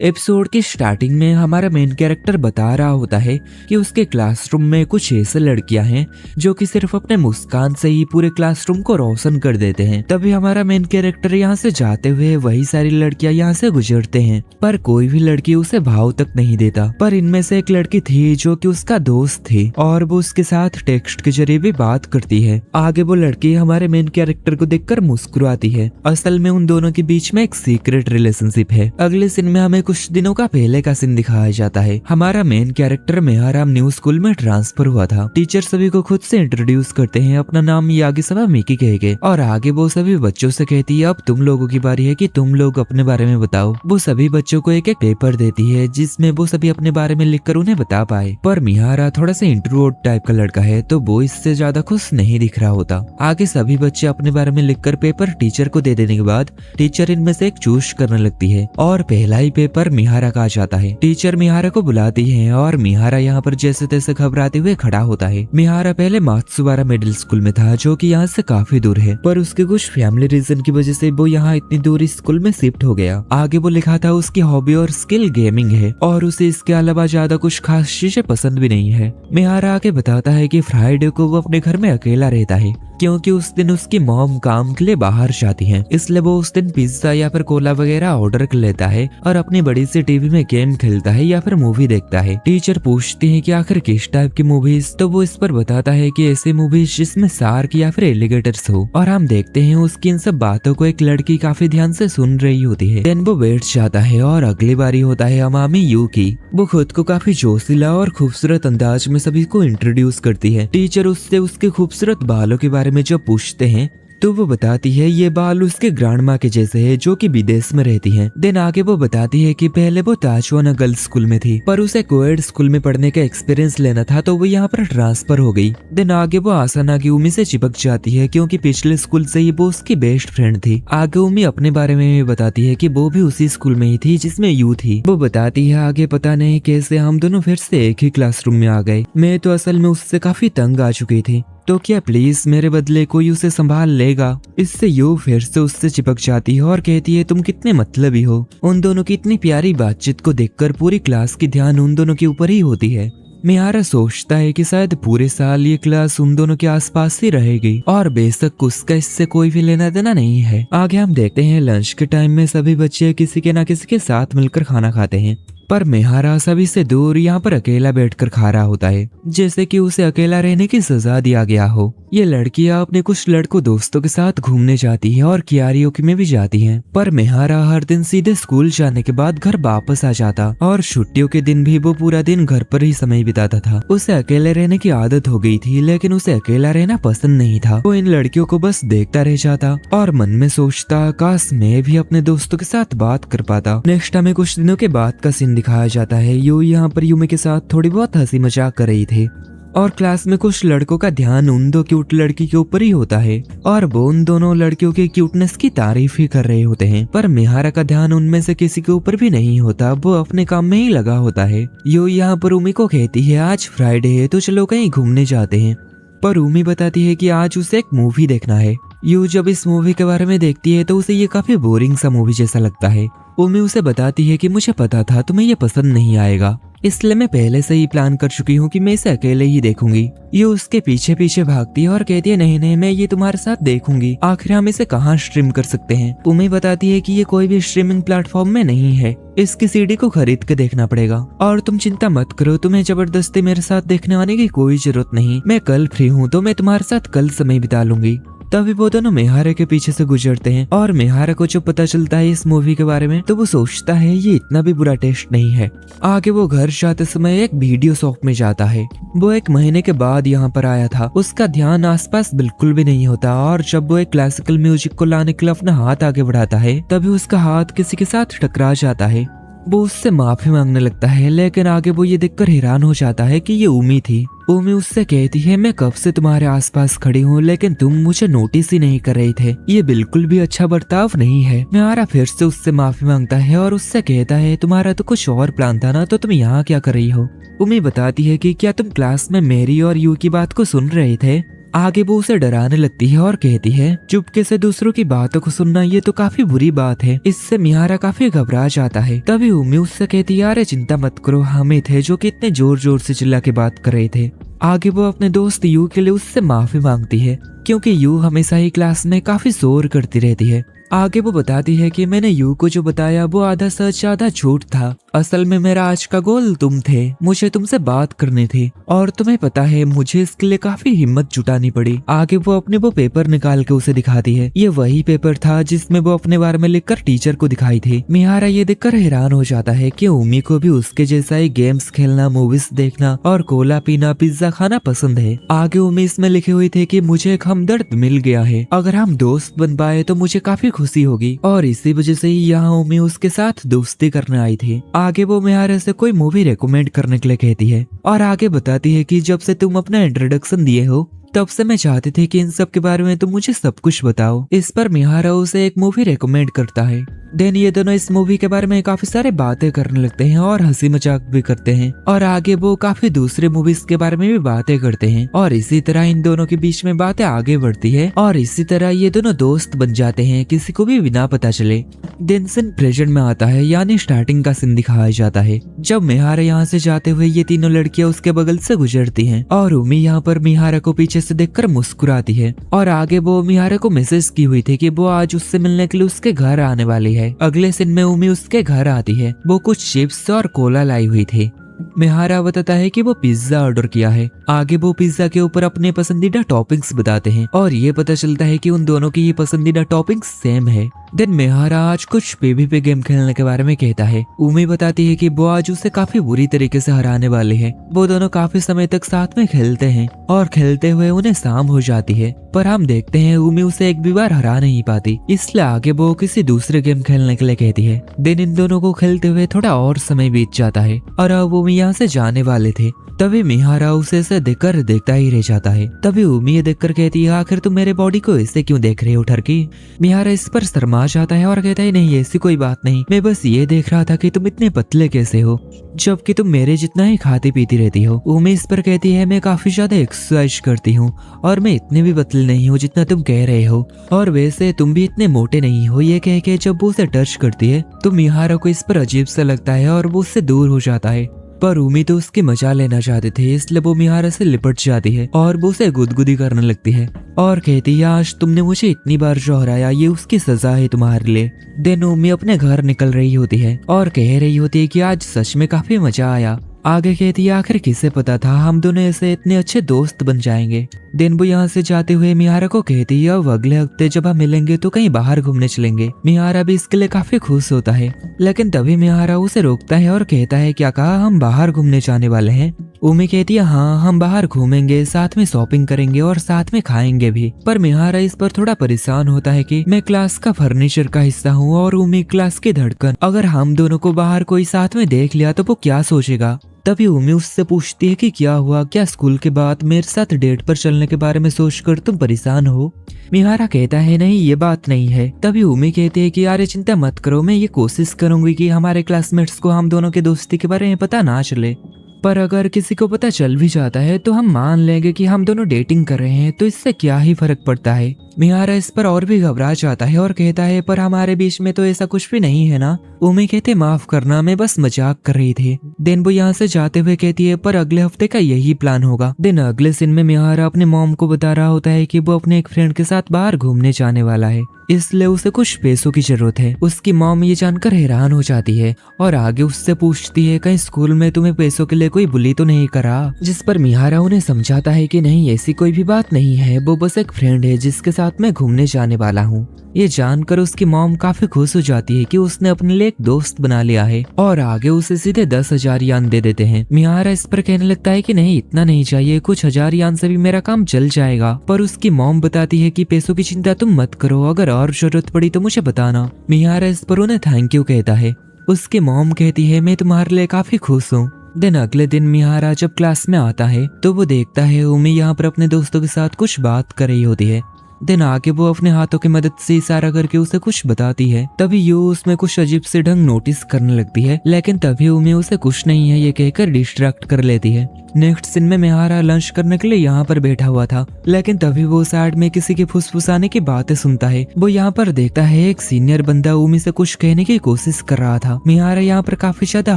Episode की starting में हमारा मेन कैरेक्टर बता रहा होता है कि उसके क्लासरूम में कुछ ऐसे लड़कियां हैं जो कि सिर्फ अपने मुस्कान से ही पूरे क्लासरूम को रोशन कर देते हैं। तभी हमारा मेन कैरेक्टर यहाँ से जाते हुए वही सारी लड़कियां यहाँ से गुजरते हैं, पर कोई भी लड़की उसे भाव तक नहीं देता। पर इनमें से एक लड़की थी जो कि उसका दोस्त थी और वो उसके साथ टेक्स्ट के जरिए भी बात करती है। आगे वो लड़की हमारे मेन कैरेक्टर को देखकर मुस्कुराती है। असल में उन दोनों के बीच में एक सीक्रेट रिलेशनशिप है। अगले सीन में हमें कुछ दिनों का पहले का सीन दिखाया जाता है। हमारा मेन कैरेक्टर मेहाराम न्यू स्कूल में ट्रांसफर हुआ था। टीचर सभी को खुद से इंट्रोड्यूस करते हैं, अपना नाम यागिसावा मिकी कह के, और आगे वो सभी बच्चों से कहती है अब तुम लोगों की बारी है कि तुम लोग अपने बारे में बताओ। वो सभी बच्चों को एक एक पेपर देती है जिसमें वो सभी अपने बारे में लिखकर उन्हें बता पाए। पर मिहारा थोड़ा सा इंट्रोवर्ट टाइप का लड़का है तो वो इससे ज्यादा खुश नहीं दिख रहा होता। आगे सभी बच्चे अपने बारे में लिखकर पेपर टीचर को दे देने के बाद टीचर इनमें से एक चूज करने लगती है और पहला ही पेपर मिहारा का आ जाता है। टीचर मिहारा को बुलाती है और मिहारा यहाँ पर जैसे तैसे घबराते हुए खड़ा होता है। मिहारा पहले मात्सुबारा मिडिल स्कूल में था जो कि यहाँ से काफी दूर है, पर उसके कुछ फैमिली रीजन की वजह से वो यहाँ इतनी दूर इस स्कूल में शिफ्ट हो गया। आगे वो लिखा था उसकी हॉबी और स्किल गेमिंग है और उसे इसके अलावा ज्यादा कुछ खास चीजें पसंद भी नहीं है। मिहारा आगे बताता है कि फ्राइडे को वो अपने घर में अकेला रहता है क्योंकि उस दिन उसकी मॉम काम के लिए बाहर जाती हैं, इसलिए वो उस दिन पिज्जा या फिर कोला वगैरह ऑर्डर कर लेता है और अपनी बड़ी सी टीवी में गेम खेलता है या फिर मूवी देखता है। टीचर पूछती है कि आखिर किस टाइप की मूवीज, तो वो इस पर बताता है कि ऐसी मूवीज जिसमें शार्क या फिर एलिगेटर्स हो। और हम देखते हैं उसकी इन सब बातों को एक लड़की काफी ध्यान से सुन रही होती है। देन वो बैठ जाता है और अगली बारी होता है अमामी यू की। वो खुद को काफी जोशीला और खूबसूरत अंदाज में सभी को इंट्रोड्यूस करती है। टीचर उससे उसके खूबसूरत बालों के बारे में जब पूछते हैं तो वो बताती है ये बाल उसके ग्रैंडमा के जैसे है जो कि विदेश में रहती हैं। देन आगे वो बताती है कि पहले वो ताचवाना गर्ल्स स्कूल में थी पर उसे कोएड स्कूल में पढ़ने का एक्सपीरियंस लेना था तो वो यहाँ पर ट्रांसफर हो गई। देन आगे वो आसाना की उमी से चिपक जाती है क्योंकि पिछले स्कूल से ही वो उसकी बेस्ट फ्रेंड थी। आगे उमी अपने बारे में भी बताती है कि वो भी उसी स्कूल में ही थी जिसमें यू थी। वो बताती है आगे पता नहीं कैसे हम दोनों फिर से एक ही क्लासरूम में आ गए। मैं तो असल में उससे काफी तंग आ चुकी थी, तो क्या प्लीज मेरे बदले कोई उसे संभाल लेगा। इससे यू फिर से उससे चिपक जाती है और कहती है तुम कितने मतलबी हो। उन दोनों की इतनी प्यारी बातचीत को देखकर पूरी क्लास की ध्यान उन दोनों के ऊपर ही होती है। मिहारा सोचता है कि शायद पूरे साल ये क्लास उन दोनों के आसपास ही रहेगी और बेशक उसका इससे कोई भी लेना देना नहीं है। आगे हम देखते हैं लंच के टाइम में सभी बच्चे किसी के ना किसी के साथ मिलकर खाना खाते हैं, पर मिहारा सभी से दूर यहाँ पर अकेला बैठकर खा रहा होता है जैसे कि उसे अकेला रहने की सजा दिया गया हो। ये लड़कियां अपने कुछ लड़कों दोस्तों के साथ घूमने जाती हैं और कियारियोकी में भी जाती हैं, पर मिहारा हर दिन सीधे स्कूल जाने के बाद घर वापस आ जाता और छुट्टियों के दिन भी वो पूरा दिन घर पर ही समय बिताता था। उसे अकेले रहने की आदत हो गई थी लेकिन उसे अकेला रहना पसंद नहीं था। वो इन लड़कियों को बस देखता रह जाता और मन में सोचता काश मैं भी अपने दोस्तों के साथ बात कर पाता। नेक्स्ट हमें कुछ दिनों के बाद का सीन दिखाया जाता है। यू यहाँ पर यूमी के साथ थोड़ी बहुत हंसी मजाक कर रही थी और क्लास में कुछ लड़कों का ध्यान उन दो क्यूट लड़की के ऊपर ही होता है और वो उन दोनों लड़कियों के क्यूटनेस की तारीफ ही कर रहे होते हैं, पर मिहारा का ध्यान उनमें से किसी के ऊपर भी नहीं होता। वो अपने काम में ही लगा होता है। यू यहाँ पर उमी को कहती है आज फ्राइडे है तो चलो कहीं घूमने जाते हैं, पर उमी बताती है कि आज उसे एक मूवी देखना है। यू जब इस मूवी के बारे में देखती है तो उसे ये काफी बोरिंग सा मूवी जैसा लगता है। उमी उसे बताती है कि मुझे पता था तुम्हें ये पसंद नहीं आएगा, इसलिए मैं पहले से ही प्लान कर चुकी हूँ कि मैं इसे अकेले ही देखूंगी। ये उसके पीछे पीछे भागती है और कहती है नहीं नहीं मैं ये तुम्हारे साथ देखूंगी, आखिर हम इसे कहाँ स्ट्रीम कर सकते हैं। उमी बताती है कि ये कोई भी स्ट्रीमिंग प्लेटफॉर्म में नहीं है, इसकी सीडी को खरीद के देखना पड़ेगा और तुम चिंता मत करो, तुम्हें जबरदस्ती मेरे साथ देखने आने की कोई जरूरत नहीं। मैं कल फ्री हूँ तो मैं तुम्हारे साथ कल समय बिता लूंगी। तभी वो दोनों मिहारा के पीछे से गुजरते हैं और मिहारा को जब पता चलता है इस मूवी के बारे में तो वो सोचता है ये इतना भी बुरा टेस्ट नहीं है। आगे वो घर जाते समय एक वीडियो शॉप में जाता है। वो एक महीने के बाद यहाँ पर आया था, उसका ध्यान आसपास बिल्कुल भी नहीं होता और जब वो एक क्लासिकल म्यूजिक को लाने के लिए अपना हाथ आगे बढ़ाता है तभी उसका हाथ किसी के साथ टकरा जाता है। वो उससे माफी मांगने लगता है लेकिन आगे वो ये देखकर हैरान हो जाता है कि ये उमी थी। उमी उससे कहती है मैं कब से तुम्हारे आसपास खड़ी हूँ लेकिन तुम मुझे नोटिस ही नहीं कर रहे थे, ये बिल्कुल भी अच्छा बर्ताव नहीं है। मिहारा फिर से उससे माफी मांगता है और उससे कहता है तुम्हारा तो कुछ और प्लान था ना, तो तुम यहाँ क्या कर रही हो। उमी बताती है कि क्या तुम क्लास में मेरी और यू की बात को सुन रहे थे। आगे वो उसे डराने लगती है और कहती है चुपके से दूसरों की बातों को सुनना ये तो काफी बुरी बात है। इससे मिहारा काफी घबरा जाता है। तभी उमी उससे कहती है अरे चिंता मत करो, हम ही थे जो कि इतने जोर जोर से चिल्ला के बात कर रहे थे। आगे वो अपने दोस्त यू के लिए उससे माफी मांगती है क्योंकि यू हमेशा ही क्लास में काफी शोर करती रहती है। आगे वो बताती है कि मैंने यू को जो बताया वो आधा सच आधा झूठ था। असल में मेरा आज का गोल तुम थे, मुझे तुमसे बात करनी थी और तुम्हें पता है मुझे इसके लिए काफी हिम्मत जुटानी पड़ी। आगे वो अपने वो पेपर निकाल के उसे दिखाती है। ये वही पेपर था जिसमें वो अपने बारे में लिखकर टीचर को दिखाई थी। मिहारा ये देखकर हैरान हो जाता है कि उमी को भी उसके जैसा ही गेम्स खेलना, मूवीज देखना और कोला पीना, पिज्जा खाना पसंद है। आगे उमी इसमें लिखे हुए थे कि मुझे एक हमदर्द मिल गया है, अगर हम दोस्त बन पाए तो मुझे काफी खुशी होगी और इसी वजह से ही यहाँ उमी उसके साथ दोस्ती करने आई थी। आगे वो मिहारा से कोई मूवी रेकमेंड करने के लिए कहती है और आगे बताती है कि जब से तुम अपना इंट्रोडक्शन दिए हो तब से मैं चाहती थी कि इन सब के बारे में तुम मुझे सब कुछ बताओ। इस पर मिहारा उसे एक मूवी रेकमेंड करता है। देन ये दोनों इस मूवी के बारे में काफी सारे बातें करने लगते हैं और हंसी मजाक भी करते हैं और आगे वो काफी दूसरे मूवीज के बारे में भी बातें करते हैं और इसी तरह इन दोनों के बीच में बातें आगे बढ़ती है और इसी तरह ये दोनों दोस्त बन जाते हैं, किसी को भी बिना पता चले। देन सीन प्रेजेंट में आता है, यानी स्टार्टिंग का सीन दिखाया जाता है जब मिहारा यहाँ से जाते हुए ये तीनों लड़कियां उसके बगल से गुजरती हैं और उमी यहाँ पर मिहारा को पीछे से देखकर मुस्कुराती है और आगे वो मिहारा को मैसेज की हुई थी कि वो आज उससे मिलने के लिए उसके घर आने वाली है। अगले सीन में उमी उसके घर आती है। वो कुछ चिप्स और कोला लाई हुई थी। मिहारा बताता है कि वो पिज्जा ऑर्डर किया है। आगे वो पिज्जा के ऊपर अपने पसंदीदा टॉपिंग्स बताते हैं और ये पता चलता है कि उन दोनों की ये पसंदीदा टॉपिंग्स सेम है। देन मिहारा आज कुछ पीवीपी गेम खेलने के बारे में कहता है। उमी बताती है कि वो आज उसे काफी बुरी तरीके से हराने वाले हैं। वो दोनों काफी समय तक साथ में खेलते हैं और खेलते हुए उन्हें शाम हो जाती है, पर हम देखते हैं उमी उसे एक भी बार हरा नहीं पाती, इसलिए आगे वो किसी दूसरे गेम खेलने के लिए कहती है। दिन इन दोनों को खेलते हुए थोड़ा और समय बीत जाता है और अब उमी यहाँ से जाने वाले थे। तभी मिहारा उसे ऐसे देखकर देखता ही रह जाता है। तभी उमी ये देखकर कहती है आखिर तुम मेरे बॉडी को ऐसे क्यों देख रहे हो ठरकी। मिहारा इस पर शर्मा जाता है और कहता है नहीं ऐसी कोई बात नहीं, मैं बस ये देख रहा था कि तुम इतने पतले कैसे हो जबकि तुम मेरे जितना ही खाती पीती रहती हो। उमी इस पर कहती है मैं काफी ज्यादा एक्सरसाइज करती हूँ और मैं इतने भी पतले नहीं हूँ जितना तुम कह रहे हो, और वैसे तुम भी इतने मोटे नहीं हो। ये कह के जब वो उसे टच करती है तो मिहारा को इस पर अजीब सा लगता है और वो उससे दूर हो जाता है, पर उमी तो उसकी मजा लेना चाहते थे इसलिए वो मिहारा से लिपट जाती है और वो उसे गुदगुदी करने लगती है और कहती है आज तुमने मुझे इतनी बार जो हराया ये उसकी सजा है तुम्हारे लिए। देन उमी अपने घर निकल रही होती है और कह रही होती है कि आज सच में काफी मजा आया। आगे कहती है आखिर किसे पता था हम दोनों ऐसे इतने अच्छे दोस्त बन जाएंगे। दिन वो यहाँ से जाते हुए मिहारा को कहती है अब अगले हफ्ते जब हम मिलेंगे तो कहीं बाहर घूमने चलेंगे। मिहारा भी इसके लिए काफी खुश होता है, लेकिन तभी मिहारा उसे रोकता है और कहता है क्या कहा हम बाहर घूमने जाने वाले हैं। उमी कहती है हाँ हम बाहर घूमेंगे, साथ में शॉपिंग करेंगे और साथ में खाएंगे भी। पर मिहारा इस पर थोड़ा परेशान होता है कि मैं क्लास का फर्नीचर का हिस्सा हूँ और उमी क्लास की धड़कन, अगर हम दोनों को बाहर कोई साथ में देख लिया तो वो क्या सोचेगा। तभी उमी उससे पूछती है कि क्या हुआ, क्या स्कूल के बाद मेरे साथ डेट पर चलने के बारे में सोचकर तुम परेशान हो। मिहारा कहता है नहीं ये बात नहीं है। तभी उमी कहती है कि यार चिंता मत करो, मैं ये कोशिश करूंगी कि हमारे क्लासमेट्स को हम दोनों के दोस्ती के बारे में पता ना चले, पर अगर किसी को पता चल भी जाता है तो हम मान लेंगे कि हम दोनों डेटिंग कर रहे हैं, तो इससे क्या ही फर्क पड़ता है। मिहारा इस पर और भी घबरा जाता है और कहता है पर हमारे बीच में तो ऐसा कुछ भी नहीं है ना। उमी कहते माफ करना, मैं बस मजाक कर रही थी। दिन वो यहाँ से जाते हुए कहती है पर अगले हफ्ते का यही प्लान होगा। दिन अगले सीन में मिहारा अपने मॉम को बता रहा होता है कि वो अपने एक फ्रेंड के साथ बाहर घूमने जाने वाला है, इसलिए उसे कुछ पैसों की जरूरत है। उसकी मॉम ये जानकर हैरान हो जाती है और आगे उससे पूछती है कहीं स्कूल में तुम्हें पैसों के लिए कोई बुली तो नहीं करा। जिस पर मिहारा उन्हें समझाता है कि नहीं ऐसी कोई भी बात नहीं है, वो बस एक फ्रेंड है जिसके साथ मैं घूमने जाने वाला हूँ। ये जानकर उसकी मॉम काफी खुश हो जाती है कि उसने अपने लिए एक दोस्त बना लिया है और आगे उसे सीधे 10,000 यान दे देते हैं। मिहारा इस पर कहने लगता है कि नहीं इतना नहीं चाहिए, कुछ 1000 यान से भी मेरा काम चल जाएगा। पर उसकी मॉम बताती है कि पैसों की चिंता तुम मत करो, अगर और जरूरत पड़ी तो मुझे बताना। मिहारा इस पर उन्हें थैंक यू कहता है। उसकी मॉम कहती है मैं तुम्हारे लिए काफी खुश हूँ। दिन अगले दिन मिहारा जब क्लास में आता है तो वो देखता है उमी यहाँ पर अपने दोस्तों के साथ कुछ बात कर रही होती है। दिन आके वो अपने हाथों की मदद से इशारा करके उसे कुछ बताती है। तभी यू उसमें कुछ अजीब से ढंग नोटिस करने लगती है, लेकिन तभी उमी उसे कुछ नहीं है ये कहकर डिस्ट्रैक्ट कर लेती है। नेक्स्ट सीन में मिहारा लंच करने के लिए यहाँ पर बैठा हुआ था, लेकिन तभी वो साइड में किसी के फुसफुसाने की बातें सुनता है। वो यहाँ पर देखता है एक सीनियर बंदा उमी से कुछ कहने की कोशिश कर रहा था। मिहारा यहाँ पर काफी ज्यादा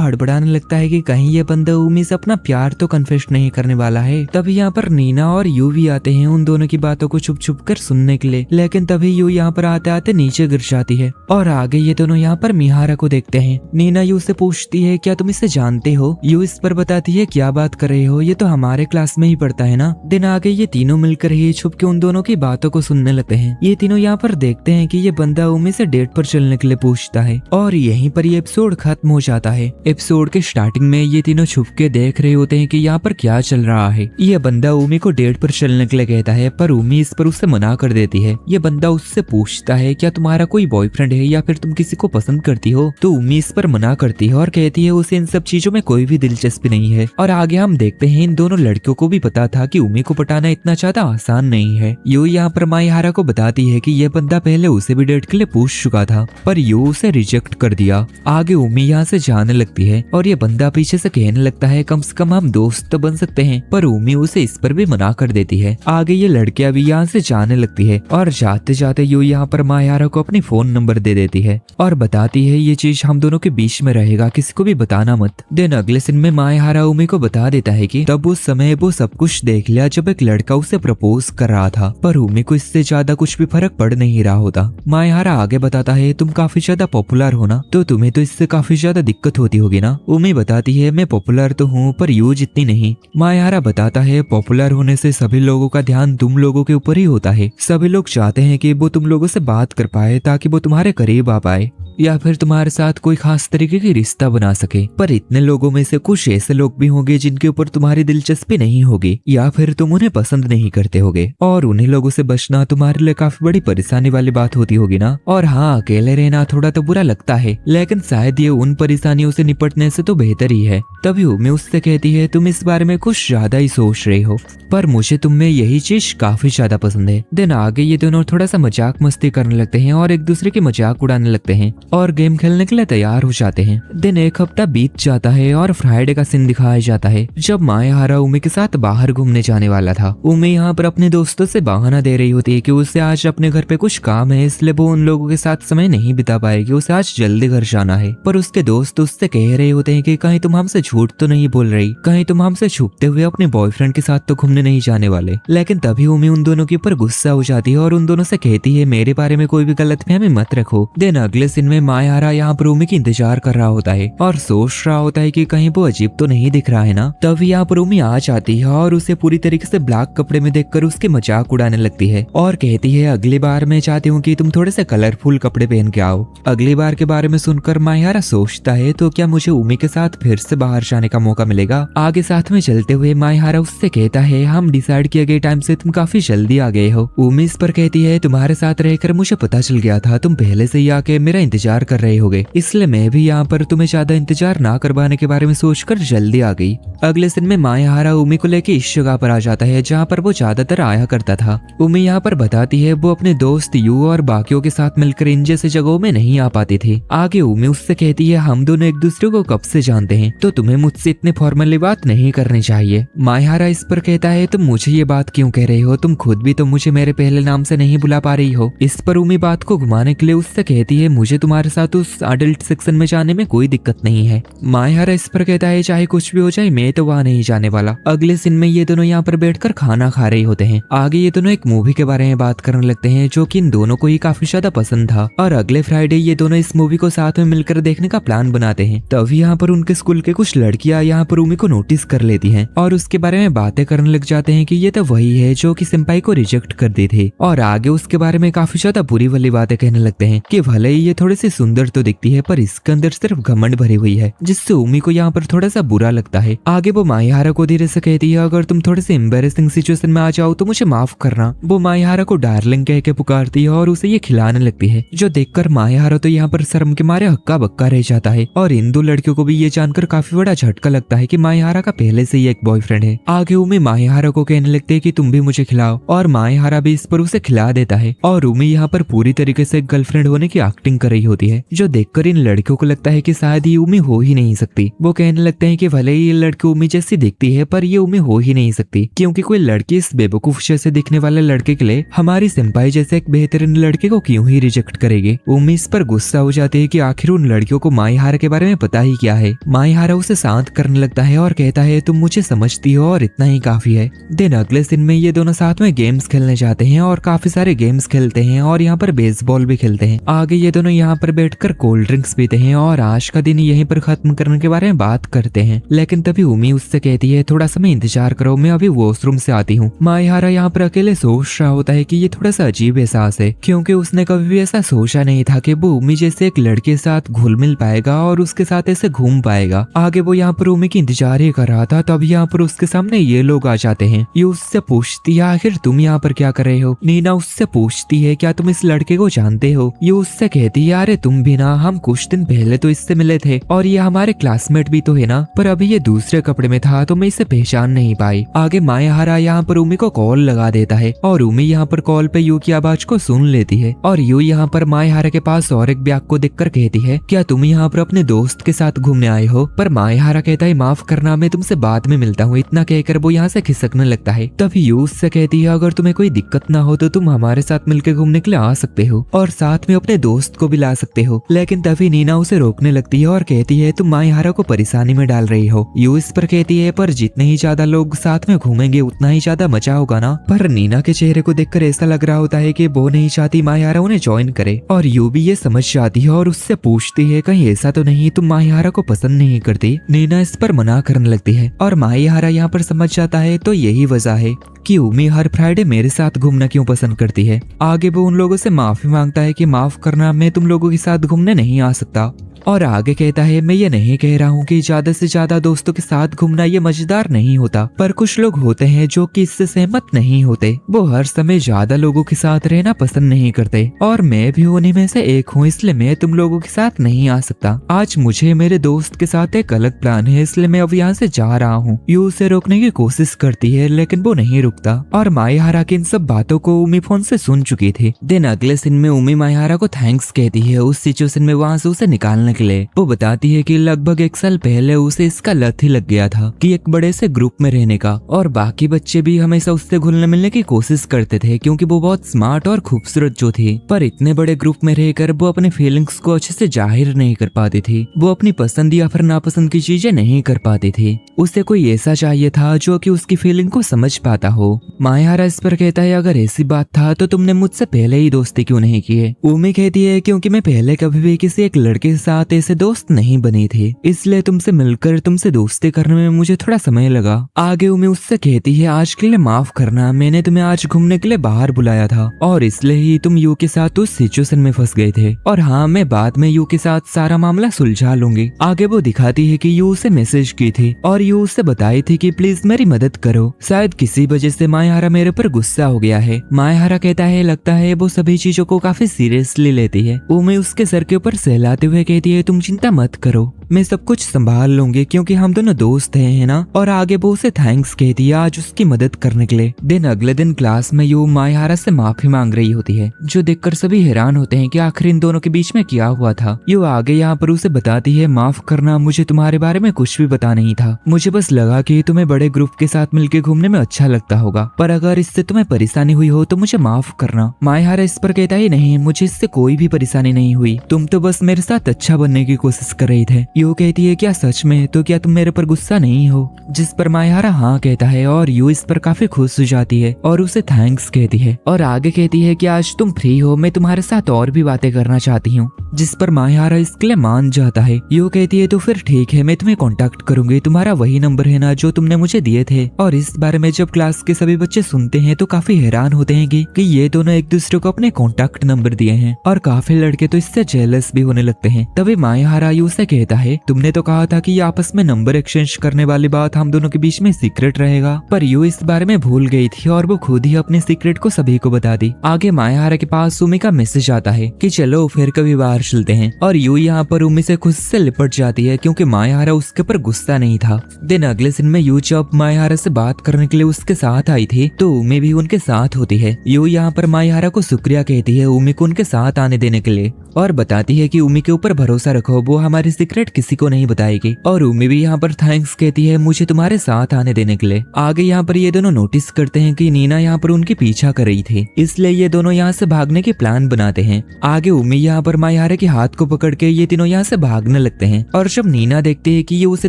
हड़बड़ाने लगता है कि कहीं ये बंदा उमी से अपना प्यार तो कन्फेस नहीं करने वाला है। तभी यहाँ पर नीना और यू भी आते हैं उन दोनों की बातों को छुप छुप कर सुनने के लिए, लेकिन तभी यू यहाँ पर आते आते नीचे गिर जाती है और आगे ये दोनों यहाँ पर मिहारा को देखते हैं। नीना यू से पूछती है क्या तुम इसे जानते हो? यू इस पर बताती है क्या बात कर रहे हो, ये तो हमारे क्लास में ही पढ़ता है ना। दिन आगे ये तीनों मिलकर ही छुप के उन दोनों की बातों को सुनने लगते हैं। ये तीनों यहाँ पर देखते हैं कि ये बंदा उमी से डेट पर चलने के लिए पूछता है और यहीं पर ये एपिसोड खत्म हो जाता है। एपिसोड के स्टार्टिंग में ये तीनों छुप के देख रहे होते हैं कि यहाँ पर क्या चल रहा है। ये बंदा उमी को डेट पर चलने के लिए कहता है, पर उमी इस पर उससे मना कर देती है। ये बंदा उससे पूछता है क्या तुम्हारा कोई बॉयफ्रेंड है या फिर तुम किसी को पसंद करती हो? तो उमी इस पर मना करती है और कहती है उसे इन सब चीजों में कोई भी दिलचस्पी नहीं है। और आगे हम देखते हैं इन दोनों लड़कियों को भी पता था कि उमी को पटाना इतना ज्यादा आसान नहीं है। यू यहाँ पर माहिहारा को बताती है कि यह बंदा पहले उसे भी डेट के लिए पूछ चुका था, पर यू उसे रिजेक्ट कर दिया। आगे उमी यहाँ से जाने लगती है और ये बंदा पीछे से कहने लगता है कम से कम हम दोस्त तो बन सकते हैं, पर उमी उसे इस पर भी मना कर देती है। आगे ये लड़कियां भी यहाँ से जाने लगती है और जाते जाते यू यहाँ पर माहिहारा को अपनी फोन नंबर दे देती है और बताती है ये चीज हम दोनों के बीच में रहेगा, किसी को भी बताना मत। दिन अगले सीन में माहिहारा उमी को बता देता है कि तब उस समय वो सब कुछ देख लिया जब एक लड़का उसे प्रपोज कर रहा था, पर उमी को इससे ज्यादा कुछ भी फर्क पड़ नहीं रहा होता। माहिहारा आगे बताता है तुम काफी ज्यादा पॉपुलर हो ना, तो तुम्हें तो इससे काफी ज्यादा दिक्कत होती होगी ना। उमी बताती है मैं पॉपुलर तो हूँ पर यू जितनी नहीं। माहिहारा बताता है पॉपुलर होने से सभी लोगों का ध्यान तुम लोगों के ऊपर ही होता है। सभी लोग चाहते हैं कि वो तुम लोगों से बात कर पाए ताकि वो तुम्हारे करीब आ पाए या फिर तुम्हारे साथ कोई खास तरीके की रिश्ता बना सके, पर इतने लोगों में से कुछ ऐसे लोग भी होंगे जिनके ऊपर तुम्हारी दिलचस्पी नहीं होगी या फिर तुम उन्हें पसंद नहीं करते होगे, और उन्हीं लोगों से बचना तुम्हारे लिए काफी बड़ी परेशानी वाली बात होती होगी ना। और हाँ, अकेले रहना थोड़ा तो बुरा लगता है, लेकिन शायद ये उन परेशानियों से निपटने से तो बेहतर ही है। तभी उम्मी उससे कहती है तुम इस बारे में कुछ ज्यादा ही सोच रहे हो, पर मुझे तुम में यही चीज काफी ज्यादा पसंद है। दिन आगे ये दोनों थोड़ा सा मजाक मस्ती करने लगते हैं और एक दूसरे की मजाक उड़ाने लगते हैं और गेम खेलने के लिए तैयार हो जाते हैं। दिन एक हफ्ता बीत जाता है और फ्राइडे का सीन दिखाया जाता है जब माहिहारा उमी के साथ बाहर घूमने जाने वाला था। उमी यहाँ पर अपने दोस्तों से बहाना दे रही होती है कि उसे आज अपने घर पे कुछ काम है, इसलिए वो उन लोगों के साथ समय नहीं बिता पाएगी, उसे आज जल्दी घर जाना है। पर उसके दोस्त उससे कह रहे होते हैं कि कहीं तुम हमसे झूठ तो नहीं बोल रही, कहीं तुम हमसे छुपते हुए अपने बॉयफ्रेंड के साथ तो घूमने नहीं जाने वाले। लेकिन तभी उमी उन दोनों के ऊपर गुस्सा हो जाती है और उन दोनों से कहती है मेरे बारे में कोई भी गलतफहमी मत रखो। दिन अगले सीन में माहिहारा यहाँ पर उमी की इंतजार कर रहा होता है और सोच रहा होता है कि कहीं वो अजीब तो नहीं दिख रहा है ना। तभी यहाँ पर उमी आ जाती है और उसे पूरी तरीके से ब्लैक कपड़े में देखकर उसके मजाक उड़ाने लगती है और कहती है अगली बार मैं चाहती हूँ कि तुम थोड़े से कलरफुल कपड़े पहन के आओ। अगली बार के बारे में सुनकर माहिहारा सोचता है तो क्या मुझे उमी के साथ फिर से बाहर जाने का मौका मिलेगा। आगे साथ में चलते हुए माहिहारा उससे कहता है हम डिसाइड किए गए टाइम से तुम काफी जल्दी आ गए हो। उमी इस पर कहती है तुम्हारे साथ रहकर मुझे पता चल गया था तुम पहले से ही आके मेरा इंतजार कर रहे होगे, इसलिए मैं भी यहाँ पर तुम्हें ज्यादा इंतजार ना करवाने के बारे में सोचकर जल्दी आ गई। अगले दिन में माहिहारा उमी को लेके इस जगह पर आ जाता है जहाँ पर वो ज्यादातर आया करता था। उमी यहाँ पर बताती है वो अपने दोस्त यू और बाकियों के साथ मिलकर इन जैसे जगहों में नहीं आ पाती थी। आगे उमी उससे कहती है हम दोनों एक दूसरे को कब से जानते हैं, तो तुम्हें मुझसे इतने फॉर्मली बात नहीं करनी चाहिए। माहिहारा इस पर कहता है तुम मुझे ये बात क्यों कह रहे हो, तुम खुद भी तो मुझे मेरे पहले नाम से नहीं बुला पा रही हो। इस पर उमी बात को घुमाने के लिए उससे कहती है मुझे तुम्हारे साथ उस अडल्ट सेक्शन में जाने में कोई दिक्कत नहीं है। माहिहारा इस पर कहता है चाहे कुछ भी हो जाए मैं तो वहाँ नहीं जाने वाला। अगले सीन में ये दोनों यहाँ पर बैठकर खाना खा रहे होते हैं। आगे ये दोनों एक मूवी के बारे में बात करने लगते हैं जो कि इन दोनों को ही काफी ज्यादा पसंद था और अगले फ्राइडे ये दोनों इस मूवी को साथ में मिलकर देखने का प्लान बनाते हैं। तभी यहाँ पर उनके स्कूल के कुछ लड़कियां यहाँ पर उमी को नोटिस कर लेती हैं और उसके बारे में बातें करने लग जाते हैं कि ये तो वही है जो कि सिंपाई को रिजेक्ट कर दी थी, और आगे उसके बारे में काफी ज्यादा बुरी वाली बातें कहने लगते हैं कि भले ही ये थोड़े सी सुंदर तो दिखती है, पर इसके अंदर सिर्फ घमंड भरी हुई है, जिससे उमी को यहाँ पर थोड़ा सा बुरा लगता है। आगे वो माहिहारा को धीरे से कहती है, अगर तुम थोड़े से एम्बेरेसिंग सिचुएशन में आ जाओ तो मुझे माफ करना। वो माहिहारा को डार्लिंग कह के पुकारती है और उसे ये खिलाने लगती है, जो देखकर माहिहारा तो यहाँ पर शर्म के मारे हक्का बक्का रह जाता है। और इन दो लड़कियों को भी ये जानकर काफी बड़ा झटका लगता है कि माहिहारा का पहले से ही एक बॉयफ्रेंड है। आगे उमी माहिहारा को कहने लगती है कि तुम भी मुझे खिलाओ, और माहिहारा भी इस पर उसे खिला देता है। और उमी यहाँ पर पूरी तरीके से गर्लफ्रेंड होने की एक्टिंग कर रही होती है, जो देखकर इन लड़कियों को लगता है कि शायद ये उमी हो ही नहीं सकती। वो कहने लगते हैं कि भले ही ये लड़की उमी जैसी दिखती है, पर ये उमी हो ही नहीं सकती, क्योंकि कोई लड़की इस बेवकूफ जैसे दिखने वाले लड़के के लिए हमारी सिंपाई जैसे एक बेहतरीन लड़के को क्यों ही रिजेक्ट करेगी। उमी इस पर गुस्सा हो जाती है कि आखिर उन लड़कियों को माहिहारा के बारे में पता ही क्या है। माहिहारा उसे शांत करने लगता है और कहता है, तुम मुझे समझती हो और इतना ही काफी है। दिन अगले दिन में ये दोनों साथ में गेम्स खेलने जाते हैं और काफी सारे गेम्स खेलते हैं और यहाँ पर बेसबॉल भी खेलते हैं। आगे ये दोनों यहाँ पर बैठकर कोल्ड ड्रिंक्स पीते हैं और आज का दिन यहीं पर खत्म करने के बारे में बात करते हैं। लेकिन तभी उमी उससे कहती है, थोड़ा समय इंतजार करो, मैं अभी वॉशरूम से आती हूँ। माहिहारा यहाँ पर अकेले सोच रहा होता है कि ये थोड़ा सा अजीब एहसास है, क्योंकि उसने कभी भी ऐसा सोचा नहीं था कि वो उमी जैसे एक लड़के के साथ घुल मिल पाएगा और उसके साथ ऐसे घूम पाएगा। आगे वो यहाँ पर उमी की इंतजार ही कर रहा था, तब यहाँ पर उसके सामने ये लोग आ जाते हैं। ये उससे पूछती है, आखिर तुम यहाँ पर क्या कर रहे हो। नीना उससे पूछती है, क्या तुम इस लड़के को जानते हो। ये उससे कहती है, अरे तुम भी ना, हम कुछ दिन पहले तो इससे मिले थे और ये हमारे क्लासमेट भी तो है ना, पर अभी ये दूसरे कपड़े में था तो मैं इसे पहचान नहीं पाई। आगे माहिहारा यहाँ पर उमी को कॉल लगा देता है और उमी यहाँ पर कॉल पे यू की आवाज को सुन लेती है और यू यहाँ पर माहिहारा के पास और एक बैग को देखकर कहती है, क्या तुम यहाँ पर अपने दोस्त के साथ घूमने आए हो। पर माहिहारा कहता है, माफ करना, मैं तुमसे बाद में मिलता हूँ। इतना कहकर वो यहाँ से खिसकने लगता है। तभी यू उससे कहती है, अगर तुम्हें कोई दिक्कत ना हो तो तुम हमारे साथ मिलकर घूमने के लिए आ सकते हो और साथ में अपने दोस्त को भी ला सकते हो। लेकिन तभी नीना उसे रोकने लगती है और कहती है, तुम माहिहारा को परेशानी में डाल रही हो। यू इस पर कहती है, पर जितने ही ज्यादा लोग साथ में घूमेंगे उतना ही ज्यादा मजा होगा ना। पर नीना के चेहरे को देखकर ऐसा लग रहा होता है कि वो नहीं चाहती माहिहारा उन्हें ज्वाइन करे और यू भी ये समझ जाती है और उससे पूछती है, कहीं ऐसा तो नहीं तुम माहिहारा को पसंद नहीं करती। नीना इस पर मना करने लगती है और माहिहारा यहाँ पर समझ जाता है तो यही वजह है कि उमी हर फ्राइडे मेरे साथ घूमना क्यों पसंद करती है। आगे वो उन लोगों से माफी मांगता है कि माफ करना, मैं तुम लोगों के साथ घूमने नहीं आ सकता। और आगे कहता है, मैं ये नहीं कह रहा हूँ कि ज्यादा से ज्यादा दोस्तों के साथ घूमना ये मजेदार नहीं होता, पर कुछ लोग होते हैं जो कि इससे सहमत नहीं होते। वो हर समय ज्यादा लोगों के साथ रहना पसंद नहीं करते और मैं भी उन्हीं में से एक हूँ, इसलिए मैं तुम लोगों के साथ नहीं आ सकता। आज मुझे मेरे दोस्त के साथ एक अलग प्लान है, इसलिए मैं अब यहाँ से जा रहा हूँ। यू उसे रोकने की कोशिश करती है लेकिन वो नहीं रुकता और माहिहारा की इन सब बातों को उमी फोन से सुन चुकी थी। दिन अगले दिन में उमी माहिहारा को थैंक्स कहती है उस सिचुएशन में वहाँ से उसे निकालने के लिए। वो बताती है कि लगभग 1 साल पहले उसे इसका लत ही लग गया था कि एक बड़े से ग्रुप में रहने का, और बाकी बच्चे भी हमेशा उससे घुलने मिलने की कोशिश करते थे क्योंकि वो बहुत स्मार्ट और खूबसूरत जो थी। पर इतने बड़े ग्रुप में रहकर वो अपने फीलिंग्स को अच्छे से जाहिर नहीं कर पाती थी। वो अपनी पसंद या फिर नापसंद की चीजें नहीं कर पाती थी। उसे कोई ऐसा चाहिए था जो कि उसकी फीलिंग को समझ पाता हो। माहिहारा इस पर कहता है, अगर ऐसी बात था तो तुमने मुझसे पहले ही दोस्ती क्यों नहीं की है। उमी कहती है, क्योंकि मैं पहले कभी भी किसी एक लड़के के साथ ऐसे दोस्त नहीं बनी थी, इसलिए तुमसे मिलकर तुमसे दोस्ती करने में मुझे थोड़ा समय लगा। आगे उमी उससे कहती है, आज के लिए माफ करना, मैंने तुम्हें आज घूमने के लिए बाहर बुलाया था और इसलिए ही तुम यू के साथ उस सिचुएशन में फंस गए थे, और हाँ, मैं बाद में यू के साथ सारा मामला सुलझा लूंगी। आगे वो दिखाती है कि यू उसे मैसेज की थी और यू उससे बताई थी कि प्लीज मेरी मदद करो। शायद किसी वजह से माहिहारा मेरे पर गुस्सा हो गया है। माहिहारा कहता है, लगता है वो सभी चीजों को काफी सीरियसली लेती है। उमी उसके सर के ऊपर सहलाते हुए कहती है, तुम चिंता मत करो, मैं सब कुछ संभाल लूंगी क्योंकि हम दोनों दोस्त हैं, है ना। और आगे वो उसे थैंक्स कहती है आज उसकी मदद करने के लिए। दिन अगले दिन क्लास में यू माहिहारा से माफी मांग रही होती है, जो देखकर सभी हैरान होते हैं कि आखिर इन दोनों के बीच में क्या हुआ था। यू आगे यहाँ पर उसे बताती है, माफ करना, मुझे तुम्हारे बारे में कुछ भी पता नहीं था, मुझे बस लगा कि तुम्हें बड़े ग्रुप के साथ मिलकर घूमने में अच्छा लगता होगा, पर अगर इससे तुम्हें परेशानी हुई हो तो मुझे माफ करना। माहिहारा इस पर कहता है, नहीं, मुझे इससे कोई भी परेशानी नहीं हुई, तुम तो बस मेरे साथ अच्छा बनने की कोशिश कर रही थे। यू कहती है क्या सच में, तो क्या तुम मेरे पर गुस्सा नहीं हो? जिस पर मायाहारा हाँ कहता है और यू इस पर काफी खुश हो जाती है और उसे थैंक्स कहती है और आगे कहती है कि आज तुम फ्री हो, मैं तुम्हारे साथ और भी बातें करना चाहती हूँ। जिस पर मायाहारा इसके लिए मान जाता है। यू कहती है तो फिर ठीक है, मैं तुम्हें कांटेक्ट करूंगी, तुम्हारा वही नंबर है ना जो तुमने मुझे दिए थे। और इस बारे में जब क्लास के सभी बच्चे सुनते हैं तो काफी हैरान होते हैं कि ये दोनों एक दूसरे को अपने कांटेक्ट नंबर दिए हैं और काफी लड़के तो इससे जेलस भी होने लगते हैं। तभी मायाहारा यू से कहता है तुमने तो कहा था कि ये आपस में नंबर एक्सचेंज करने वाली बात हम दोनों के बीच में सीक्रेट रहेगा, पर यू इस बारे में भूल गई थी और वो खुद ही अपने सीक्रेट को सभी को बता दी। आगे मायाहारा के पास सुमी का मैसेज आता है कि चलो फिर कभी बाहर चलते हैं और यू यहाँ पर उमी से खुद से लिपट जाती है क्योंकि मायाहारा उसके ऊपर गुस्सा नहीं था। दिन अगले दिन में यू जब मायाहारा से बात करने के लिए उसके साथ आई थी तो उमी भी उनके साथ होती है। यू यहाँ पर मायाहारा को शुक्रिया कहती है उमी को उनके साथ आने देने के लिए और बताती है कि उमी के ऊपर भरोसा रखो, वो हमारी सीक्रेट किसी को नहीं बताएगी। और उमी भी यहाँ पर थैंक्स कहती है मुझे तुम्हारे साथ आने देने के लिए। आगे यहाँ पर ये दोनों नोटिस करते हैं कि नीना यहाँ पर उनकी पीछा कर रही थी, इसलिए ये दोनों यहाँ से भागने की प्लान बनाते हैं। आगे उमी यहाँ पर मायाहारा के हाथ को पकड़ के ये तीनों यहाँ से भागने लगते हैं और जब नीना देखती है कि ये उसे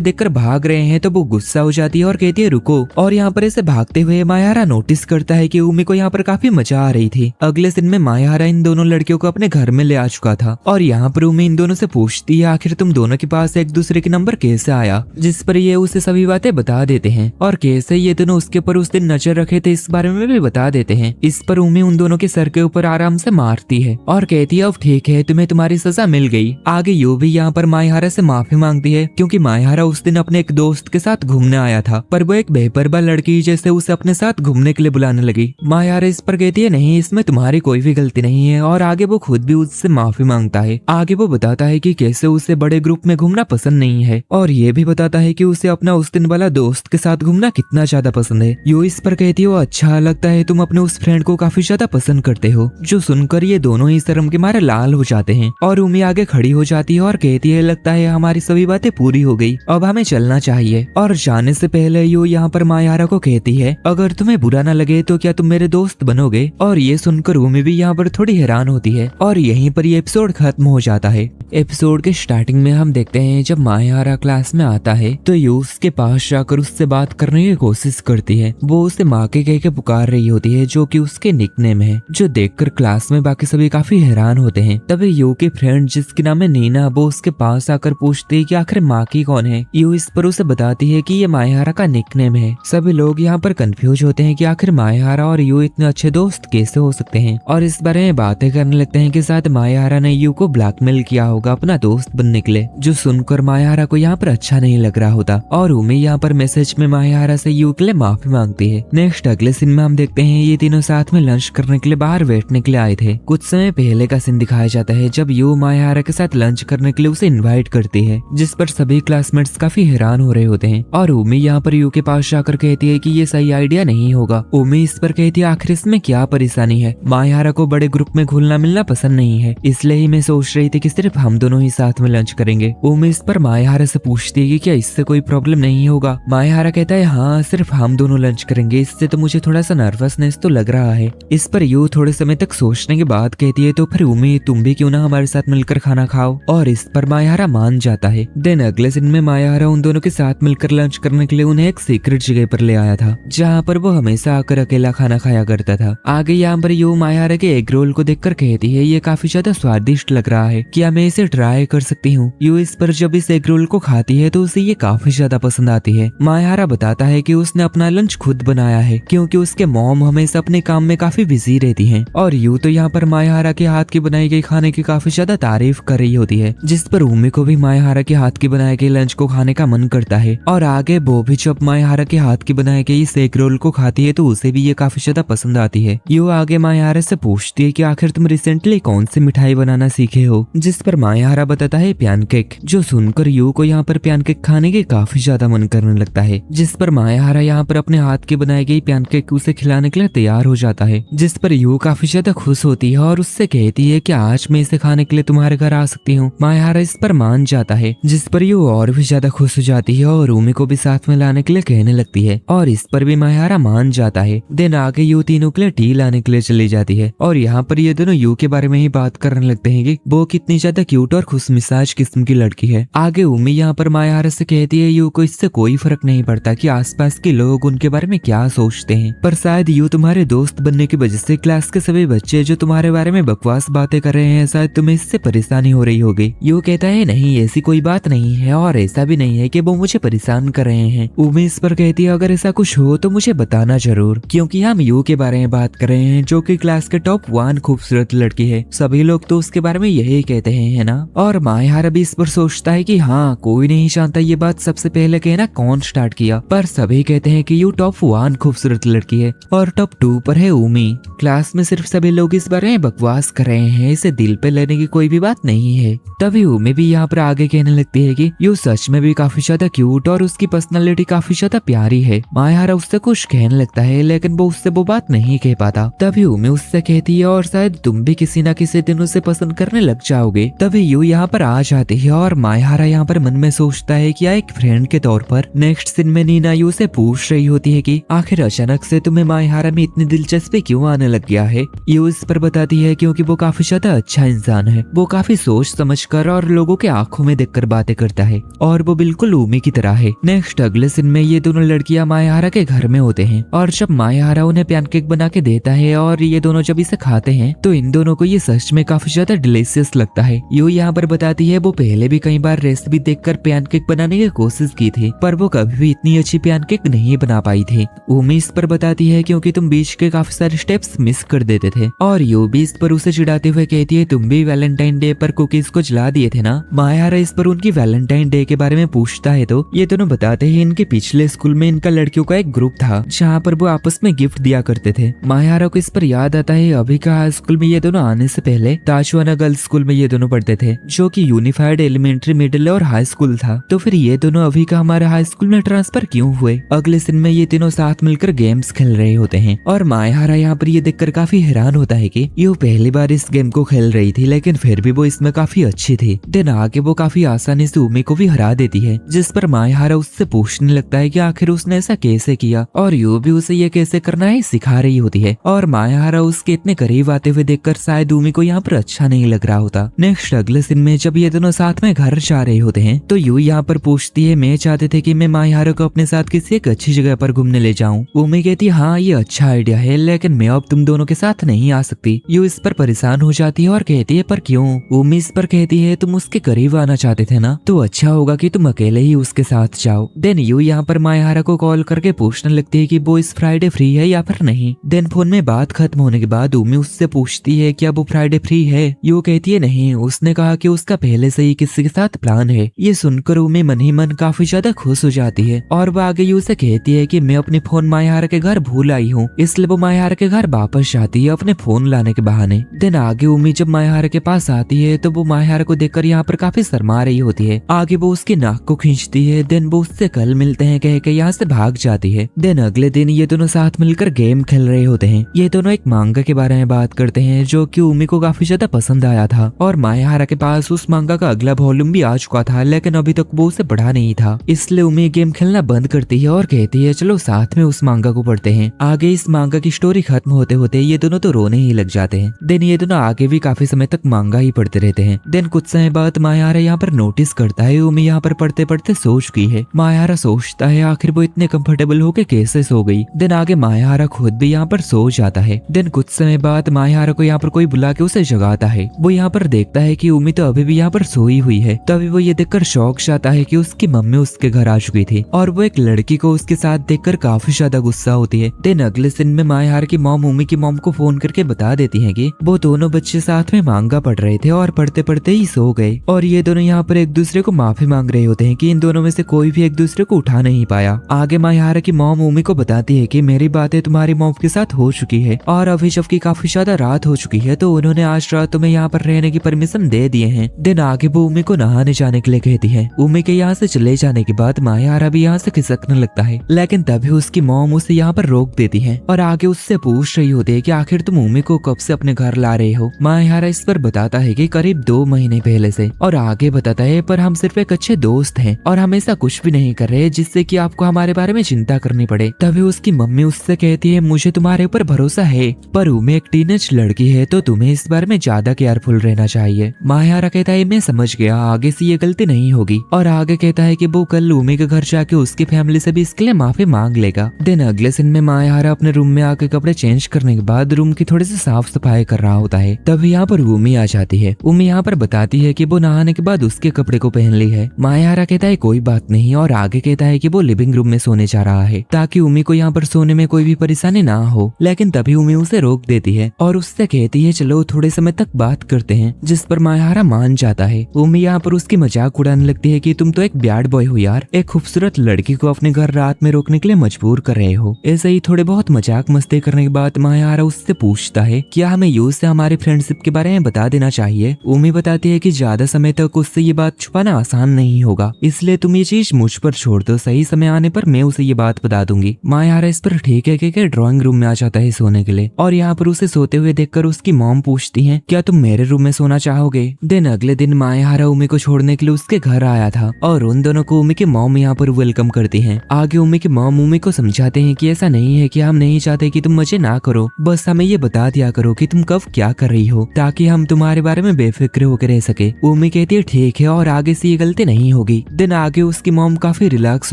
देखकर भाग रहे हैं तो वो गुस्सा हो जाती है और कहती है रुको। और यहाँ पर इसे भागते हुए मायाहारा नोटिस करता है कि उमी को यहाँ पर काफी मजा आ रही थी। अगले दिन में मायाहारा इन दोनों लड़कियों को अपने घर में ले आ चुका था और यहाँ पर उमी इन दोनों से पूछती है आखिर तुम दोनों के पास एक दूसरे के नंबर कैसे आया, जिस पर ये उसे सभी बातें बता देते हैं और कैसे ये दोनों उसके ऊपर उस दिन नजर रखे थे इस बारे में भी बता देते हैं। इस पर उमी उन दोनों के सर के ऊपर आराम से मारती है और कहती है अब ठीक है, तुम्हें तुम्हारी सजा मिल गई। आगे यू भी यहाँ पर मायाहारा से माफी मांगती है क्योंकि मायाहारा उस दिन अपने एक दोस्त के साथ घूमने आया था पर वो एक बेपरवाह लड़की जैसे उसे अपने साथ घूमने के लिए बुलाने लगी। मायाहारा इस पर कहती है नहीं, इसमें तुम्हारी कोई भी गलती नहीं है और आगे वो खुद भी उससे माफी मांगता है। आगे वो बताता है कि कैसे उसे बड़े ग्रुप में घूमना पसंद नहीं है और ये भी बताता है कि उसे अपना उस दिन वाला दोस्त के साथ घूमना कितना ज्यादा पसंद है। यू इस पर कहती हो अच्छा लगता है, तुम अपने उस फ्रेंड को काफी ज्यादा पसंद करते हो। जो सुनकर ये दोनों ही शर्म के मारे लाल हो जाते हैं और उमी आगे खड़ी हो जाती है और कहती है लगता है हमारी सभी बातें पूरी हो गई, अब हमें चलना चाहिए। और जाने से पहले यू यहाँ पर मायाहारा को कहती है अगर तुम्हें बुरा न लगे तो क्या तुम मेरे दोस्त बनोगे। और ये सुनकर उमी भी यहाँ पर थोड़ी हैरान होती है और यहीं पर ये एपिसोड खत्म हो जाता है। एपिसोड के स्टार्टिंग में हम देखते हैं जब मायाहारा क्लास में आता है तो यू उसके पास जाकर उससे बात करने की कोशिश करती है। वो उसे माँ के कह के पुकार रही होती है जो कि उसके निकनेम है, जो देखकर क्लास में बाकी सभी काफी हैरान होते हैं। तभी यू की फ्रेंड जिसके नाम है नीना वो उसके पास आकर पूछती है कि आखिर माँ की कौन है। यू इस पर उसे बताती है कि ये मायाहारा का निकनेम है। सभी लोग यहाँ पर कंफ्यूज होते हैं कि आखिर मायाहारा और यू इतने अच्छे दोस्त कैसे हो सकते हैं और इस बारे में बातें करने लगते हैं कि शायद मायाहारा ने यू को ब्लैकमेल किया होगा अपना दोस्त बनने के लिए, जो सुनकर मायाहारा को यहाँ पर अच्छा नहीं लग रहा होता। और उमी यहाँ पर मैसेज में मायाहारा से यू के लिए माफी मांगती है। नेक्स्ट अगले सीन में हम देखते हैं ये तीनों साथ में लंच करने के लिए बाहर बैठने के लिए आए थे। कुछ समय पहले का सीन दिखाया जाता है जब यू मायाहारा के साथ लंच करने के लिए उसे इन्वाइट करती है, जिस पर सभी क्लासमेट्स काफी हैरान हो रहे होते हैं। और उमी यहाँ पर यू के पास जाकर कहती है कि ये सही आइडिया नहीं होगा। उमी इस पर कहती है आखिर इसमें क्या परेशानी है, मायाहारा को बड़े ग्रुप में घुलना मिलना पसंद नहीं है, इसलिए ही मैं सोच रही थी कि सिर्फ हम दोनों ही साथ में लंच करेंगे। उमी इस पर मायाहारा से पूछती है कि क्या इससे कोई प्रॉब्लम नहीं होगा। मायाहारा कहता है हाँ सिर्फ हम दोनों लंच करेंगे, इससे तो मुझे थोड़ा सा नर्वसनेस तो लग रहा है। इस पर यू थोड़े समय तक सोचने के बाद कहती है तो फिर उमी तुम भी क्यों ना हमारे साथ मिलकर खाना खाओ। और इस पर मायाहारा मान जाता है। दिन अगले दिन में मायाहारा उन दोनों के साथ मिलकर लंच करने के लिए उन्हें एक सीक्रेट जगह पर ले आया था जहाँ पर वो हमेशा आकर अकेला खाना खाया करता था। आगे यहाँ पर यू मायाहारा के एग रोल को देखकर कहती है ये काफी ज्यादा स्वादिष्ट लग रहा है, क्या मैं इसे ट्राई कर सकती हूँ। यू इस पर जब इस एग रोल को खाती है तो उसे ये काफी ज्यादा पसंद आती है। मायाहारा बताता है कि उसने अपना लंच खुद बनाया है क्योंकि उसके मॉम हमेशा अपने काम में काफी बिजी रहती हैं। और यू तो यहाँ पर मायाहारा के हाथ की बनाई गई खाने की काफी ज्यादा तारीफ कर रही होती है, जिस पर उमी को भी मायाहारा के हाथ की बनाई गई लंच को खाने का मन करता है। और आगे वो भी जब मायाहारा के हाथ की बनाई गई इस एग रोल को खाती है तो उसे भी ये काफी ज्यादा पसंद आती है। यू आगे मायाहारा से पूछती है कि आखिर तुम रिसेंटली कौन सी मिठाई बनाना सीखे हो, जिस पर मायाहारा बताता है पैनकेक, जो सुनकर यू को यहाँ पर पैनकेक खाने के काफी ज्यादा मन करने लगता है। जिस पर मायाहारा यहाँ पर अपने हाथ की बनाई गई पैनकेक उसे खिलाने के लिए तैयार हो जाता है, जिस पर यू काफी ज्यादा खुश होती है और उससे कहती है कि आज मैं इसे खाने के लिए तुम्हारे घर आ सकती हूँ। मायाहारा इस पर मान जाता है, जिस पर यू और भी ज्यादा खुश हो जाती है और उमी को भी साथ में लाने के लिए कहने लगती है और इस पर भी मायाहारा मान जाता है। दिन आगे यू तीनों के लिए टी लाने के लिए चली जाती है और यहाँ पर ये दोनों यू के बारे में ही बात करने लगते हैं कि वो कितनी ज्यादा क्यूट और खुश मिजाज किस्म की लड़की लड़की है। आगे उमी यहाँ पर मायाहारा से कहती है यू को इससे कोई फर्क नहीं पड़ता कि आसपास के लोग उनके बारे में क्या सोचते हैं, पर शायद यू तुम्हारे दोस्त बनने की वजह से क्लास के सभी बच्चे जो तुम्हारे बारे में बकवास बातें कर रहे हैं शायद तुम्हें इससे परेशानी हो रही होगी। यू कहता है नहीं ऐसी कोई बात नहीं है और ऐसा भी नहीं है कि वो मुझे परेशान कर रहे हैं। उमी इस पर कहती है अगर ऐसा कुछ हो तो मुझे बताना जरूर, क्योंकि हम यू के बारे में बात कर रहे हैं जो कि क्लास के टॉप 1 खूबसूरत लड़की है। सभी लोग तो उसके बारे में यही कहते हैं, है ना। और मायाहारा भी इस पर सोचता है कि हाँ कोई नहीं जानता ये बात सबसे पहले कहना कौन स्टार्ट किया, पर सभी कहते हैं कि यू टॉप 1 खूबसूरत लड़की है और टॉप 2 पर है उमी। क्लास में सिर्फ सभी लोग इस बारे में बकवास कर रहे हैं, इसे दिल पे लेने की कोई भी बात नहीं है। तभी उमी भी यहाँ पर आगे कहने लगती है कि यू सच में भी काफी ज्यादा क्यूट और उसकी पर्सनालिटी काफी ज्यादा प्यारी है। मायाहारा उससे कुछ कहने लगता है लेकिन वो उससे वो बात नहीं कह पाता। तभी उमी उससे कहती है और शायद तुम भी किसी न किसी दिन उसे पसंद करने लग जाओगे। तभी यू यहाँ पर आ जाती है और मायाहारा यहाँ पर मन में सोचता है कि एक फ्रेंड के तौर पर। नेक्स्ट सीन में नीना यू से पूछ रही होती है कि आखिर अचानक से तुम्हें मायाहारा में इतनी दिलचस्पी क्यों आने लग गया है। यू इस पर बताती है क्योंकि वो काफी ज्यादा अच्छा इंसान है, वो काफी सोच समझ कर और लोगों के आंखों में देखकर बातें करता है और वो बिल्कुल उमी की तरह है। नेक्स्ट अगले सीन में ये दोनों लड़कियां मायाहारा के घर में होते हैं और जब मायाहारा उन्हें पैनकेक बना के देता है और ये दोनों जब इसे खाते हैं तो इन दोनों को ये सच में काफी ज्यादा डिलीशियस लगता है। यू यहाँ पर बताती है वो पहले भी कई बार रेसिपी देखकर पैनकेक बनाने की कोशिश की थी, पर वो कभी भी इतनी अच्छी पैनकेक नहीं बना पाई थी। उमी इस पर बताती है क्योंकि तुम बीच के काफी सारे स्टेप्स मिस कर देते थे और यू भी इस पर उसे चिढ़ाते हुए कहती है तुम भी वैलेंटाइन डे पर कुकीज को जला दिए थे ना। मायाहारा इस पर उनकी वैलेंटाइन डे के बारे में पूछता है तो ये दोनों बताते हैं इनके पिछले स्कूल में इनका लड़कियों का एक ग्रुप था जहाँ पर वो आपस में गिफ्ट दिया करते थे। मायाहारा को इस पर याद आता है अभी का हाई स्कूल में ये दोनों आने से पहले ताशवाना गर्ल्स स्कूल में ये दोनों पढ़ते थे जो कि यूनिफाइड एलिमेंट्री मिडिल और हाई स्कूल था। तो फिर ये दोनों अभी का हमारे हाई स्कूल में ट्रांसफर क्यों हुए। अगले दिन में ये तीनों साथ मिलकर गेम्स खेल रहे होते हैं और मायाहारा यहाँ पर ये देखकर काफी हैरान होता है कि ये पहली बार इस गेम को खेल रही थी लेकिन फिर भी वो इसमें काफी अच्छी थी। दिन आगे वो काफी आसानी से उमी को भी हरा देती है, जिस पर मायाहारा उससे पूछने लगता है कि आखिर उसने ऐसा कैसे किया और यू भी उसे ये कैसे करना है सिखा रही होती है। और मायाहारा उसके इतने करीब आते हुए देखकर शायद उमी को यहाँ पर अच्छा नहीं लग रहा होता। नेक्स्ट अगले दिन में जब ये दोनों साथ में घर जा रहे होते हैं तो यू यहाँ पर पूछती है मैं चाहते थे कि मैं मायाहारा को अपने साथ किसी एक अच्छी जगह पर घूमने ले जाऊं। उमी कहती है हाँ ये अच्छा आइडिया है लेकिन मैं अब तुम दोनों के साथ नहीं आ सकती। यू इस पर परेशान हो जाती है और कहती है पर क्यों। उमी इस पर कहती है तुम उसके करीब आना चाहते थे ना, तो अच्छा होगा कि तुम अकेले ही उसके साथ जाओ। देन यू यहाँ पर मायाहारा को कॉल करके पूछने लगती है कि वो इस फ्राइडे फ्री है या फिर नहीं। देन फोन में बात खत्म होने के बाद उमी उससे पूछती है क्या वो फ्राइडे फ्री है। यू कहती है नहीं, उसने कहा कि उसका पहले से ही किसी के साथ प्लान है। ये सुनकर उमी मन ही मन काफी ज्यादा खुश हो जाती है और वो आगे यू से कहती है कि मैं अपने फोन मायाहारा के घर भूल आई हूँ, इसलिए वो मायाहारा के घर वापस जाती है अपने फोन लाने के बहाने। देन आगे उमी जब मायाहारा के पास आती है तो वो मायाहारा को देखकर यहाँ पर काफी शर्मा रही होती है। आगे वो उसकी नाक को खींचती है। देन वो उससे कल मिलते हैं कह के यहाँ से भाग जाती है। देन अगले दिन ये दोनों साथ मिलकर गेम खेल रहे होते हैं। ये दोनों एक मांगा के बारे में बात करते हैं जो कि उमी को काफी ज्यादा पसंद आया था और मायाहारा के पास उस मांगा का अगला वॉल्यूम भी आ चुका था लेकिन अभी तक वो उसे पढ़ा नहीं था, इसलिए उमी गेम खेलना बंद करती है और कहती है चलो साथ में उस मांगा को पढ़ते हैं। आगे इस मांगा की स्टोरी खत्म होते होते ये दोनों तो रोने ही लग जाते हैं। देन ये दोनों आगे भी काफी समय तक मांगा ही पढ़ते रहते हैं। देन कुछ समय बाद मायाहारा यहाँ पर नोटिस करता है उमी यहाँ पर पढ़ते पढ़ते सो चुकी है। मायाहारा सोचता है आखिर वो इतने कंफर्टेबल होके कैसे सो गई। देन आगे मायाहारा खुद भी यहाँ पर सो जाता है। देन कुछ समय बाद मायाहारा को यहाँ पर कोई बुला के उसे जगाता है। वो यहाँ पर देखता है कि उमी तो अभी भी यहाँ पर सोई हुई है। तभी वो ये देखकर शॉक जाता है कि उसकी मम्मी उसके घर आ चुकी थी और वो एक लड़की को उसके साथ देखकर काफी ज्यादा गुस्सा होती है। देन अगले दिन में मायाहारा की मॉम उमी की मॉम को फोन करके बता देती है कि वो दोनों बच्चे साथ में मांगा पढ़ रहे थे और पढ़ते पढ़ते ही सो गए और ये दोनों यहाँ पर एक दूसरे को माफी मांग रहे होते हैं कि इन दोनों में से कोई भी एक दूसरे को उठा नहीं पाया। आगे मायाहारा की मॉम उमी को बताती है कि मेरी बातें तुम्हारी मॉम के साथ हो चुकी है और अभी जबकि काफी ज्यादा रात हो चुकी है तो उन्होंने आज रात तुम्हें यहाँ पर रहने की परमिशन दे दिए हैं। दिन आगे वो उमी को नहाने जाने के लिए कहती है। उमी के यहाँ से चले जाने के बाद मायाहारा भी यहाँ से खिसकने लगता है लेकिन तभी उसकी मॉम उसे यहाँ पर रोक देती है और आगे उससे पूछ रही होती है कि आखिर तुम उमी को कब से अपने घर ला रहे हो। मायाहारा इस पर बताता है कि करीब 2 महीने पहले से और आगे बताता है पर हम सिर्फ एक अच्छे दोस्त हैं और हम ऐसा कुछ भी नहीं कर रहे जिससे कि आपको हमारे बारे में चिंता करनी पड़े। तभी उसकी मम्मी उससे कहती है मुझे तुम्हारे ऊपर भरोसा है पर उमी एक टीनेज लड़की है तो तुम्हें इस बारे में ज्यादा केयरफुल रहना चाहिए। मायाहारा कहता है मैं समझ गया, आगे से ये गलती नहीं होगी। और आगे कहता है कि वो कल उमी के घर जाके उसकी फैमिली से भी इसके लिए माफी मांग लेगा। दिन अगले सीन में मायाहारा अपने रूम में आके कपड़े चेंज करने के बाद रूम की थोड़ी सी साफ सफाई कर रहा होता है। तभी यहाँ पर उमी आ जाती है। उमी यहाँ पर बताती है कि वो नहाने के बाद उसके कपड़े को पहन ली है। मायाहारा कहता है कोई बात नहीं और आगे कहता है कि वो लिविंग रूम में सोने जा रहा है ताकि उमी को यहाँ पर सोने में कोई भी परेशानी ना हो। लेकिन तभी उमी उसे रोक देती है और उससे कहती है चलो थोड़े समय तक बात करते हैं, जिस पर मायाहारा मान जाता है। उमी यहाँ पर उसकी मजाक उड़ाने लगती है कि तुम तो एक बैड बॉय हो यार, एक खूबसूरत लड़की को अपने घर रात में रोकने के लिए मजबूर कर रहे हो। ऐसे ही थोड़े बहुत मजाक मस्ती करने के बाद मायाहारा उससे पूछता है क्या हमें यूज से हमारी फ्रेंडशिप के बारे में बता देना चाहिए। उमी बताती है कि ज्यादा समय तक उससे ये बात छुपाना आसान नहीं होगा, इसलिए तुम ये चीज मुझ पर छोड़ दो, सही समय आने पर मैं उसे ये बात बता दूंगी। मायाहारा इस पर ठीक है कि ड्राइंग रूम में आ जाता है सोने के लिए और यहाँ पर उसे सोते हुए देखकर उसकी मॉम पूछती है क्या तुम मेरे रूम में सोना चाहोगे। दिन अगले दिन मायाहारा उमी को छोड़ने के लिए उसके घर आया था और उन दोनों को उमी की मॉम यहाँ पर वेलकम करती है। आगे उमी की मॉम उमी को समझाते हैं कि ऐसा नहीं है कि हम नहीं चाहते कि तुम मजे ना करो, बस हमें ये बता दिया करो कि तुम कब क्या कर रही हो ताकि हम तुम्हारे बारे में बेफिक्र होकर रह सके। उमी कहती है ठीक है और आगे से ये गलती नहीं होगी। दिन आगे उसकी मॉम काफी रिलैक्स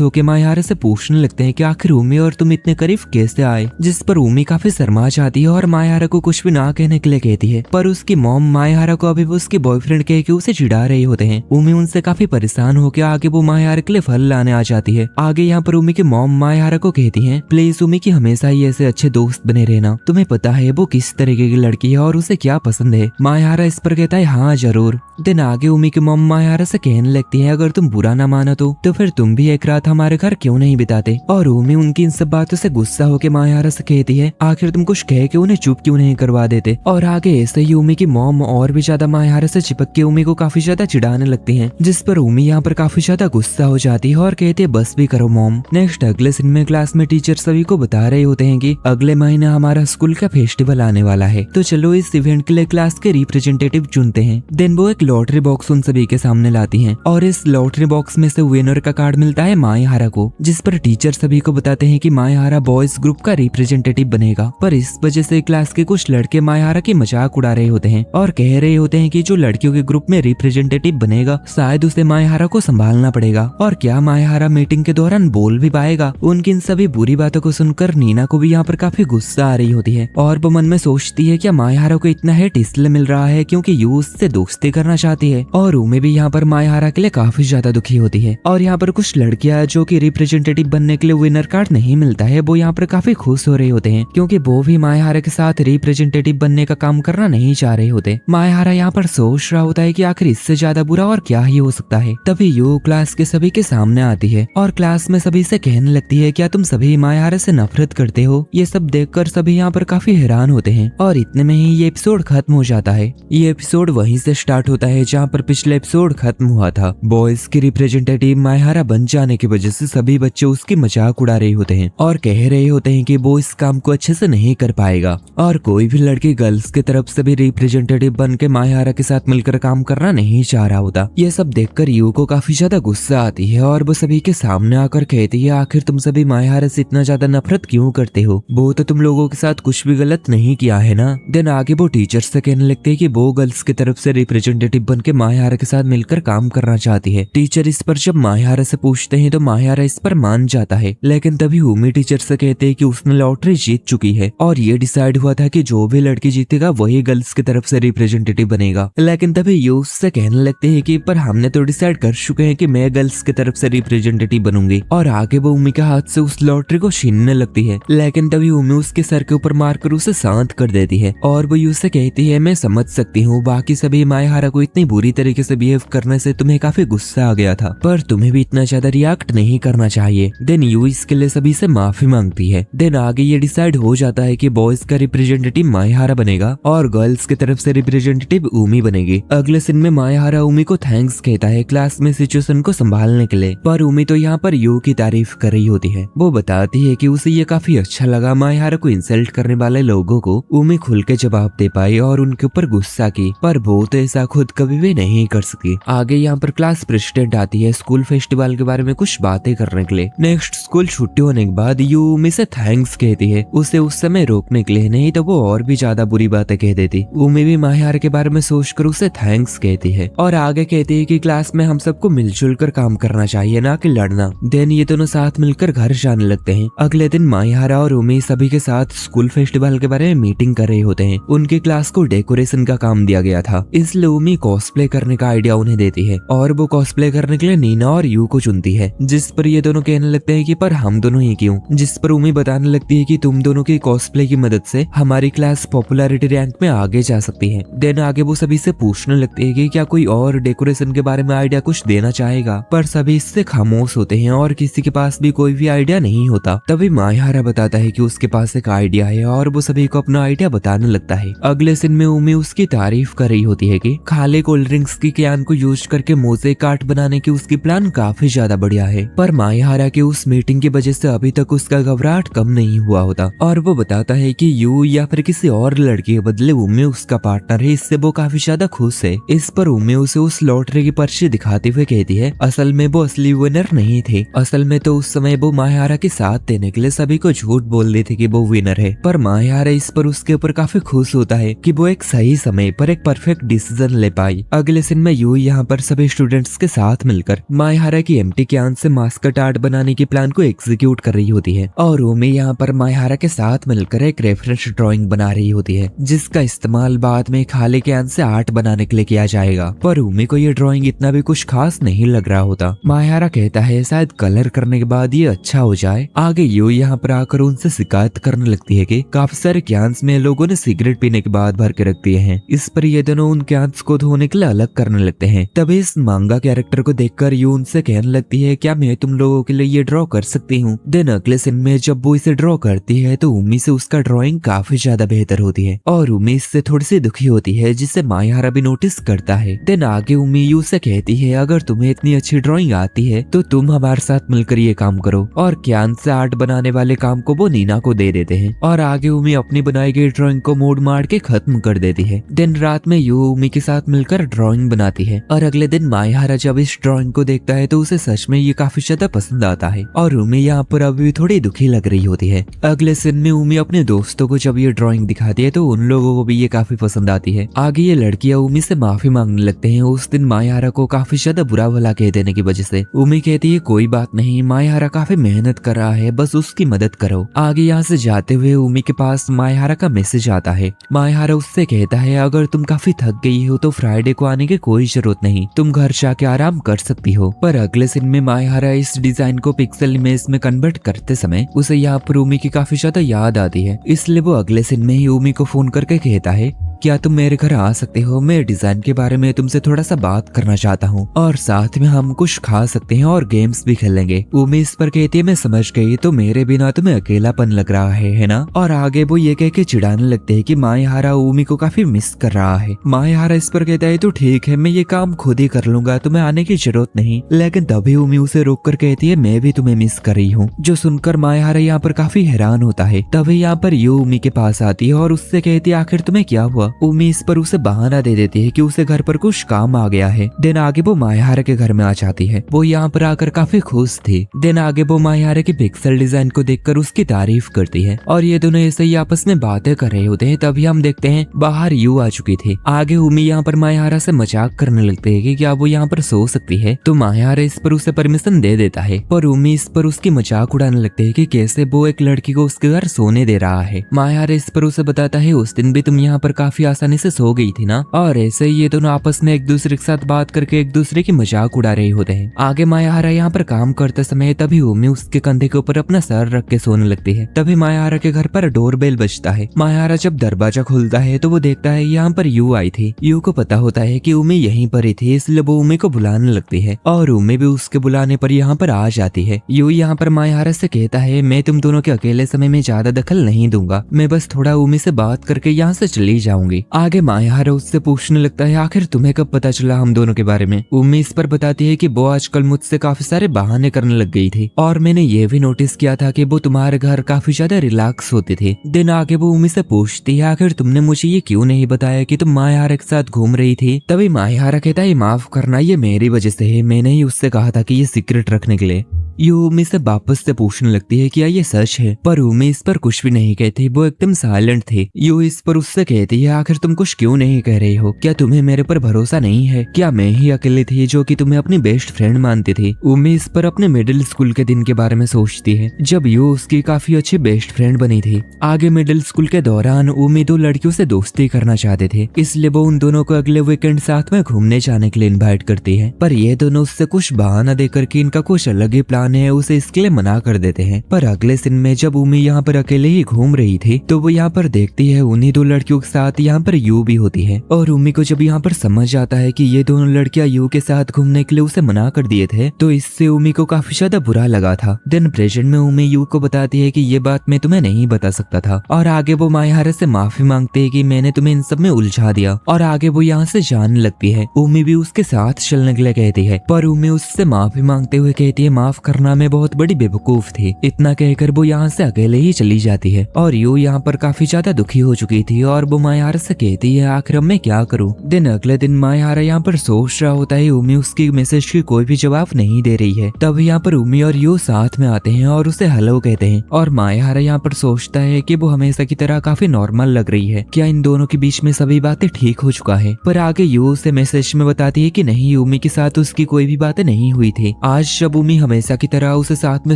होकर मायाहारा से पूछने लगते हैं कि आखिर उमी और तुम इतने करीब कैसे आए, जिस पर उमी काफी शर्मा जाती है और मायाहारा को कुछ भी ना कहने के लिए कहती है। पर उसकी मॉम मायाहारा को अभी भी उसके बॉयफ्रेंड कह के उसे चिढ़ा रहे होते हैं। उमी उनसे काफी परेशान होकर आगे वो मायाहारा के लिए फल लाने आ जाती है। आगे यहाँ पर उमी की मॉम मायाहारा को कहती है प्लीज उमी की हमेशा ही ऐसे अच्छे दोस्त बने रहना, तुम्हें पता है वो किस तरीके की लड़की है और उसे क्या पसंद है। मायाहारा इस पर कहता है हाँ जरूर। दिन आगे उमी की मॉम मायाहारा से कहने लगती है अगर तुम बुरा ना मानो तो फिर तुम भी एक रात हमारे घर क्यों नहीं बिताते। और उमी उनकी इन सब बातों से गुस्सा होकर मायाहारा से कहती है आखिर तुम कुछ कह के उन्हें चुप क्यों नहीं करवा देते। और आगे ऐसे ही उमी की मॉम और भी ज्यादा मायाहारा से चिपक के उमी को काफी ज्यादा चिढ़ाने लगती है, जिस पर उमी यहाँ पर काफी ज्यादा गुस्सा हो जाती है और कहती है बस भी करो मॉम। नेक्स्ट अगले सीन में क्लास में टीचर सभी को बता रहे होते हैं कि अगले महीने हमारा स्कूल का फेस्टिवल आने वाला है, तो चलो इस इवेंट के लिए क्लास के रिप्रेजेंटेटिव चुनते हैं। देन वो एक लॉटरी बॉक्स उन सभी के सामने लाती हैं और इस लॉटरी बॉक्स में से विनर का कार्ड मिलता है मायाहारा को, जिस पर टीचर सभी को बताते हैं कि मायाहारा बॉयज ग्रुप का रिप्रेजेंटेटिव बनेगा। पर इस वजह से क्लास के कुछ लड़के मायाहारा की मजाक उड़ा रहे होते हैं और कह रहे होते हैं कि जो लड़कियों के ग्रुप में रिप्रेजेंटेटिव बनेगा शायद उसे मायाहारा को संभालना पड़ेगा और क्या मायाहारा मीटिंग के दौरान बोल भी पाएगा। उनकी इन सभी बुरी बातों को सुनकर नीना को भी यहाँ पर काफी गुस्सा आ रही होती है और वो मन में सोचती है क्या मायाहारा को इतना हेट इसलिए मिल रहा है क्योंकि यू उससे दोस्ती करना चाहती है। और उमे भी यहाँ पर मायाहारा के लिए काफी ज्यादा दुखी होती है। और यहाँ पर कुछ लड़कियां जो कि रिप्रेजेंटेटिव बनने के लिए विनर कार्ड नहीं मिलता है वो यहाँ पर काफी खुश हो रहे होते हैं क्योंकि वो भी मायाहारा के साथ रिप्रेजेंटेटिव बनने का काम करना नहीं चाह रहे होते। मायाहारा यहाँ पर सोच रहा होता है कि आखिर इससे ज्यादा बुरा और क्या ही हो सकता है। तभी यू क्लास के सभी के सामने आती है और क्लास में सभी से कहने लगती है क्या तुम सभी मायाहारा से नफरत करते हो। ये सब देखकर सभी यहाँ पर काफी हैरान होते हैं और इतने में ही ये एपिसोड खत्म हो जाता है। ये एपिसोड वहीं से स्टार्ट होता है जहाँ पर पिछले एपिसोड खत्म हुआ था। बॉयज की रिप्रेजेंटेटिव मायाहारा बन जाने की वजह से सभी बच्चे उसकी मजाक उड़ा रहे होते हैं और कह रहे होते हैं कि वो इस काम को अच्छे से नहीं कर पाएगा और कोई भी लड़की गर्ल्स की तरफ से भी रिप्रेजेंटेटिव बन के मायाहारा के साथ मिलकर काम करना नहीं चाह रहा होता। ये सब देखकर यू को काफी ज्यादा गुस्सा आती है और वो सभी के सामने आकर कहती है आखिर तुम सभी मायाहारा से इतना ज्यादा नफरत क्यों करते हो, वो तो तुम लोगों के साथ कुछ भी गलत नहीं किया है ना। देन आगे वो टीचर से कहने लगते हैं कि वो गर्ल्स की तरफ से रिप्रेजेंटेटिव बन के मायाहारा के साथ मिलकर काम करना चाहती है। टीचर इस पर जब मायाहारा से पूछते हैं तो मायाहारा इस पर मान जाता है, लेकिन तभी उमी टीचर से कहते हैं कि उसने लॉटरी जीत चुकी है और ये डिसाइड हुआ था कि जो भी लड़की जीतेगा वही गर्ल्स की तरफ से रिप्रेजेंटेटिव बनेगा। लेकिन तभी ये उससे कहने लगते हैं कि पर हमने तो डिसाइड कर चुके हैं कि मैं गर्ल्स की तरफ से रिप्रेजेंटेटिव बनूंगी। और आगे वो उमी के हाथ से उस लॉटरी को छीनने लगती है, लेकिन तभी उमी उसके सर के ऊपर मारकर उसे शांत कर देती है और वो उससे कहती है मैं समझ सकती हूँ बाकी सभी मायाहारा को इतनी बुरी तरीके से बिहेव करने से तुम्हें काफी गुस्सा आ गया था, पर तुम्हें भी इतना ज्यादा रिएक्ट नहीं करना चाहिए। देन यू इसके लिए सभी से माफी मांगती है। देन आगे ये डिसाइड हो जाता है कि बॉयज का रिप्रेजेंटेटिव मायाहारा बनेगा और गर्ल्स की तरफ से रिप्रेजेंटेटिव उमी बनेगी। अगले सीन में मायाहारा उमी को थैंक्स कहता है क्लास में सिचुएशन को संभालने के लिए, पर उमी तो यहाँ पर यू की तारीफ कर रही होती है। वो बताती है कि उसे ये काफी अच्छा लगा मायाहारा को इंसल्ट करने वाले लोगों को उमी खुल के जवाब दे पाई और उनके ऊपर गुस्सा की, पर वो तो ऐसा खुद कभी भी नहीं कर सकी। आगे यहाँ पर क्लास प्रेसिडेंट आती है स्कूल फेस्टिवल के बारे में कुछ बातें करने के लिए। नेक्स्ट स्कूल छुट्टी होने के बाद यू उमी से थैंक्स कहती है उसे उस समय रोकने के लिए, नहीं तो वो और भी ज्यादा बुरी बातें कह देती। उमी भी मायाहारा के बारे में सोचकर उसे थैंक्स कहती है और आगे कहती है कि क्लास में हम सबको मिलजुल कर काम करना चाहिए, ना कि लड़ना। देन ये दोनों साथ मिलकर घर जाने लगते हैं। अगले दिन माहिरा और उमी सभी के साथ स्कूल फेस्टिवल के बारे में मीटिंग कर रहे होते हैं। उनकी क्लास को डेकोरेशन का काम दिया गया था, इसलिए उमी कॉस्प्ले करने का आइडिया उन्हें देती है और वो कॉस्प्ले करने के लिए नीना और यू को चुनती है, जिस पर ये दोनों कहने लगते हैं कि पर हम दोनों ही क्यों, जिस पर उमी बताने लगती है कि तुम दोनों की कॉस्प्ले की मदद से हमारी क्लास पॉपुलैरिटी रैंक में आगे जा सकती है। देन आगे वो सभी से पूछने लगते हैं कि क्या कोई और डेकोरेशन के बारे में आइडिया कुछ देना चाहेगा, पर सभी इससे खामोश होते हैं और किसी के पास भी कोई भी आइडिया नहीं होता। तभी माहिरा बताता है कि उसके पास एक आइडिया है और वो सभी को अपना आइडिया बताने लगता है। अगले सीन में उमी उसकी तारीफ कर रही होती है कि खाली कोल्ड ड्रिंक्स की कैन को यूज करके मोज़ेक आर्ट बनाने की उसकी प्लान काफी ज्यादा बढ़िया है, पर माहिरा की उस मीटिंग की वजह से अभी तक उसका घबराहट कम नहीं हुआ होता और वो बताता है कि यू या फिर किसी और लड़की के बदले उमी उसका पार्टनर है, इससे वो काफी ज्यादा खुश है। इस पर उमी उसे उस लॉटरी की पर्ची दिखाते हुए कहती है असल में वो असली विनर नहीं थे, असल में तो उस समय वो माहिरा के साथ देने के लिए सभी को झूठ बोल रही थी कि वो विनर है। पर माहिरा इस पर उसके ऊपर काफी खुश होता है कि वो एक सही समय पर एक परफेक्ट डिसीजन ले पाई। अगले सीन में यू यहाँ पर सभी स्टूडेंट्स के साथ मिलकर माहिरा की empty can say mascot art बनाने की प्लान को एग्जीक्यूट कर रही होती है और उमी यहाँ पर माहिरा के साथ मिलकर एक रेफरेंस ड्राइंग बना रही होती है, जिसका इस्तेमाल बाद में खाली कैन से आर्ट बनाने के लिए किया जाएगा। पर उमी को ये ड्राइंग इतना भी कुछ खास नहीं लग रहा होता। माहिरा कहता है शायद कलर करने के बाद ये अच्छा हो जाए। आगे यू यहाँ पर आकर उनसे शिकायत करने लगती है कि काफी सारे कैंस में लोगों ने सिगरेट पीने के बाद भर के रख दिए हैं। इस पर ये दोनों उन कैंस को धोने के लिए अलग करने लगते हैं। तभी इस मांगा कैरेक्टर को देखकर यू उनसे कहने लगती है क्या मैं तुम लोगों के लिए ये ड्रॉ कर सकती हूँ। देन अगले सीन में जब वो इसे ड्रॉ करती है तो उमी से उसका ड्रॉइंग काफी ज्यादा बेहतर होती है और उमी इससे थोड़ी सी दुखी होती है, जिसे माहिरा भी नोटिस करता है। देन आगे उमी यू से कहती है अगर तुम्हें इतनी अच्छी ड्राइंग आती है तो तुम हमारे साथ मिलकर ये काम करो, और कैन से आर्ट बनाने वाले काम को वो नीना को दे देते हैं और आगे उमी अपनी बनाई गई ड्राइंग को मोड़ मार के खत्म कर देती है। दिन रात में यू उमी के साथ मिलकर ड्राइंग बनाती है और अगले दिन माहिरा जब इस ड्राइंग को देखता है तो उसे सच में ये काफी ज्यादा पसंद आता है और उमी यहाँ पर अभी भी थोड़ी दुखी लग रही होती है। अगले सीन में उमी अपने दोस्तों को जब ये ड्राइंग दिखाती है तो उन लोगों को भी ये काफी पसंद आती है। आगे ये लड़कियां उमी से माफी मांगने लगते हैं उस दिन माहिरा को काफी ज्यादा बुरा भला कह देने की वजह से। उमी कहती है कोई बात नहीं, माहिरा काफी मेहनत कर रहा है, बस उसकी मदद करो। आगे यहाँ से जाते हुए उमी के पास माहिरा का मैसेज आता है। माहिरा उससे कहता है अगर तुम काफी थक गई हो तो फ्राइडे को आने की कोई जरूरत नहीं, तुम घर जाके आराम कर सकती हो। पर अगले सीन में माहिरा इस डिजाइन को पिक्सल इमेज में कन्वर्ट करते समय उसे यहाँ पर उमी की काफी ज्यादा याद आती है, इसलिए वो अगले सीन में ही उमी को फोन करके कहता है क्या तुम मेरे घर आ सकते हो, मैं डिजाइन के बारे में तुमसे थोड़ा सा बात करना चाहता हूँ और साथ में हम कुछ खा सकते हैं और गेम्स भी खेलेंगे। उमी इस पर कहती है मैं समझ गई, तो मेरे बिना तुम्हें अकेलापन लग रहा है ना। और आगे वो ये कह के चिढ़ाने लगते हैं कि माहिरा उमी को काफी मिस कर रहा है। माहिरा इस पर कहता है तो ठीक है, मैं ये काम खुद ही कर लूंगा, तुम्हें आने की जरूरत नहीं। लेकिन तभी उमी उसे रोक कर कहती है मैं भी तुम्हें मिस कर रही हूँ। जो सुनकर माहिरा यहाँ पर काफी हैरान होता है। तभी यहाँ पर यू उमी के पास आती है और उससे कहती है आखिर तुम्हें क्या हुआ। उमी इस पर उसे बहाना दे देती है कि उसे घर पर कुछ काम आ गया है। दिन आगे वो माहिरा के घर में आ जाती है। वो यहाँ पर आकर काफी खुश थी। दिन आगे वो माहिरा के पिक्सल डिजाइन को देखकर उसकी तारीफ करती है और ये दोनों ऐसे ही आपस में बातें कर रहे होते हैं। तभी हम देखते हैं बाहर यू आ चुकी थी। आगे उमी यहाँ पर माहिरा से मजाक करने लगते है कि क्या वो यहाँ पर सो सकती है, तो माहिरा इस पर उसे परमिशन दे देता है। पर उमी इस पर उसकी मजाक उड़ाने लगते है कि कैसे वो एक लड़की को उसके घर सोने दे रहा है। माहिरा इस पर उसे बताता है उस दिन भी तुम यहाँ पर काफी आसानी से सो गई थी ना। और ऐसे ही ये दोनों आपस में एक दूसरे के साथ बात करके एक दूसरे की मजाक उड़ा रहे होते हैं। आगे माहिरा यहाँ पर काम करते समय तभी उमी उसके कंधे के ऊपर अपना सर रख के सोने लगती है। तभी माहिरा के घर पर डोरबेल बजता है। माहिरा जब दरवाजा खुलता है तो वो देखता है यहाँ पर यू आई थी। यू को पता होता है कि उमी यहीं पर ही थी, इसलिए वो उमी को बुलाने लगती है और उमी भी उसके बुलाने पर यहाँ पर आ जाती है। यू यहाँ पर माहिरा से कहता है मैं तुम दोनों के अकेले समय में ज्यादा दखल नहीं दूंगा, मैं बस थोड़ा उमी से बात करके यहाँ से चली जाऊंगी। आगे माहिरा उससे पूछने लगता है आखिर तुम्हें कब पता चला हम दोनों के बारे में। उम्मी इस पर बताती है कि वो आजकल मुझसे काफी सारे बहाने करने लग गई थी और मैंने ये भी नोटिस किया था कि वो तुम्हारे घर काफी ज्यादा रिलैक्स होती थी। दिन आगे वो उम्मी से पूछती है आखिर तुमने मुझे ये क्यों नहीं बताया कि तुम माहिरा के साथ घूम रही थी। तभी माहिरा कहता है माफ करना, ये मेरी वजह से है, मैंने ही उससे कहा था कि ये सीक्रेट रखने के लिए। यू उमी से वापस से पूछने लगती है क्या ये सच है, पर उमी इस पर कुछ भी नहीं कहती, वो एकदम साइलेंट थी। यू इस पर उससे कहती है आखिर तुम कुछ क्यों नहीं कह रही हो, क्या तुम्हें मेरे पर भरोसा नहीं है, क्या मैं ही अकेली थी जो कि तुम्हें अपनी बेस्ट फ्रेंड मानती थी। उमी इस पर अपने मिडिल स्कूल के दिन के बारे में सोचती है जब यू उसकी काफी अच्छी बेस्ट फ्रेंड बनी थी। आगे मिडिल स्कूल के दौरान उमी दो लड़कियों से दोस्ती करना चाहते थे, इसलिए वो उन दोनों को अगले वीकेंड साथ में घूमने जाने के लिए इनवाइट करती है, पर ये दोनों उससे कुछ बहाना देकर कि इनका कुछ अलग ही प्लान है उसे इसके लिए मना कर देते हैं। पर अगले दिन में जब उमी यहाँ पर अकेले ही घूम रही थी तो वो यहाँ पर देखती है उन्हीं दो लड़कियों के साथ यहाँ पर यू भी होती है, और उमी को जब यहाँ पर समझ आता है कि ये दोनों लड़कियां यू के साथ घूमने के लिए उसे मना कर दिए थे तो इससे उमी को काफी ज्यादा बुरा लगा था। देन प्रेजेंट में उमी यू को बताती है कि ये बात मैं तुम्हें नहीं बता सकता था, और आगे वो मायाहारा से माफी मांगते है कि मैंने तुम्हें इन सब में उलझा दिया, और आगे वो यहाँ से जाने लगती है। उमी भी उसके साथ चलने के लिए कहती है, पर उमी उससे माफी मांगते हुए कहती है माफ करना, मैं बहुत बड़ी बेवकूफ थी। इतना कहकर वो यहाँ से अकेले ही चली जाती है, और यू यहाँ पर काफी ज्यादा दुखी हो चुकी थी और वो मायाहारा से कहती है आखिर अब मैं क्या करूँ। दिन अगले दिन मायाहारा यहाँ पर सोच रहा होता है, उमी उसकी मैसेज की कोई भी जवाब नहीं दे रही है। तब यहाँ पर उमी और यू साथ में आते हैं और उसे हेलो कहते हैं, और मायाहारा यहाँ पर सोचता है कि वो हमेशा की तरह काफी नॉर्मल लग रही है, क्या इन दोनों के बीच में सभी बातें ठीक हो चुका है। पर आगे यू उसे मैसेज में बताती है कि नहीं, उमी के साथ उसकी कोई भी बातें नहीं हुई थी। आज जब उमी हमेशा की तरह उसे साथ में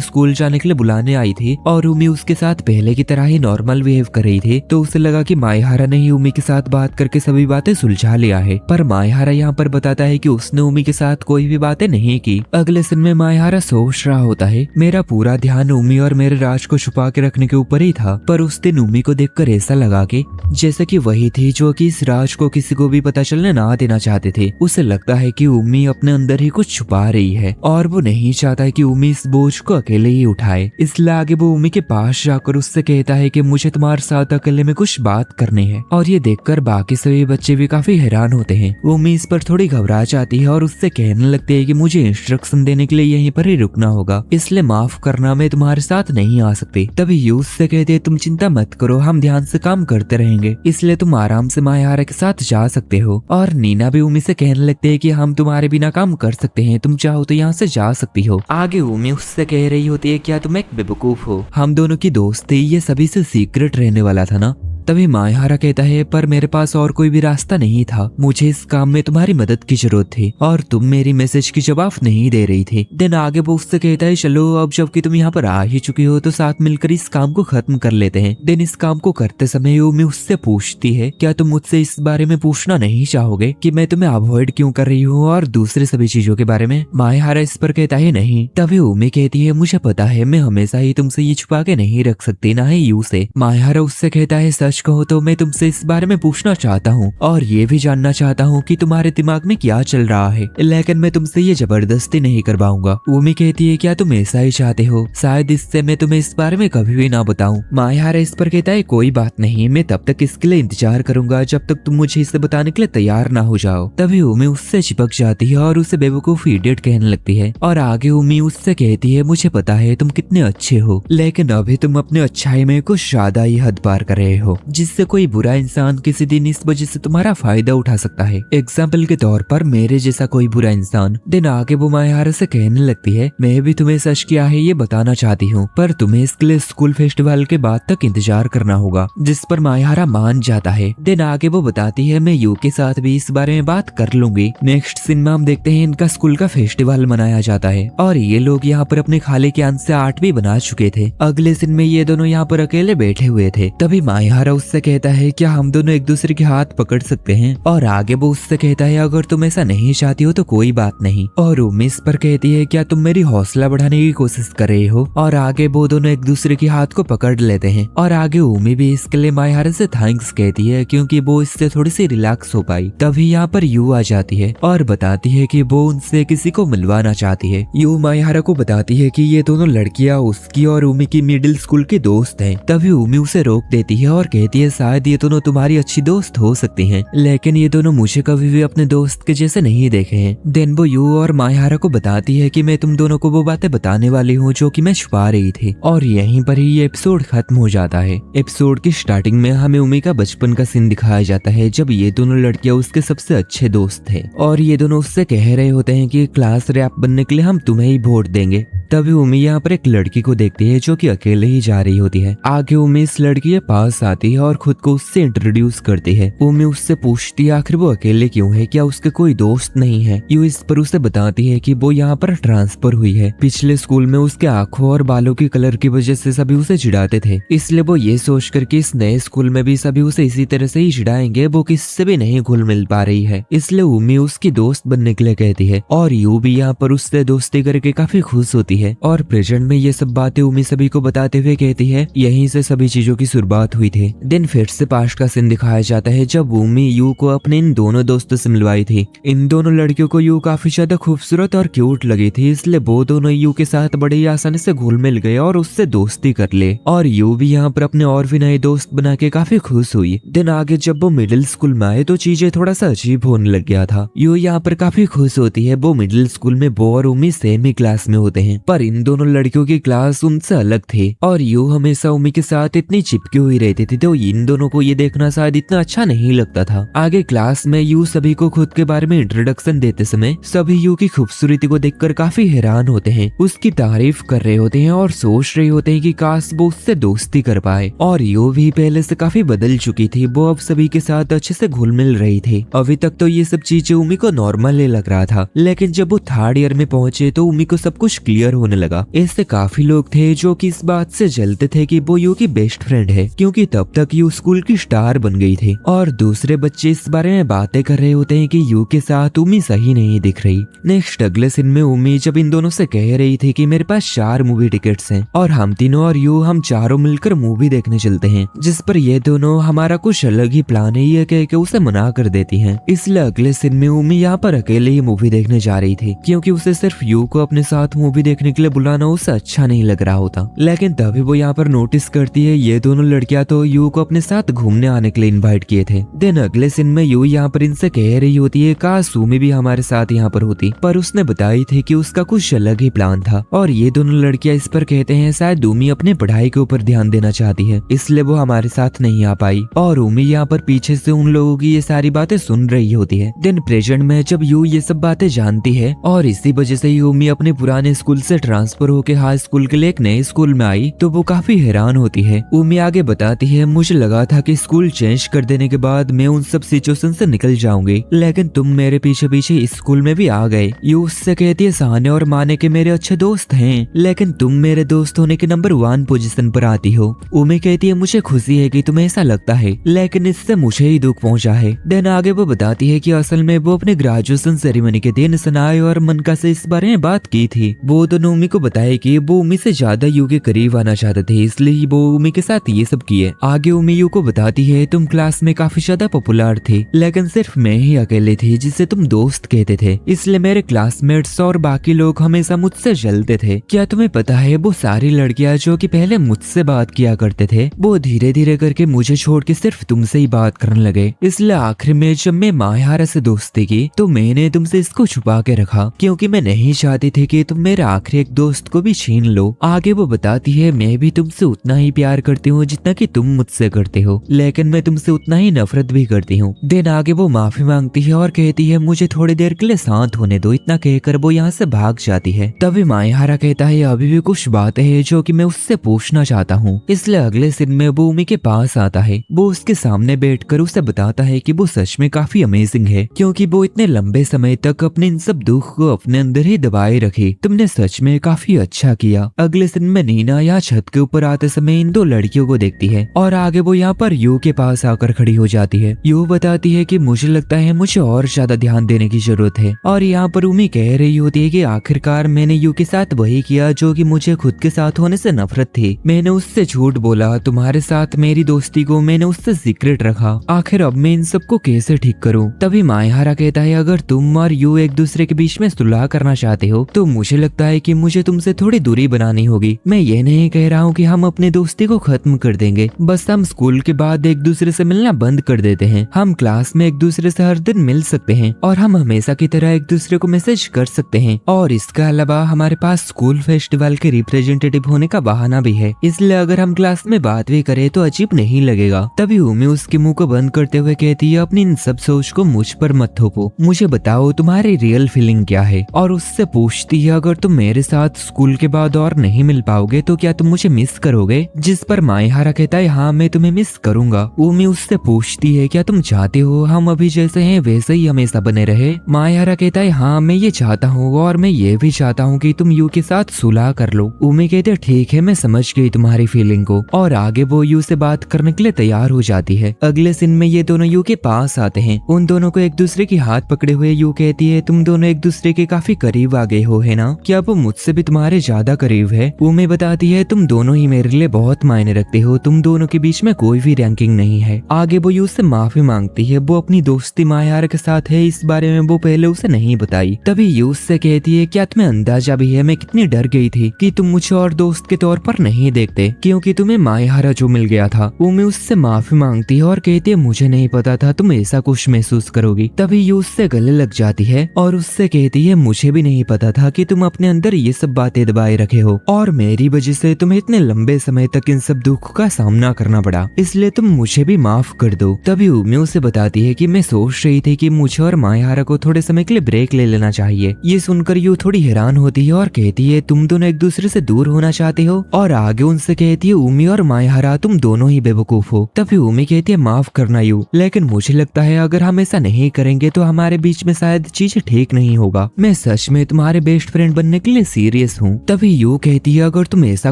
स्कूल जाने के लिए बुलाने आई थी और उमी उसके साथ पहले की तरह ही नॉर्मल बिहेव कर रही थी, तो उसे लगा कि मायाहारा ने ही उमी के साथ बात करके सभी बातें सुलझा लिया है। पर मायाहारा यहाँ पर बताता है कि उसने उमी के साथ कोई भी बातें नहीं की। अगले दिन में मायाहारा सोच रहा होता है, मेरा पूरा ध्यान उमी और मेरे राज को छुपा के रखने के ऊपर ही था, पर उस दिन उमी को देखकर ऐसा लगा कि जैसे कि वही थी जो कि इस राज को किसी को भी पता चलने ना देना चाहते थे। उसे लगता है कि उमी अपने अंदर ही कुछ छुपा रही है और वो नहीं चाहता है कि उमी इस बोझ को अकेले ही उठाए, इसलिए आगे वो उमी के पास जाकर उससे कहता है कि मुझे तुम्हारे साथ अकेले में कुछ बात करनी है। और ये देखकर बाकी सभी बच्चे भी काफी हैरान होते हैं। उमी इस पर थोड़ी घबरा जाती है और उससे कहने लगती है कि मुझे इंस्ट्रक्शन देने के लिए यहीं पर ही रुकना होगा, इसलिए माफ करना, मैं तुम्हारे साथ नहीं आ सकती। तभी यूज से कहते हैं तुम चिंता मत करो, हम ध्यान से काम करते रहेंगे, इसलिए तुम आराम से मायाहारा के साथ जा सकते हो। और नीना भी उमी से कहने लगते है कि हम तुम्हारे बिना काम कर सकते हैं, तुम चाहो तो यहाँ से जा सकती हो। आगे उमी उससे कह रही होती है क्या तुम एक बेवकूफ हो, हम दोनों की दोस्ती ये सभी से सीक्रेट रहने वाला था ना। तभी मायाहारा कहता है पर मेरे पास और कोई भी रास्ता नहीं था, मुझे इस काम में तुम्हारी मदद की जरूरत थी और तुम मेरी मैसेज की जवाब नहीं दे रही थी। देन आगे वो उससे कहता है चलो अब जबकि तुम यहाँ पर आ ही चुकी हो तो साथ मिलकर इस काम को खत्म कर लेते हैं। देन इस काम को करते समय उमी उससे पूछती है क्या तुम मुझसे इस बारे में पूछना नहीं चाहोगे कि मैं तुम्हें अवॉइड क्यों कर रही हूँ और दूसरे सभी चीजों के बारे में। मायाहारा इस पर कहता है नहीं। तभी उमी कहती है मुझे पता है मैं हमेशा ही तुमसे ये छुपा के नहीं रख सकती, ना ही यू से। मायाहारा उससे कहता है सच कहो तो मैं तुमसे इस बारे में पूछना चाहता हूँ और ये भी जानना चाहता हूँ कि तुम्हारे दिमाग में क्या चल रहा है, लेकिन मैं तुमसे ये जबरदस्ती नहीं कर पाऊंगा। उमी कहती है क्या तुम ऐसा ही चाहते हो, शायद इससे मैं तुम्हें इस बारे में कभी भी ना बताऊं। मायाहारा इस पर कहता है कोई बात नहीं, मैं तब तक इसके लिए इंतजार करूंगा जब तक तुम मुझे इसे बताने के लिए तैयार ना हो जाओ। तभी उमी उससे चिपक जाती है और उसे बेवकूफ इडियट कहने लगती है। और आगे उमी उससे कहती है मुझे पता है तुम कितने अच्छे हो, लेकिन अभी तुम अपने अच्छाई में कुछ ज्यादा ही हद पार कर रहे हो, जिससे कोई बुरा इंसान किसी दिन इस वजह से तुम्हारा फायदा उठा सकता है। एग्जाम्पल के तौर पर मेरे जैसा कोई बुरा इंसान। दिन आगे वो मायाहारा से कहने लगती है मैं भी तुम्हें सच क्या है ये बताना चाहती हूँ, पर तुम्हें इसके लिए स्कूल फेस्टिवल के बाद तक इंतजार करना होगा, जिस पर मायाहारा मान जाता है। दिन आगे वो बताती है मैं यू के साथ भी इस बारे में बात कर लूंगी। नेक्स्ट सीन में हम देखते हैं इनका स्कूल का फेस्टिवल मनाया जाता है और ये लोग यहाँ पर अपने खाले के अंत से आर्ट भी बना चुके थे। अगले सीन में ये दोनों यहाँ पर अकेले बैठे हुए थे। तभी मायाहारा उससे कहता है क्या हम दोनों एक दूसरे के हाथ पकड़ सकते हैं, और आगे वो उससे कहता है अगर तुम ऐसा नहीं चाहती हो तो कोई बात नहीं। और उमी इस पर कहती है क्या तुम मेरी हौसला बढ़ाने की कोशिश कर रहे हो, और आगे वो दोनों एक दूसरे के हाथ को पकड़ लेते हैं। और आगे उमी भी इसके लिए मायाहारा से थैंक्स कहती है क्योंकि वो इससे थोड़ी सी रिलैक्स हो पाई। तभी यहाँ पर यू आ जाती है और बताती है कि वो उनसे किसी को मिलवाना चाहती है। यू मायाहारा को बताती है कि ये दोनों लड़कियां उसकी और उमी की मिडिल स्कूल की दोस्त हैं। तभी उमी उसे रोक देती है और कहती है शायद ये दोनों तुम्हारी अच्छी दोस्त हो सकती हैं, लेकिन ये दोनों मुझे कभी भी अपने दोस्त के जैसे नहीं देखे हैं। देन वो यू और मायारा को बताती है कि मैं तुम दोनों को वो बातें बताने वाली हूँ जो कि मैं छुपा रही थी। और यहीं पर ही ये एपिसोड खत्म हो जाता है। एपिसोड की स्टार्टिंग में हमें उमी का बचपन का सीन दिखाया जाता है जब ये दोनों लड़कियां उसके सबसे अच्छे दोस्त थे और ये दोनों उससे कह रहे होते हैं कि क्लास रैप बनने के लिए हम तुम्हें ही वोट देंगे। तभी उमी यहाँ पर एक लड़की को देखती है जो कि अकेले ही जा रही होती है। आगे उमी इस लड़की के पास आती है और खुद को उससे इंट्रोड्यूस करती है। उमी उससे पूछती है आखिर वो अकेले क्यों है, क्या उसके कोई दोस्त नहीं है। यू इस पर उसे बताती है कि वो यहाँ पर ट्रांसफर हुई है। पिछले स्कूल में उसके आंखों और बालों की कलर की वजह से सभी उसे चिढ़ाते थे, इसलिए वो ये सोच कर कि इस नए स्कूल में भी सभी उसे इसी तरह से ही चिढ़ाएंगे, वो किससे भी नहीं घुल मिल पा रही है, इसलिए उमी उसकी दोस्त बनने के लिए कहती है। और यू भी यहाँ पर उससे दोस्ती करके काफी खुश होती है और प्रेजेंट में ये सब बातें उमी सभी को बताते हुए कहती है यहीं से सभी चीजों की शुरुआत हुई थी। दिन फिर से पास्ट का सीन दिखाया जाता है जब उमी यू को अपने इन दोनों दोस्तों से मिलवाई थी। इन दोनों लड़कियों को यू काफी ज्यादा खूबसूरत और क्यूट लगी थी, इसलिए वो दोनों यू के साथ बड़े ही आसानी से घुल मिल गए और उससे दोस्ती कर ले। और यू भी यहाँ पर अपने और भी नए दोस्त बना के काफी खुश हुई। दिन आगे जब वो मिडिल स्कूल में आए तो चीजें थोड़ा सा अजीब होने लग गया था। यू यहाँ पर काफी खुश होती है। वो मिडिल स्कूल में वो और उमी सेम ही क्लास में होते हैं, पर इन दोनों लड़कियों की क्लास उनसे अलग थी और यू हमेशा उमी के साथ इतनी चिपकी हुई रहती थी, तो इन दोनों को ये देखना शायद इतना अच्छा नहीं लगता था। आगे क्लास में यू सभी को खुद के बारे में इंट्रोडक्शन देते समय सभी यू की खूबसूरती को देखकर काफी हैरान होते हैं, उसकी तारीफ कर रहे होते हैं और सोच रहे होते हैं कि काश वो उससे दोस्ती कर पाए। और यू भी पहले से काफी बदल चुकी थी, वो अब सभी के साथ अच्छे से घुल मिल रही थी। अभी तक तो ये सब चीजें उमी को नॉर्मल ही लग रहा था, लेकिन जब वो थर्ड ईयर में पहुंचे तो उमी को सब कुछ क्लियर होने लगा। इससे काफी लोग थे जो कि इस बात से जलते थे कि वो यू की बेस्ट फ्रेंड है, क्योंकि तब तक यू स्कूल की स्टार बन गई थी। और दूसरे बच्चे इस बारे में बातें कर रहे होते हैं कि यू के साथ उमी सही नहीं दिख रही। नेक्स्ट अगले सीन में उमी जब इन दोनों से कह रही थी कि मेरे पास 4 मूवी टिकट्स हैं और हम तीनों और यू हम चारों मिलकर मूवी देखने चलते हैं, जिस पर ये दोनों हमारा कुछ अलग ही प्लान है ये कह के उसे मना कर देती हैं। इसलिए अगले सीन में उमी यहाँ पर अकेले ही मूवी देखने जा रही थी, क्योंकि उसे सिर्फ यू को अपने साथ मूवी देखने के लिए बुलाना उसे अच्छा नहीं लग रहा होता। लेकिन तभी वो यहाँ पर नोटिस करती है ये दोनों लड़कियां तो यू को अपने साथ घूमने आने के लिए इनवाइट किए थे। देन अगले सीन में यू यहाँ पर इनसे कह रही होती है काश सुमी भी हमारे साथ यहाँ पर होती, पर उसने बताई थी कि उसका कुछ अलग ही प्लान था। और ये दोनों लड़कियां इस पर कहते हैं शायद उमी अपने पढ़ाई के ऊपर ध्यान देना चाहती है, इसलिए वो हमारे साथ नहीं आ पाई। और उमी यहाँ पर पीछे से उन लोगों की ये सारी बातें सुन रही होती है। देन प्रेजेंट में जब यू ये सब बातें जानती है और इसी वजह से उमी अपने पुराने स्कूल से ट्रांसफर होकर हाई स्कूल के लिए एक नए स्कूल में आई तो वो काफी हैरान होती है। उमी आगे बताती है मुझे लगा था कि स्कूल चेंज कर देने के बाद मैं उन सब सिचुएशन से निकल जाऊंगी, लेकिन तुम मेरे पीछे पीछे इस स्कूल में भी आ गए। यू उससे कहती है साने और माने के मेरे अच्छे दोस्त हैं, लेकिन तुम मेरे दोस्त होने के नंबर 1 पोजीशन पर आती हो। उमी कहती है मुझे खुशी है कि तुम्हें ऐसा लगता है, लेकिन इससे मुझे ही दुख पहुंचा है। देन आगे वो बताती है कि असल में वो अपने ग्रेजुएशन सेरेमनी के दिन सनाए और मनका से इस बारे में बात की थी। वो दोनों उमी को बताए कि वो उमी से ज्यादा यू के करीब आना चाहते थे, इसलिए वो उमी के साथ ये सब किए। आगे उमी यू को बताती है तुम क्लास में काफी ज्यादा पॉपुलर थी, लेकिन सिर्फ मैं ही अकेले थी जिसे तुम दोस्त कहते थे, इसलिए मेरे क्लासमेट्स और बाकी लोग हमेशा मुझसे जलते थे। क्या तुम्हें पता है वो सारी लड़कियां जो कि पहले मुझसे बात किया करते थे वो धीरे धीरे करके मुझे छोड़ के सिर्फ तुमसे ही बात करने लगे। इसलिए आखिर में जब मैं मायारा से दोस्ती की तो मैंने तुमसे इसको छुपा के रखा, क्योंकि मैं नहीं चाहती थी कि तुम मेरे आखिरी एक दोस्त को भी छीन लो। आगे वो बताती है मैं भी तुमसे उतना ही प्यार करती हूँ जितना कि तुम मुझसे करते हो, लेकिन मैं तुमसे उतना ही नफरत भी करती हूँ। दिन आगे वो माफी मांगती है और कहती है मुझे थोड़ी देर के लिए शांत होने दो। इतना कहकर वो यहाँ से भाग जाती है। तभी मायारा कहता है अभी भी कुछ बातें हैं जो कि मैं उससे पूछना चाहता हूँ, इसलिए अगले दिन में वो उमी के पास आता है। वो उसके सामने बैठकर उसे बताता है कि वो सच में काफी अमेजिंग है, क्योंकि वो इतने लंबे समय तक अपने इन सब दुख को अपने अंदर ही दबाए रखे। तुमने सच में काफी अच्छा किया। अगले दिन में नीना यहाँ छत के ऊपर आते समय इन 2 लड़कियों को देखती है और आगे वो यहाँ पर यू के पास आकर खड़ी हो जाती है। यू बताती है कि मुझे लगता है मुझे और ज्यादा ध्यान देने की जरूरत है। और यहाँ पर उमी कह रही होती है कि आखिरकार मैंने यू के साथ वही किया जो कि मुझे खुद के साथ होने से नफरत थी। मैंने उससे झूठ बोला, तुम्हारे साथ मेरी दोस्ती को मैंने उससे सीक्रेट रखा। आखिर अब मैं इन सबको कैसे ठीक करूँ? तभी मायारा कहता है अगर तुम और यू एक दूसरे के बीच में सुलह करना चाहते हो तो मुझे लगता है कि मुझे तुमसे थोड़ी दूरी बनानी होगी। मैं ये नहीं कह रहा हूँ कि हम अपनी दोस्ती को खत्म कर देंगे, बस हम स्कूल के बाद एक दूसरे से मिलना बंद कर देते हैं। हम क्लास में एक दूसरे से हर दिन मिल सकते हैं और हम हमेशा की तरह एक दूसरे को मैसेज कर सकते हैं, और इसके अलावा हमारे पास स्कूल फेस्टिवल के रिप्रेजेंटेटिव होने का बहाना भी है, इसलिए अगर हम क्लास में बात भी करें तो अजीब नहीं लगेगा। तभी उमी उसके मुंह को बंद करते हुए कहती है, अपनी इन सब सोच को मुझ पर मत थोपो, मुझे बताओ तुम्हारी रियल फीलिंग क्या है। और उससे पूछती है, अगर तुम मेरे साथ स्कूल के बाद और नहीं मिल पाओगे तो क्या तुम मुझे मिस करोगे? जिस पर मायहारा कहता है, हाँ मैं तुम्हें मिस करूंगा। उमी उससे पूछती है, क्या तुम चाहते हो हम अभी जैसे हैं वैसे ही हमेशा बने रहे? मायहारा कहता है, हाँ मैं ये चाहता हूँ, और मैं ये भी चाहता हूँ कि तुम यू के साथ सुलह कर लो। उमी कहते है, ठीक है मैं समझ गई तुम्हारी फीलिंग को, और आगे वो यू से बात करने के लिए तैयार हो जाती है। अगले सीन में ये दोनों यू के पास आते हैं। उन दोनों को एक दूसरे की हाथ पकड़े हुए यू कहती है, तुम दोनों एक दूसरे के काफी करीब आ गए हो, है ना? क्या वो मुझसे भी तुम्हारे ज्यादा करीब है? उमी बताती है, तुम दोनों ही मेरे लिए बहुत मायने रखते हो, तुम दोनों के बीच में कोई भी रैंकिंग नहीं है। आगे वो यू से माफी मांगती है, वो अपनी दोस्ती मायहारा के साथ है, इस बारे में वो पहले उसे नहीं बताई। तभी यू से कहती है, क्या तुम्हें अंदाजा भी है मैं कितनी डर गई थी कि तुम मुझे और दोस्त के तौर पर नहीं देखते, क्योंकि तुम्हें मायहारा जो मिल गया था। उमी उससे माफी मांगती है और कहती है, मुझे नहीं पता था तुम ऐसा कुछ महसूस करोगी। तभी यू उससे गले लग जाती है और उससे कहती है, मुझे भी नहीं पता था कि तुम अपने अंदर ये सब बातें दबाए रखे हो, और मेरी वजह से तुम्हें इतने लंबे समय तक इन सब दुख का सामना करना पड़ा, इसलिए तुम मुझे भी माफ कर दो। तभी उमी उसे बताती है कि मैं सोच रही थी कि मुझे और मायहारा को थोड़े समय के लिए ब्रेक ले लेना चाहिए। ये सुनकर यू थोड़ी हैरान होती है और कहती है, तुम दोनों एक दूसरे से दूर होना चाहते हो? और आगे उनसे कहती है, उमी और मायहारा तुम दोनों ही बेवकूफ हो। तभी उमी कहती है, माफ करना यू, लेकिन मुझे लगता है अगर हम ऐसा नहीं करेंगे तो हमारे बीच में शायद चीजें ठीक नहीं होगा। मैं सच में तुम्हारे बेस्ट फ्रेंड बनने के लिए सीरियस हूँ। तभी यू कहती है, अगर तुम ऐसा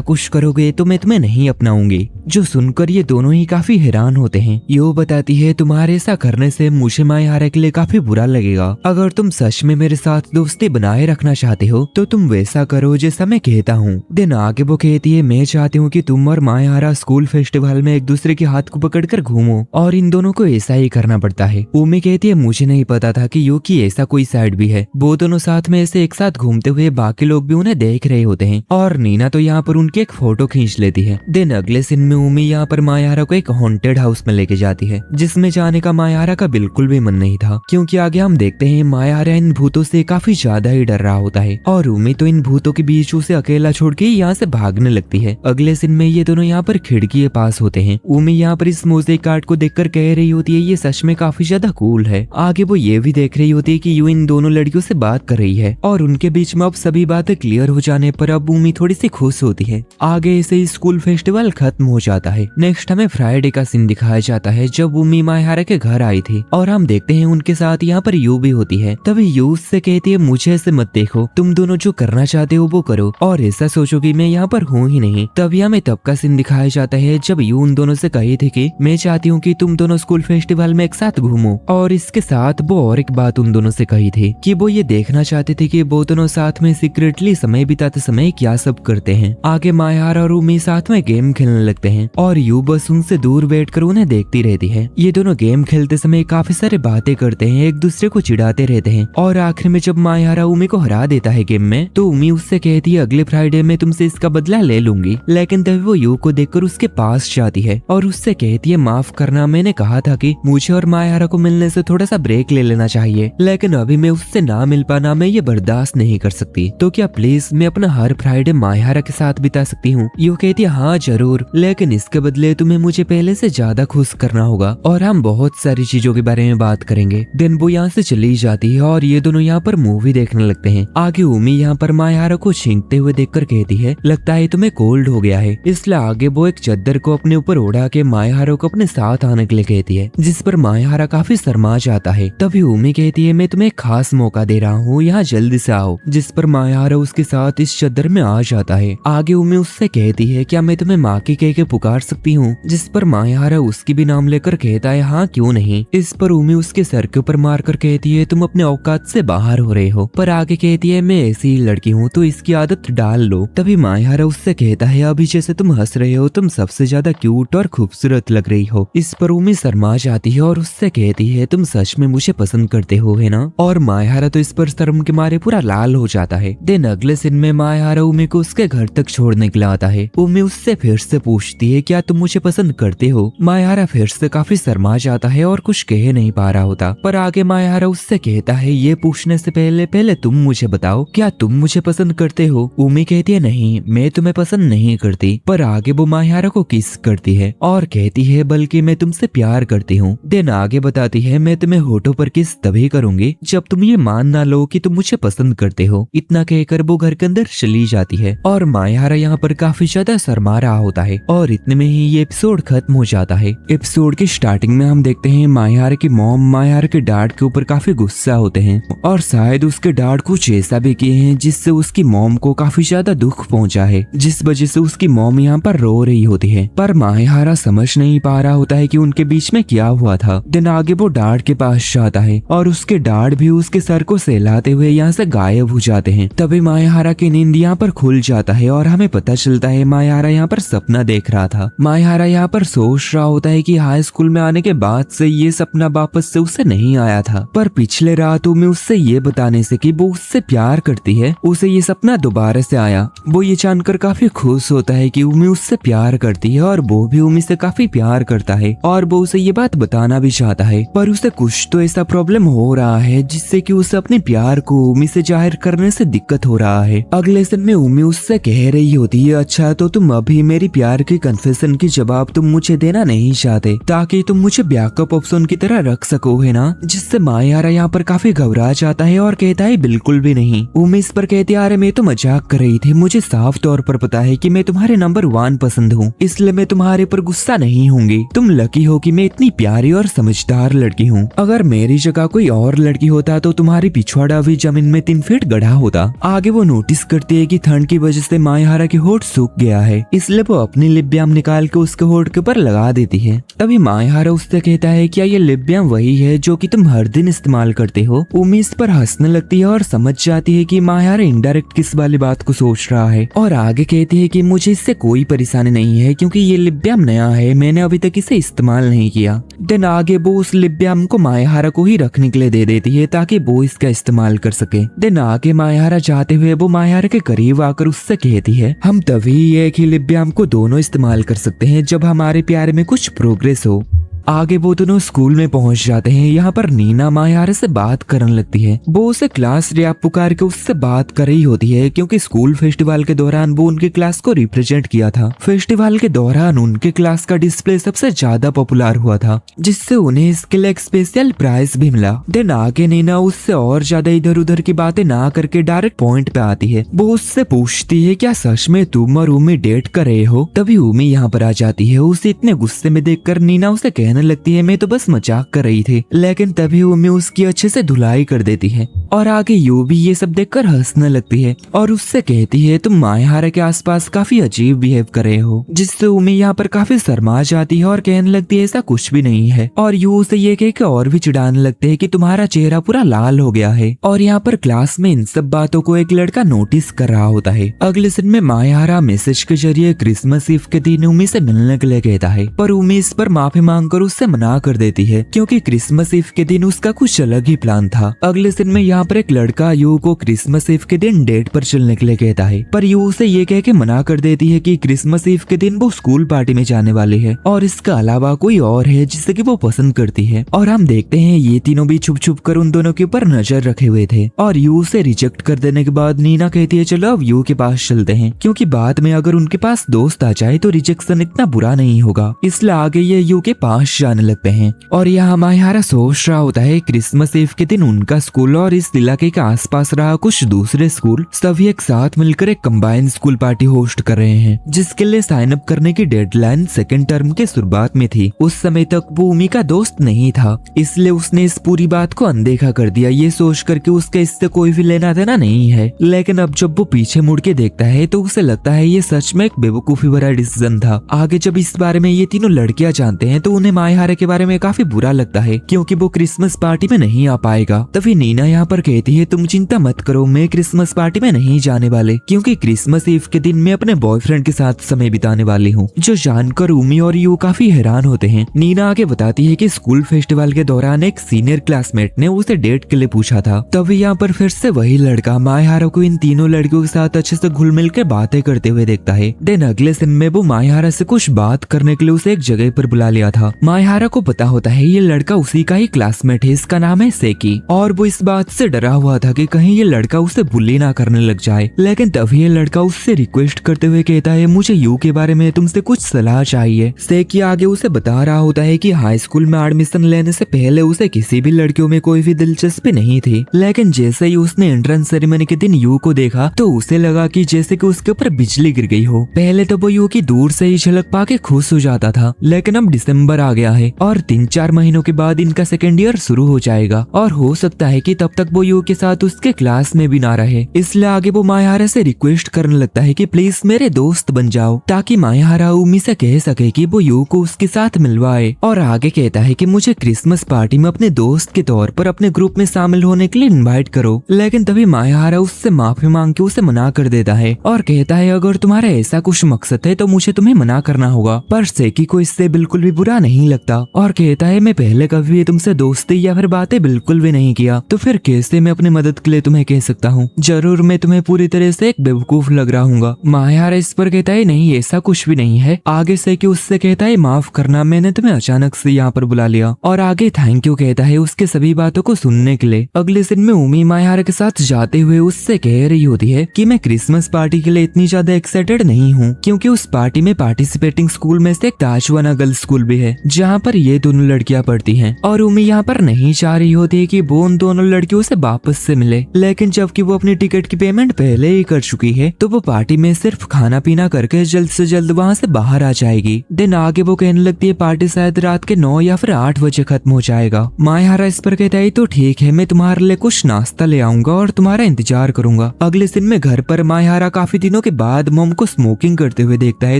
कुछ करोगे तो मैं तुम्हें नहीं अपनाऊंगी। जो सुनकर ये दोनों ही काफी हैरान होते हैं। यू बताती है, तुम्हारे ऐसा करने से मुझे मायहारा के लिए काफी बुरा लगेगा। अगर तुम सच में मेरे साथ दोस्ती बनाए रखना चाहते हो तो तुम वैसा करो जैसा मैं कहता हूँ। दिन आगे वो कहती है, मैं चाहती हूँ कि तुम और मायहारा स्कूल फेस्टिवल में एक दूसरे के हाथ को पकड़कर घूमो, और इन दोनों को ऐसा ही करना पड़ता है। उमी कहती है, मुझे नहीं पता था कि यू की ऐसा कोई साइड भी है। वो दोनों साथ में ऐसे एक साथ घूमते हुए बाकी लोग भी उन्हें देख रहे होते हैं, और नीना तो यहाँ पर उनकी एक फोटो खींच लेती है। दिन अगले सीन में उमी यहाँ पर मायहारा को एक हॉन्टेड हाउस में लेके जाती है, जिसमें जाने का मायहारा का बिल्कुल भी मन नहीं था, क्योंकि आगे हम देखते हैं मायहारा इन भूतों से काफी ज्यादा ही डर रहा होता है, और उमी तो इन भूतों के बीच उसे अकेला छोड़ के यहाँ से भागने लगती है। अगले सीन में ये दोनों यहाँ पर खिड़की के पास होते हैं। उमी यहाँ पर इस मोज़ेक आर्ट को देखकर कह रही होती है, ये सच में काफी ज्यादा कूल है। आगे वो ये भी देख रही होती है कि यू इन दोनों लड़कियों से बात कर रही है, और उनके बीच में अब सभी बातें क्लियर हो जाने पर अब उमी थोड़ी सी खुश होती है। आगे ऐसे स्कूल फेस्टिवल खत्म हो जाता है। नेक्स्ट हमें फ्राइडे का सीन दिखाया जाता है, जब उमी मायहारा के घर आई थी, और हम देखते हैं उनके साथ यहाँ पर यू भी होती है। तभी यू उससे कहती है, मुझे ऐसे मत देखो, तुम दोनों जो करना चाहते हो वो करो, और ऐसा सोचो कि मैं यहाँ पर हूँ ही नहीं। तभी हमें तब का सीन दिखाया जाता है जब यू उन दोनों से कही थी कि मैं चाहती हूँ कि तुम दोनों स्कूल फेस्टिवल में एक साथ घूमो, और इसके साथ वो और एक बात उन दोनों से कही थी कि वो ये देखना चाहते थे कि वो दोनों साथ में सीक्रेटली समय बिताते समय क्या सब करते हैं। आगे मायहारा और उमी साथ में गेम खेलने लगते हैं, और यू बस उनसे दूर बैठकर उन्हें देखती रहती है। ये दोनों गेम खेलते समय काफी सारे बातें करते हैं, एक दूसरे को चिढ़ाते रहते हैं, और आखिर में जब मायहारा उमी को हरा देता है गेम में, तो उमी उससे कहती है, अगले फ्राइडे में तुमसे इसका बदला ले लूंगी। लेकिन तभी वो यू को देखकर उसके पास जाती है और उससे कहती है, माफ करना, मैंने कहा था कि मुझे और मायहारा को मिलने से थोड़ा सा ब्रेक ले लेना चाहिए, लेकिन अभी मैं उससे ना मिल पाना मैं ये बर्दाश्त नहीं कर सकती, तो क्या प्लीज मैं अपना हर फ्राइडे मायहारा के साथ बिता सकती हूँ? यू कहती है, हाँ जरूर, लेकिन इसके बदले तुम्हें मुझे पहले से ज्यादा खुश करना होगा, और हम बहुत सारी चीजों के बारे में बात करेंगे। दिन वो यहाँ से चली जाती है और ये दोनों यहाँ पर मूवी देखने लगते हैं। आगे उमी यहाँ पर मायहारा को छींकते हुए देखकर कहती है, लगता है तुम्हें कोल्ड हो गया है, इसलिए आगे वो एक चादर को अपने ऊपर उड़ा के मायहारा को अपने साथ आने के लिए कहती है, जिस पर मायहारा काफी शर्मा जाता है। तभी उमी कहती है, मैं तुम्हें खास मौका दे रहा हूँ, यहाँ जल्दी से आओ, जिस पर मायहारा उसके साथ इस चादर में आ जाता है। आगे उमी उससे कहती है, क्या मैं तुम्हें माँ की कह के पुकार सकती हूँ? जिस पर मायहारा उसकी भी नाम लेकर कहता है, हाँ क्यों नहीं। इस पर उमी उसके सर के ऊपर मार कर कहती है, तुम अपने औकात से बाहर हो रहे हो। पर आगे कहती है, मैं ऐसी ही लड़की हूँ तो इसकी आदत डाल लो। तभी मायहारा उससे कहता है, अभी जैसे तुम हंस रहे हो तुम सबसे ज्यादा क्यूट और खूबसूरत लग रही हो। इस पर उमी शर्मा जाती है और उससे कहती है, तुम सच में मुझे पसंद करते हो, है ना? और मायहारा तो इस पर शर्म के मारे पूरा लाल हो जाता है। दिन अगले दिन में मायहारा उमी को उसके घर तक छोड़ने के लिए आता है। उमी उससे फिर से पूछती पूछती है क्या तुम मुझे पसंद करते हो। मायारा फिर से काफी शर्मा जाता है और कुछ कह नहीं पा रहा होता, पर आगे मायारा उससे कहता है ये पूछने से पहले तुम मुझे बताओ क्या तुम मुझे पसंद करते हो। उमी कहती है नहीं, मैं तुम्हें पसंद नहीं करती, पर आगे वो मायारा को किस करती है और कहती है बल्कि मैं तुमसे प्यार करती हूँ। देन आगे बताती है मैं तुम्हें होठों पर किस तभी करूंगी जब तुम ये मान ना लो कि तुम मुझे पसंद करते हो। इतना कहकर वो घर के अंदर चली जाती है और मायारा यहाँ पर काफी ज्यादा शर्मा रहा होता है और इतने में ही ये एपिसोड खत्म हो जाता है। एपिसोड की स्टार्टिंग में हम देखते हैं मायारा की मॉम मायारा के डैड के ऊपर काफी गुस्सा होते हैं और शायद उसके डैड कुछ ऐसा भी किए हैं जिससे उसकी मॉम को काफी ज्यादा दुख पहुंचा है, जिस वजह से उसकी मॉम यहाँ पर रो रही होती है। पर मायारा समझ नहीं पा रहा होता है कि उनके बीच में क्या हुआ था। दिन आगे वो डैड के पास जाता है और उसके डैड भी उसके सर को सहलाते हुए यहाँ से गायब हो जाते हैं। तभी मायारा की नींद यहाँ पर खुल जाता है और हमें पता चलता है मायारा यहाँ पर सपना देख रहा था। मायारा यहाँ पर सोच रहा होता है कि हाई स्कूल में आने के बाद से ये सपना वापस से उसे नहीं आया था, पर पिछले रातों में उससे ये बताने से कि वो उससे प्यार करती है उसे ये सपना दोबारा से आया। वो ये जानकर काफी खुश होता है कि उमी उससे प्यार करती है और वो भी उमी से काफी प्यार करता है और वो उसे ये बात बताना भी चाहता है, पर उसे कुछ तो ऐसा प्रॉब्लम हो रहा है जिससे कि उसे अपने प्यार को उमी से जाहिर करने से दिक्कत हो रहा है। अगले दिन में उमी उससे कह रही होती है अच्छा तो तुम अभी मेरी प्यार की कन्फेशन की जवाब तुम मुझे देना नहीं चाहते ताकि तुम मुझे बैकअप ऑप्शन की तरह रख सको, है ना। जिससे मायारा यहाँ पर काफी घबरा जाता है और कहता है बिल्कुल भी नहीं। उमी इस पर कहती है अरे मैं तो मजाक कर रही थी, मुझे साफ तौर पर पता है कि मैं तुम्हारे नंबर 1 पसंद हूँ, इसलिए मैं तुम्हारे पर गुस्सा नहीं होंगी। तुम लकी हो कि मैं इतनी प्यारी और समझदार लड़की हूँ। अगर मेरी जगह कोई और लड़की होता तो तुम्हारी पिछवाड़ा भी जमीन में 3 फीट गढ़ा होता। आगे वो नोटिस करती है कि ठंड की वजह से मायारा की होठ सूख गया है, इसलिए वो अपनी लिप बाम निकाल के उसके होठ के ऊपर लगा देती है। तभी मायारा उससे कहता है क्या ये लिप बाम वही है जो कि तुम हर दिन इस्तेमाल करते हो। उमी इस पर हंसने लगती है और समझ जाती है कि मायारा इनडायरेक्ट किस वाली बात को सोच रहा है और आगे कहती है कि मुझे इससे कोई परेशानी नहीं है क्योंकि ये लिप बाम नया है, मैंने अभी तक इसे इस्तेमाल नहीं किया। देन आगे वो उस लिप बाम को मायारा को ही रखने के लिए दे देती है ताकि वो इसका इस्तेमाल कर सके। देन आगे मायारा जाते हुए वो मायारा के करीब आकर उससे कहती है हम तभी एक ही लिप बाम को दोनों इस्तेमाल कर सकते हैं जब हमारे प्यार में कुछ प्रोग्रेस हो। आगे वो दोनों स्कूल में पहुंच जाते हैं। यहाँ पर नीना मायारा से बात करने लगती है। वो उसे क्लास रैप पुकार के उससे बात कर रही होती है क्योंकि स्कूल फेस्टिवल के दौरान वो उनकी क्लास को रिप्रेजेंट किया था। फेस्टिवल के दौरान उनके क्लास का डिस्प्ले सबसे ज्यादा पॉपुलर हुआ था जिससे उन्हें इसके लिए एक स्पेशल प्राइज भी मिला। देन आगे नीना उससे और ज्यादा इधर उधर की बातें ना करके डायरेक्ट पॉइंट पे आती है। वो उससे पूछती है क्या सच में तुम और उमी डेट कर रहे हो। तभी उमी यहाँ पर आ जाती है। उसे इतने गुस्से में देखकर नीना उसे कहने लगती है मैं तो बस मजाक कर रही थी, लेकिन तभी उमी उसकी अच्छे से धुलाई कर देती है और आगे यू भी ये सब देखकर हंसने लगती है और उससे कहती है तुम मायारा के आसपास काफी अजीब बिहेव कर रहे हो, जिससे उमी यहाँ पर काफी शर्मा जाती है और कहने लगती है ऐसा कुछ भी नहीं है और यू उसे ये कह के और भी चिढ़ाने लगते है कि तुम्हारा चेहरा पूरा लाल हो गया है। और यहाँ पर क्लास में इन सब बातों को एक लड़का नोटिस कर रहा होता है। अगले दिन में मायारा मैसेज के जरिए क्रिसमस ईव के दिन उमी से मिलने के लिए कहता है, पर उमी इस पर माफी मांगकर उससे मना कर देती है क्योंकि क्रिसमस ईव के दिन उसका कुछ अलग ही प्लान था। अगले दिन में यहाँ पर एक लड़का यू को क्रिसमस ईव के दिन डेट पर चलने के लिए कहता है, पर यू उसे ये कह के मना कर देती है कि क्रिसमस ईव के दिन वो स्कूल पार्टी में जाने वाली है और इसका अलावा कोई और है जिसे कि वो पसंद करती है। और हम देखते हैं ये तीनों भी छुप छुप कर उन दोनों के ऊपर नजर रखे हुए थे और यू उसे रिजेक्ट कर देने के बाद नीना कहती है चलो अब यू के पास चलते हैं क्योंकि बाद में अगर उनके पास दोस्त आ जाए तो रिजेक्शन इतना बुरा नहीं होगा, इसलिए आगे ये यू के पास जाने लगते हैं। और यहाँ मायारा सोच रहा होता है क्रिसमस ईव के दिन उनका स्कूल और इस इलाके के आसपास रहा कुछ दूसरे स्कूल सभी एक साथ मिलकर एक कंबाइंड स्कूल पार्टी होस्ट कर रहे हैं जिसके लिए साइन अप करने की डेडलाइन सेकेंड टर्म के शुरुआत में थी। उस समय तक वो उमी का दोस्त नहीं था, इसलिए उसने इस पूरी बात को अनदेखा कर दिया ये सोच कर के उसके इससे कोई भी लेना देना नहीं है। लेकिन अब जब वो पीछे मुड़ के देखता है तो उसे लगता है ये सच में एक बेवकूफी भरा डिसीजन था। आगे जब इस बारे में ये तीनों लड़कियां जानते हैं तो उन्हें मायहारा के बारे में काफी बुरा लगता है क्योंकि वो क्रिसमस पार्टी में नहीं आ पाएगा। तभी नीना यहाँ पर कहती है तुम चिंता मत करो, मैं क्रिसमस पार्टी में नहीं जाने वाले क्योंकि क्रिसमस ईव के दिन मैं अपने बॉयफ्रेंड के साथ समय बिताने वाली हूँ। जो जानकर उमी और यू काफी हैरान होते हैं। नीना आगे बताती है कि स्कूल फेस्टिवल के दौरान एक सीनियर क्लासमेट ने उसे डेट के लिए पूछा था। तभी यहाँ पर फिर से वही लड़का मायहारा को इन तीनों लड़कियों के साथ अच्छे से घुल मिल के बातें करते हुए देखता है। देन अगले दिन में वो मायहारा से कुछ बात करने के लिए उसे एक जगह पर बुला लिया था। मायहारा को पता होता है ये लड़का उसी का ही क्लासमेट है, इसका नाम है सेकी, और वो इस बात से डरा हुआ था कि कहीं ये लड़का उसे बुली ना करने लग जाए। लेकिन तभी ये लड़का उससे रिक्वेस्ट करते हुए कहता है मुझे यू के बारे में तुमसे कुछ सलाह चाहिए। सेकी आगे उसे बता रहा होता है कि हाई स्कूल में एडमिशन लेने से पहले उसे किसी भी लड़कियों में कोई भी दिलचस्पी नहीं थी, लेकिन जैसे ही उसने एंट्रेंस सेरेमनी के दिन यू को देखा तो उसे लगा कि जैसे कि उसके ऊपर बिजली गिर गई हो। पहले तो वो यू की दूर से ही झलक पाके खुश हो जाता था, लेकिन अब दिसंबर आ गया है और 3-4 महीनों के बाद इनका सेकेंड ईयर शुरू हो जाएगा और हो सकता है कि तब तक वो यू के साथ उसके क्लास में भी ना रहे। इसलिए आगे वो मायहारा से रिक्वेस्ट करने लगता है कि प्लीज मेरे दोस्त बन जाओ, ताकि मायहारा उमी से कह सके कि वो यू को उसके साथ मिलवाए। और आगे कहता है कि मुझे क्रिसमस पार्टी में अपने दोस्त के तौर पर अपने ग्रुप में शामिल होने के लिए इनवाइट करो। लेकिन तभी मायहारा उससे माफी मांग के उसे मना कर देता है और कहता है अगर तुम्हारा ऐसा कुछ मकसद है तो मुझे तुम्हें मना करना होगा। पर सेकी को इससे बिल्कुल भी बुरा नहीं लगता और कहता है मैं पहले कभी भी तुमसे दोस्ती या फिर बातें बिल्कुल भी नहीं किया, तो फिर कैसे मैं अपनी मदद के लिए तुम्हें कह सकता हूँ। जरूर मैं तुम्हें पूरी तरह से एक बेवकूफ लग रहा हूँ। मायहारा इस पर कहता है नहीं ऐसा कुछ भी नहीं है। आगे सेकी उससे कहता है माफ करना, मैंने तुम्हें अचानक से यहाँ पर बुला लिया, और आगे थैंक यू कहता है उसके सभी बातों को सुनने के लिए। अगले दिन में उमी मायहारा के साथ जाते हुए उससे कह रही होती है कि मैं क्रिसमस पार्टी के लिए इतनी ज्यादा एक्साइटेड नहीं हूँ क्योंकि उस पार्टी में पार्टिसिपेटिंग स्कूल में से एक ताजवाना गर्ल्स स्कूल भी है जहाँ पर ये दोनों लड़कियां पढ़ती हैं, और उमी यहाँ पर नहीं चाह रही होती है कि वो उन दोनों लड़कियों से वापस से मिले। लेकिन जबकि वो अपनी टिकट की पेमेंट पहले ही कर चुकी है तो वो पार्टी में सिर्फ खाना पीना करके जल्द से जल्द वहाँ से बाहर आ जाएगी। दिन आगे वो कहने लगती है पार्टी शायद रात के 9 या फिर 8 बजे खत्म हो जाएगा। मायहारा इस पर कहता है तो ठीक है, मैं तुम्हारे लिए कुछ नाश्ता ले आऊंगा और तुम्हारा इंतजार करूंगा। अगले दिन में घर पर मायहारा काफी दिनों के बाद मॉम को स्मोकिंग करते हुए देखता है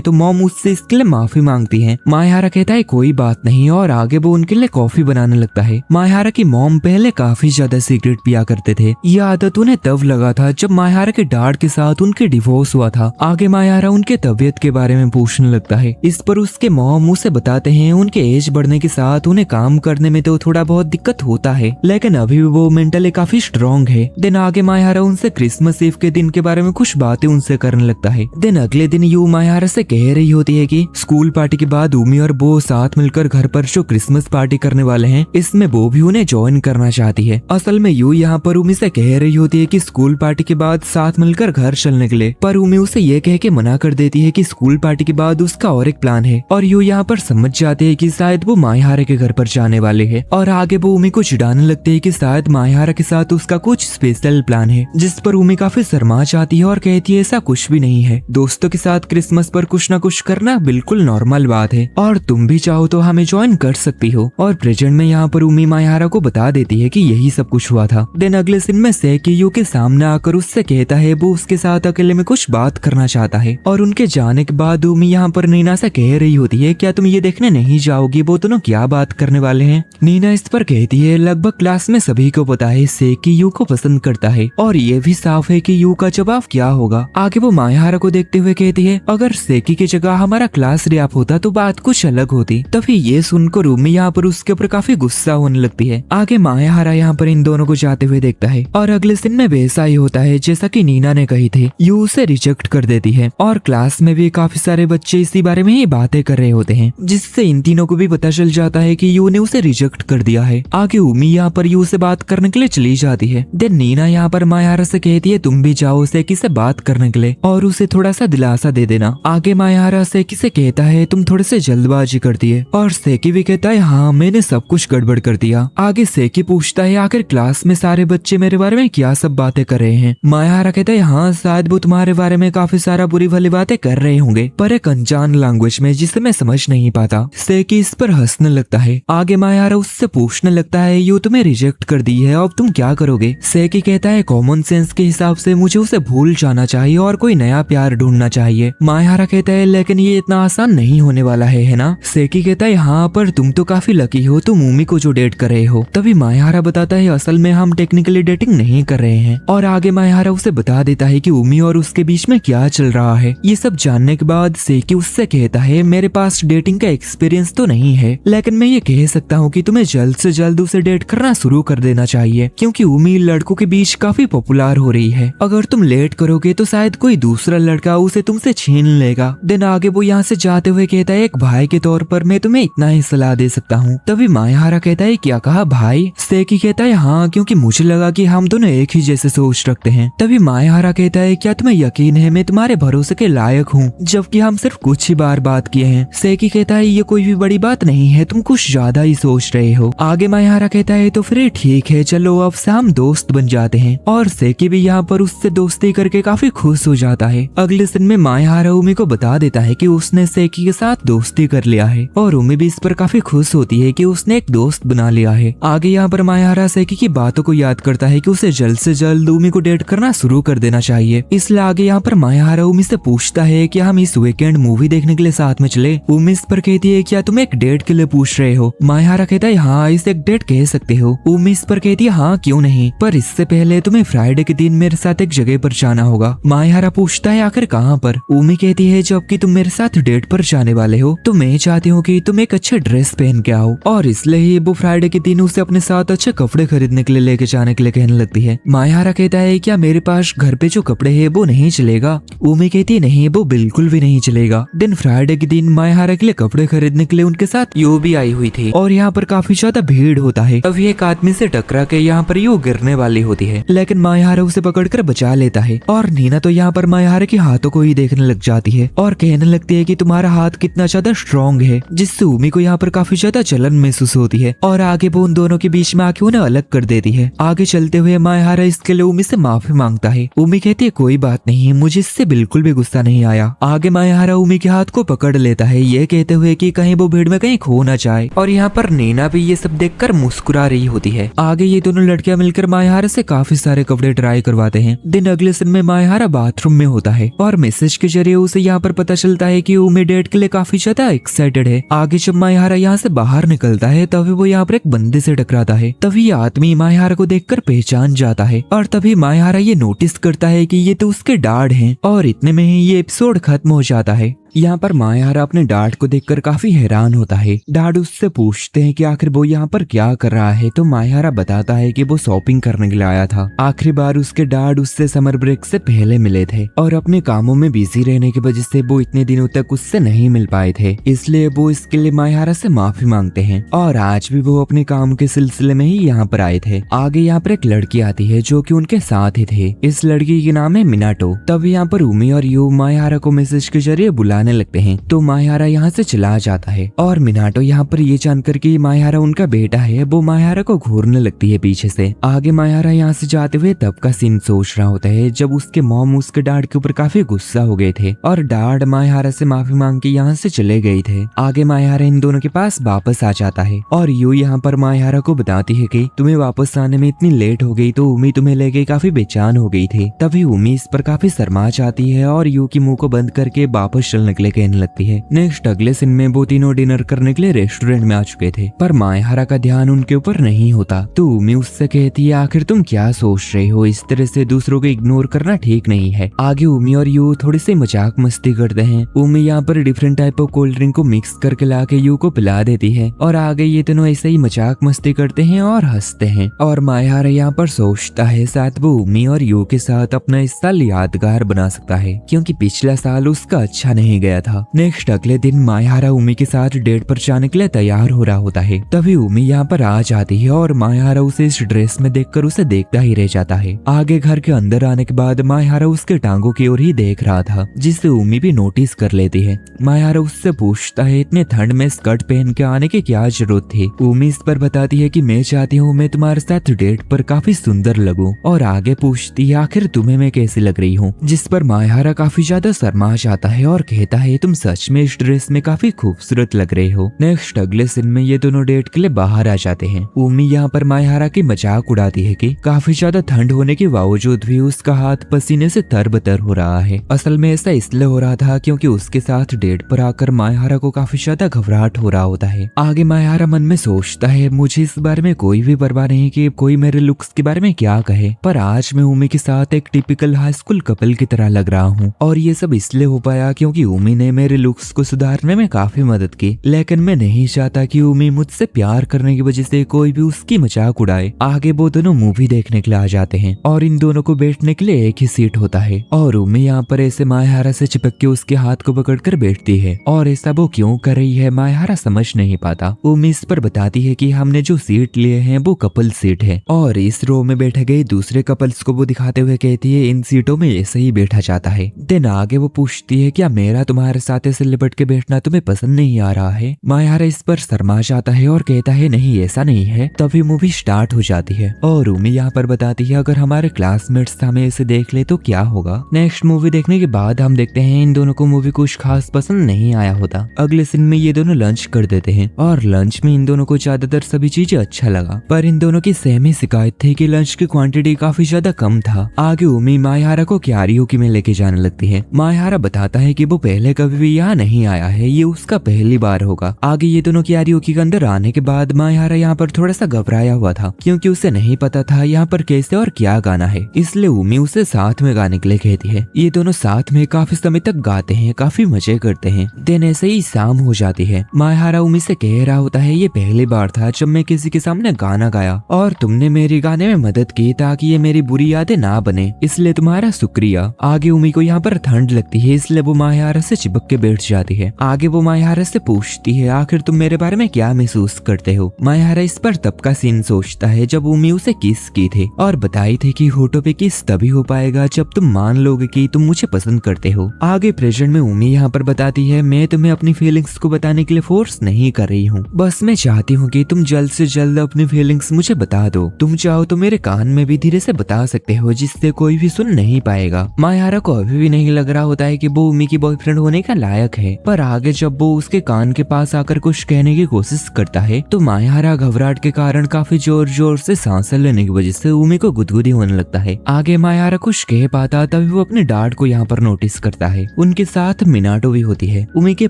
तो मॉम उससे इसके लिए माफी मांगती है। मायहारा कहता है कोई बात नहीं और आगे वो उनके लिए कॉफी बनाने लगता है। मायहारा की मॉम पहले काफी ज्यादा सिगरेट पिया करते थे। ये आदत उन्हें तब लगा था जब मायहारा के डैड के साथ उनके डिवोर्स हुआ था। आगे मायहारा उनके तबीयत के बारे में पूछने लगता है। इस पर उसके मॉम उसे बताते हैं उनके एज बढ़ने के साथ उन्हें काम करने में तो थोड़ा बहुत दिक्कत होता है, लेकिन अभी भी वो मेंटली काफी स्ट्रॉन्ग है। दिन आगे मायहारा उनसे क्रिसमस ईव के दिन के बारे में कुछ बातें उनसे करने लगता है। दिन अगले दिन यू मायहारा से कह रही होती है कि स्कूल पार्टी के बाद उमी और वो साथ मिलकर घर पर जो क्रिसमस पार्टी करने वाले हैं इसमें वो भी उन्हें ज्वाइन करना चाहती है। असल में यू यहाँ पर उमी से कह रही होती है कि स्कूल पार्टी के बाद साथ मिलकर घर चलने के लिए, पर उमी उसे ये कह के मना कर देती है कि स्कूल पार्टी के बाद उसका और एक प्लान है, और यू यहाँ पर समझ जाते है कि शायद वो मायहारा के घर पर जाने वाले है। और आगे वो उमी को चिढ़ाने लगते है कि शायद मायहारा के साथ उसका कुछ स्पेशल प्लान है, जिस पर उमी काफी शर्मा जाती है और कहती है ऐसा कुछ भी नहीं है, दोस्तों के साथ क्रिसमस पर कुछ न कुछ करना बिल्कुल नॉर्मल बात है और तुम भी चाहो तो हमें ज्वाइन कर सकती हो। और प्रेजेंट में यहाँ पर उमी मायहारा को बता देती है कि यही सब कुछ हुआ था। दिन अगले दिन में सेकी यू के सामने आकर उससे कहता है वो उसके साथ अकेले में कुछ बात करना चाहता है, और उनके जाने के बाद उमी यहाँ पर नीना से कह रही होती है क्या तुम ये देखने नहीं जाओगी वो दोनों क्या बात करने वाले हैं। नीना इस पर कहती है लगभग क्लास में सभी को पता है सेकी यू को पसंद करता है और ये भी साफ है कि यू का जवाब क्या होगा। आगे वो मायहारा को देखते हुए कहती है अगर सेकी की जगह हमारा क्लास रैप होता तो बात कुछ अलग होती। तभी ये सुनकर उमी यहाँ पर उसके ऊपर काफी गुस्सा होने लगती है। आगे मायहारा यहाँ पर इन दोनों को जाते हुए देखता है और अगले दिन में वैसा ही होता है जैसा कि नीना ने कही थी। यू उसे रिजेक्ट कर देती है और क्लास में भी काफी सारे बच्चे इसी बारे में ही बातें कर रहे होते हैं, जिससे इन तीनों को भी पता चल जाता है कि यू ने उसे रिजेक्ट कर दिया है। आगे उमी यहाँ पर यू से बात करने के लिए चली जाती है। देन नीना यहाँ पर मायहारा से कहती है तुम भी जाओ सेकी से बात करने के लिए और उसे थोड़ा सा दिलासा दे देना। आगे मायहारा सेकी से कहता है तुम थोड़े से जल्दबाजी करती है, और सेकी भी कहता है हाँ मैंने सब कुछ गड़बड़ कर दिया। आगे सेकी पूछता है आखिर क्लास में सारे बच्चे मेरे बारे में क्या सब बातें कर रहे हैं। मायहारा कहता है हाँ शायद वो तुम्हारे बारे में काफी सारा बुरी भली बातें कर रहे होंगे, पर एक अनजान लैंग्वेज में जिसे मैं समझ नहीं पाता। सेकी इस पर हंसने लगता है। आगे मायहारा उससे पूछने लगता है यू तुम्हें रिजेक्ट कर दी है अब तुम क्या करोगे। सेकी कहता है कॉमन सेंस के हिसाब से मुझे उसे भूल जाना चाहिए और कोई नया प्यार ढूंढना चाहिए। मायहारा कहता है लेकिन ये इतना आसान नहीं होने वाला है ना। सेकी कहता कहता है हाँ पर तुम तो काफी लकी हो, तुम उमी को जो डेट कर रहे हो। तभी मायाहारा बताता है असल में हम टेक्निकली डेटिंग नहीं कर रहे हैं। और आगे मायाहारा उसे बता देता है कि उमी और उसके बीच में क्या चल रहा है। ये सब जानने के बाद सेकी उससे कहता है मेरे पास डेटिंग का एक्सपीरियंस तो नहीं है, लेकिन मैं ये कह सकता हूँ कि तुम्हें जल्द से जल्द उसे डेट करना शुरू कर देना चाहिए, क्योंकि उमी लड़कों के बीच काफी पॉपुलर हो रही है। अगर तुम लेट करोगे तो शायद कोई दूसरा लड़का उसे तुमसे छीन लेगा। दिन आगे वो यहाँ से जाते हुए कहता है एक भाई के तौर पर मैं तुम्हें इतना ही सलाह दे सकता हूँ। तभी मायाहारा कहता है क्या कहा भाई? सेकी कहता है हाँ, क्योंकि मुझे लगा कि हम दोनों एक ही जैसे सोच रखते हैं। तभी मायाहारा कहता है क्या तुम्हें यकीन है मैं तुम्हारे भरोसे के लायक हूँ, जबकि हम सिर्फ कुछ ही बार बात किए हैं। सेकी कहता है ये कोई भी बड़ी बात नहीं है, तुम कुछ ज्यादा ही सोच रहे हो। आगे मायाहारा कहता है तो फिर ठीक है, चलो अब से हम दोस्त बन जाते हैं। और सेकी भी यहाँ पर उससे दोस्ती करके काफी खुश हो जाता है। अगले दिन में मायाहारा उमी को बता देता है कि उसने सेकी के साथ दोस्ती कर लिया है, और उमी भी इस पर काफी खुश होती है कि उसने एक दोस्त बना लिया है। आगे यहाँ पर मायाहारा सेकी की बातों को याद करता है कि उसे जल्द से जल्द उमी को डेट करना शुरू कर देना चाहिए। इसलिए आगे यहाँ पर मायाहारा उमी से पूछता है कि हम इस वीकेंड मूवी देखने के लिए साथ में चले। उमी इस पर कहती है क्या तुम एक डेट के लिए पूछ रहे हो? मायाहारा कहता है हाँ, इसे एक डेट कह सकते हो। उमी इस पर कहती है हाँ क्यों नहीं, पर इससे पहले तुम्हें फ्राइडे के दिन मेरे साथ एक जगह पर जाना होगा। मायाहारा पूछता है आखिर कहाँ पर? उमी कहती है जबकि तुम मेरे साथ डेट पर जाने वाले हो तो मैं चाहती हूँ कि तुम एक अच्छे ड्रेस पहन के आओ, और इसलिए ही वो फ्राइडे के दिन उसे अपने साथ अच्छे कपड़े खरीदने के लिए लेके जाने के लिए कहने लगती है। मायाहारा कहता है क्या मेरे पास घर पे जो कपड़े है वो नहीं चलेगा? उमी कहती है नहीं, वो बिल्कुल भी नहीं चलेगा। दिन फ्राइडे के दिन मायाहारा के लिए कपड़े खरीदने के लिए उनके साथ यू भी आई हुई थी, और यहाँ पर काफी ज्यादा भीड़ होता है। तभी एक आदमी से टकरा के यहाँ पर यू गिरने वाली होती है, लेकिन मायाहारा उसे पकड़कर बचा लेता है। और नीना तो यहाँ पर मायाहारा के हाथों को ही देखने लग जाती है और कहने लगती है कि तुम्हारा हाथ कितना ज्यादा स्ट्रॉन्ग है, जिससे उमी को यहाँ पर काफी ज्यादा जलन महसूस होती है। और आगे वो उन दोनों के बीच में आके उन्हें अलग कर देती है। आगे चलते हुए मायाहारा इसके लिए उमी से माफी मांगता है। उमी कहती है कोई बात नहीं, मुझे इससे बिल्कुल भी गुस्सा नहीं आया। आगे मायाहारा उमी के हाथ को पकड़ लेता है, ये कहते हुए कि कहीं वो भीड़ में कहीं खो ना जाए। और यहाँ पर नीना भी ये सब देखकर मुस्कुरा रही होती है। आगे ये दोनों लड़कियां मिलकर मायाहारा से काफी सारे कपड़े ट्राई करवाते हैं। दिन अगले दिन में मायाहारा बाथरूम में होता है और मैसेज के जरिए उसे यहाँ पर पता चलता है कि उमी डेट के लिए काफी ज्यादा एक्साइटेड है। आगे जब मायाहारा यहाँ से बाहर निकलता है तभी वो यहाँ पर एक बंदे से टकराता है। तभी आदमी मायाहारा को देखकर पहचान जाता है, और तभी मायाहारा ये नोटिस करता है कि ये तो उसके डैड हैं। और इतने में ही ये एपिसोड खत्म हो जाता है। यहाँ पर मायाहारा अपने डैड को देखकर काफी हैरान होता है। डैड उससे पूछते हैं कि आखिर वो यहाँ पर क्या कर रहा है, तो मायाहारा बताता है कि वो शॉपिंग करने के लिए आया था। आखिरी बार उसके डैड उससे समर ब्रेक से पहले मिले थे, और अपने कामों में बिजी रहने की वजह से वो इतने दिनों तक उससे नहीं मिल पाए थे, इसलिए वो इसके लिए मायाहारा से माफी मांगते हैं। और आज भी वो अपने काम के सिलसिले में ही यहाँ पर आए थे। आगे यहाँ पर एक लड़की आती है जो कि उनके साथ ही थे। इस लड़की के नाम है मिनाटो। तब यहाँ पर उमी और यू मायाहारा को मैसेज के जरिए बुलाने लगते हैं, तो मायाहारा यहाँ से चला जाता है। और मिनाटो यहाँ पर ये जानकर कि मायाहारा उनका बेटा है, वो मायाहारा को घूरने लगती है पीछे से। आगे मायाहारा यहाँ से जाते हुए तब का सीन सोच रहा होता है जब उसके मॉम उसके डैड के ऊपर काफी गुस्सा हो गए थे, और डैड मायाहारा से माफी मांग के यहाँ से चले गए थे। आगे मायाहारा इन दोनों के पास वापस आ जाता है, और यू यहाँ पर मायाहारा को बताती है कि तुम्हें वापस आने में इतनी लेट हो गई तो उमी तुम्हें लेके काफी बेचैन हो गई थी। तभी उमी इस पर काफी शर्मा जाती है और यू की मुंह को बंद करके वापस चलने के लिए कहने लगती है। नेक्स्ट अगले दिन में वो तीनों डिनर करने के लिए रेस्टोरेंट में आ चुके थे, पर मायाहारा का ध्यान उनके ऊपर नहीं होता। तो उमी उससे कहती है आखिर तुम क्या सोच रहे हो, इस तरह से दूसरों को इग्नोर करना ठीक नहीं है। आगे उमी और यू थोड़ी सी मजाक मस्ती करते हैं। उमी यहाँ पर different type of cold drink को मिक्स करके लाके यू को पिला देती है, और आगे ये दोनों ऐसे ही मजाक मस्ती करते हैं और हंसते हैं। और मायाहारा यहाँ पर सोचता है शायद वो उमी और यू के साथ अपना इस साल यादगार बना सकता है, क्योंकि पिछला साल उसका अच्छा नहीं गया था। नेक्स्ट अगले दिन मायाहारा उमी के साथ डेट पर जाने के लिए तैयार हो रहा होता है। तभी उमी यहाँ पर आ जाती है और मायाहारा उसे इस ड्रेस में देखकर उसे देखता ही रह जाता है। आगे घर के अंदर आने के बाद मायाहारा उसके टांगों की ओर ही देख रहा था, जिससे उमी भी नोटिस कर लेती है। मायाहारा उससे पूछता है इतने ठंड में स्कर्ट पहन के आने की क्या जरूरत थी। उमी इस पर बताती है कि मैं चाहती हूँ मैं तुम्हारे साथ डेट पर काफी सुंदर लगूं, और आगे पूछती है आखिर तुम्हें मैं कैसी लग रही हूँ, जिस पर मायाहारा काफी ज्यादा शर्मा जाता है और कहता कहता है तुम सच में इस ड्रेस में काफी खूबसूरत लग रहे हो। नेक्स्ट अगले सीन में ये दोनों डेट के लिए बाहर आ जाते हैं। उमी यहाँ पर मायहारा की मजाक उड़ाती है कि काफी ज्यादा ठंड होने के बावजूद भी उसका हाथ पसीने से तरबतर हो रहा है। असल में ऐसा इसलिए हो रहा था क्योंकि उसके साथ डेट पर आकर मायहारा को काफी ज्यादा घबराहट हो रहा होता है। आगे मायहारा मन में सोचता है मुझे इस बारे में कोई भी परवाह नहीं कि कोई मेरे लुक्स के बारे में क्या कहे, पर आज मैं उमी के साथ एक टिपिकल हाई स्कूल कपल की तरह लग रहा हूँ और ये सब इसलिए हो पाया क्योंकि उमी ने मेरे लुक्स को सुधारने में काफी मदद की। लेकिन मैं नहीं चाहता कि उमी मुझसे प्यार करने की वजह से कोई भी उसकी मजाक उड़ाए। आगे वो दोनों मूवी देखने के लिए आ जाते हैं और इन दोनों को बैठने के लिए एक ही सीट होता है और उमी यहाँ पर ऐसे मायहारा से चिपक के उसके हाथ को पकड़कर बैठती है और ऐसा वो क्यों कर रही है मायहारा समझ नहीं पाता। उमी इस पर बताती है कि हमने जो सीट लिए हैं वो कपल सीट है और इस रो में बैठे गए दूसरे कपल्स को वो दिखाते हुए कहती है इन सीटों में ऐसे ही बैठा जाता है। देन आगे वो पूछती है क्या मेरा तुम्हारे साथ ऐसे लिपट के बैठना तुम्हें पसंद नहीं आ रहा है। मायहारा इस पर शर्मा जाता है और कहता है नहीं ऐसा नहीं है। तभी मूवी स्टार्ट हो जाती है और उमी यहाँ पर बताती है अगर हमारे क्लासमेट्स हमें इसे देख ले तो क्या होगा। नेक्स्ट मूवी देखने के बाद हम देखते हैं इन दोनों को मूवी कुछ खास पसंद नहीं आया होता। अगले सीन में ये दोनों लंच कर देते हैं और लंच में इन दोनों को ज्यादातर सभी चीजें अच्छा लगा, पर इन दोनों की सेम ही शिकायत थी कि लंच की क्वांटिटी काफी ज्यादा कम था। आगे उमी मायहारा को कैरियोकी में लेके जाने लगती है। मायहारा बताता है कि वो पहले कभी भी यहाँ नहीं आया है, ये उसका पहली बार होगा। आगे ये दोनों कैरियोकी के अंदर आने के बाद मायहारा यहाँ पर थोड़ा सा घबराया हुआ था क्योंकि उसे नहीं पता था यहाँ पर कैसे और क्या गाना है, इसलिए उमी उसे साथ में गाने के लिए कहती है। ये दोनों साथ में काफी समय तक गाते हैं, काफी मजे करते हैं। दिन ऐसे ही शाम हो जाती है। मायहारा उमी से कह रहा होता है ये पहली बार था जब मैं किसी के सामने गाना गाया और तुमने मेरी गाने में मदद की ताकि ये मेरी बुरी यादें ना बने, इसलिए तुम्हारा शुक्रिया। आगे उमी को यहाँ पर ठंड लगती है इसलिए वो मायहारा से चिपक के बैठ जाती है। आगे वो मायहारा से पूछती है आखिर तुम मेरे बारे में क्या महसूस करते हो। मायहारा इस पर तब का सीन सोचता है जब उमी उसे किस की थी और बताई थी कि होठों पे किस तभी हो पाएगा जब तुम मान लोगे कि तुम मुझे पसंद करते हो। आगे प्रेजेंट में उमी यहाँ पर बताती है मैं तुम्हें अपनी फीलिंग्स को बताने के लिए फोर्स नहीं कर रही हूँ, बस मैं चाहती हूँ कि तुम जल्द से जल्द अपनी फीलिंग्स मुझे बता दो। तुम चाहो तो मेरे कान में भी धीरे से बता सकते हो जिससे कोई भी सुन नहीं पाएगा। मायहारा को अभी भी नहीं लग रहा होता है कि वो उमी की बॉयफ्रेंड होने का लायक है, पर आगे जब वो उसके कान के पास आकर कुछ कहने की कोशिश करता है तो मायहारा घबराहट के कारण काफी जोर जोर से सांस लेने की वजह से उमी को गुदगुदी होने लगता है। आगे मायहारा कुछ कह पाता तभी वो अपने डार्ट को यहाँ पर नोटिस करता है। उनके साथ मिनाटो भी होती है। उमी के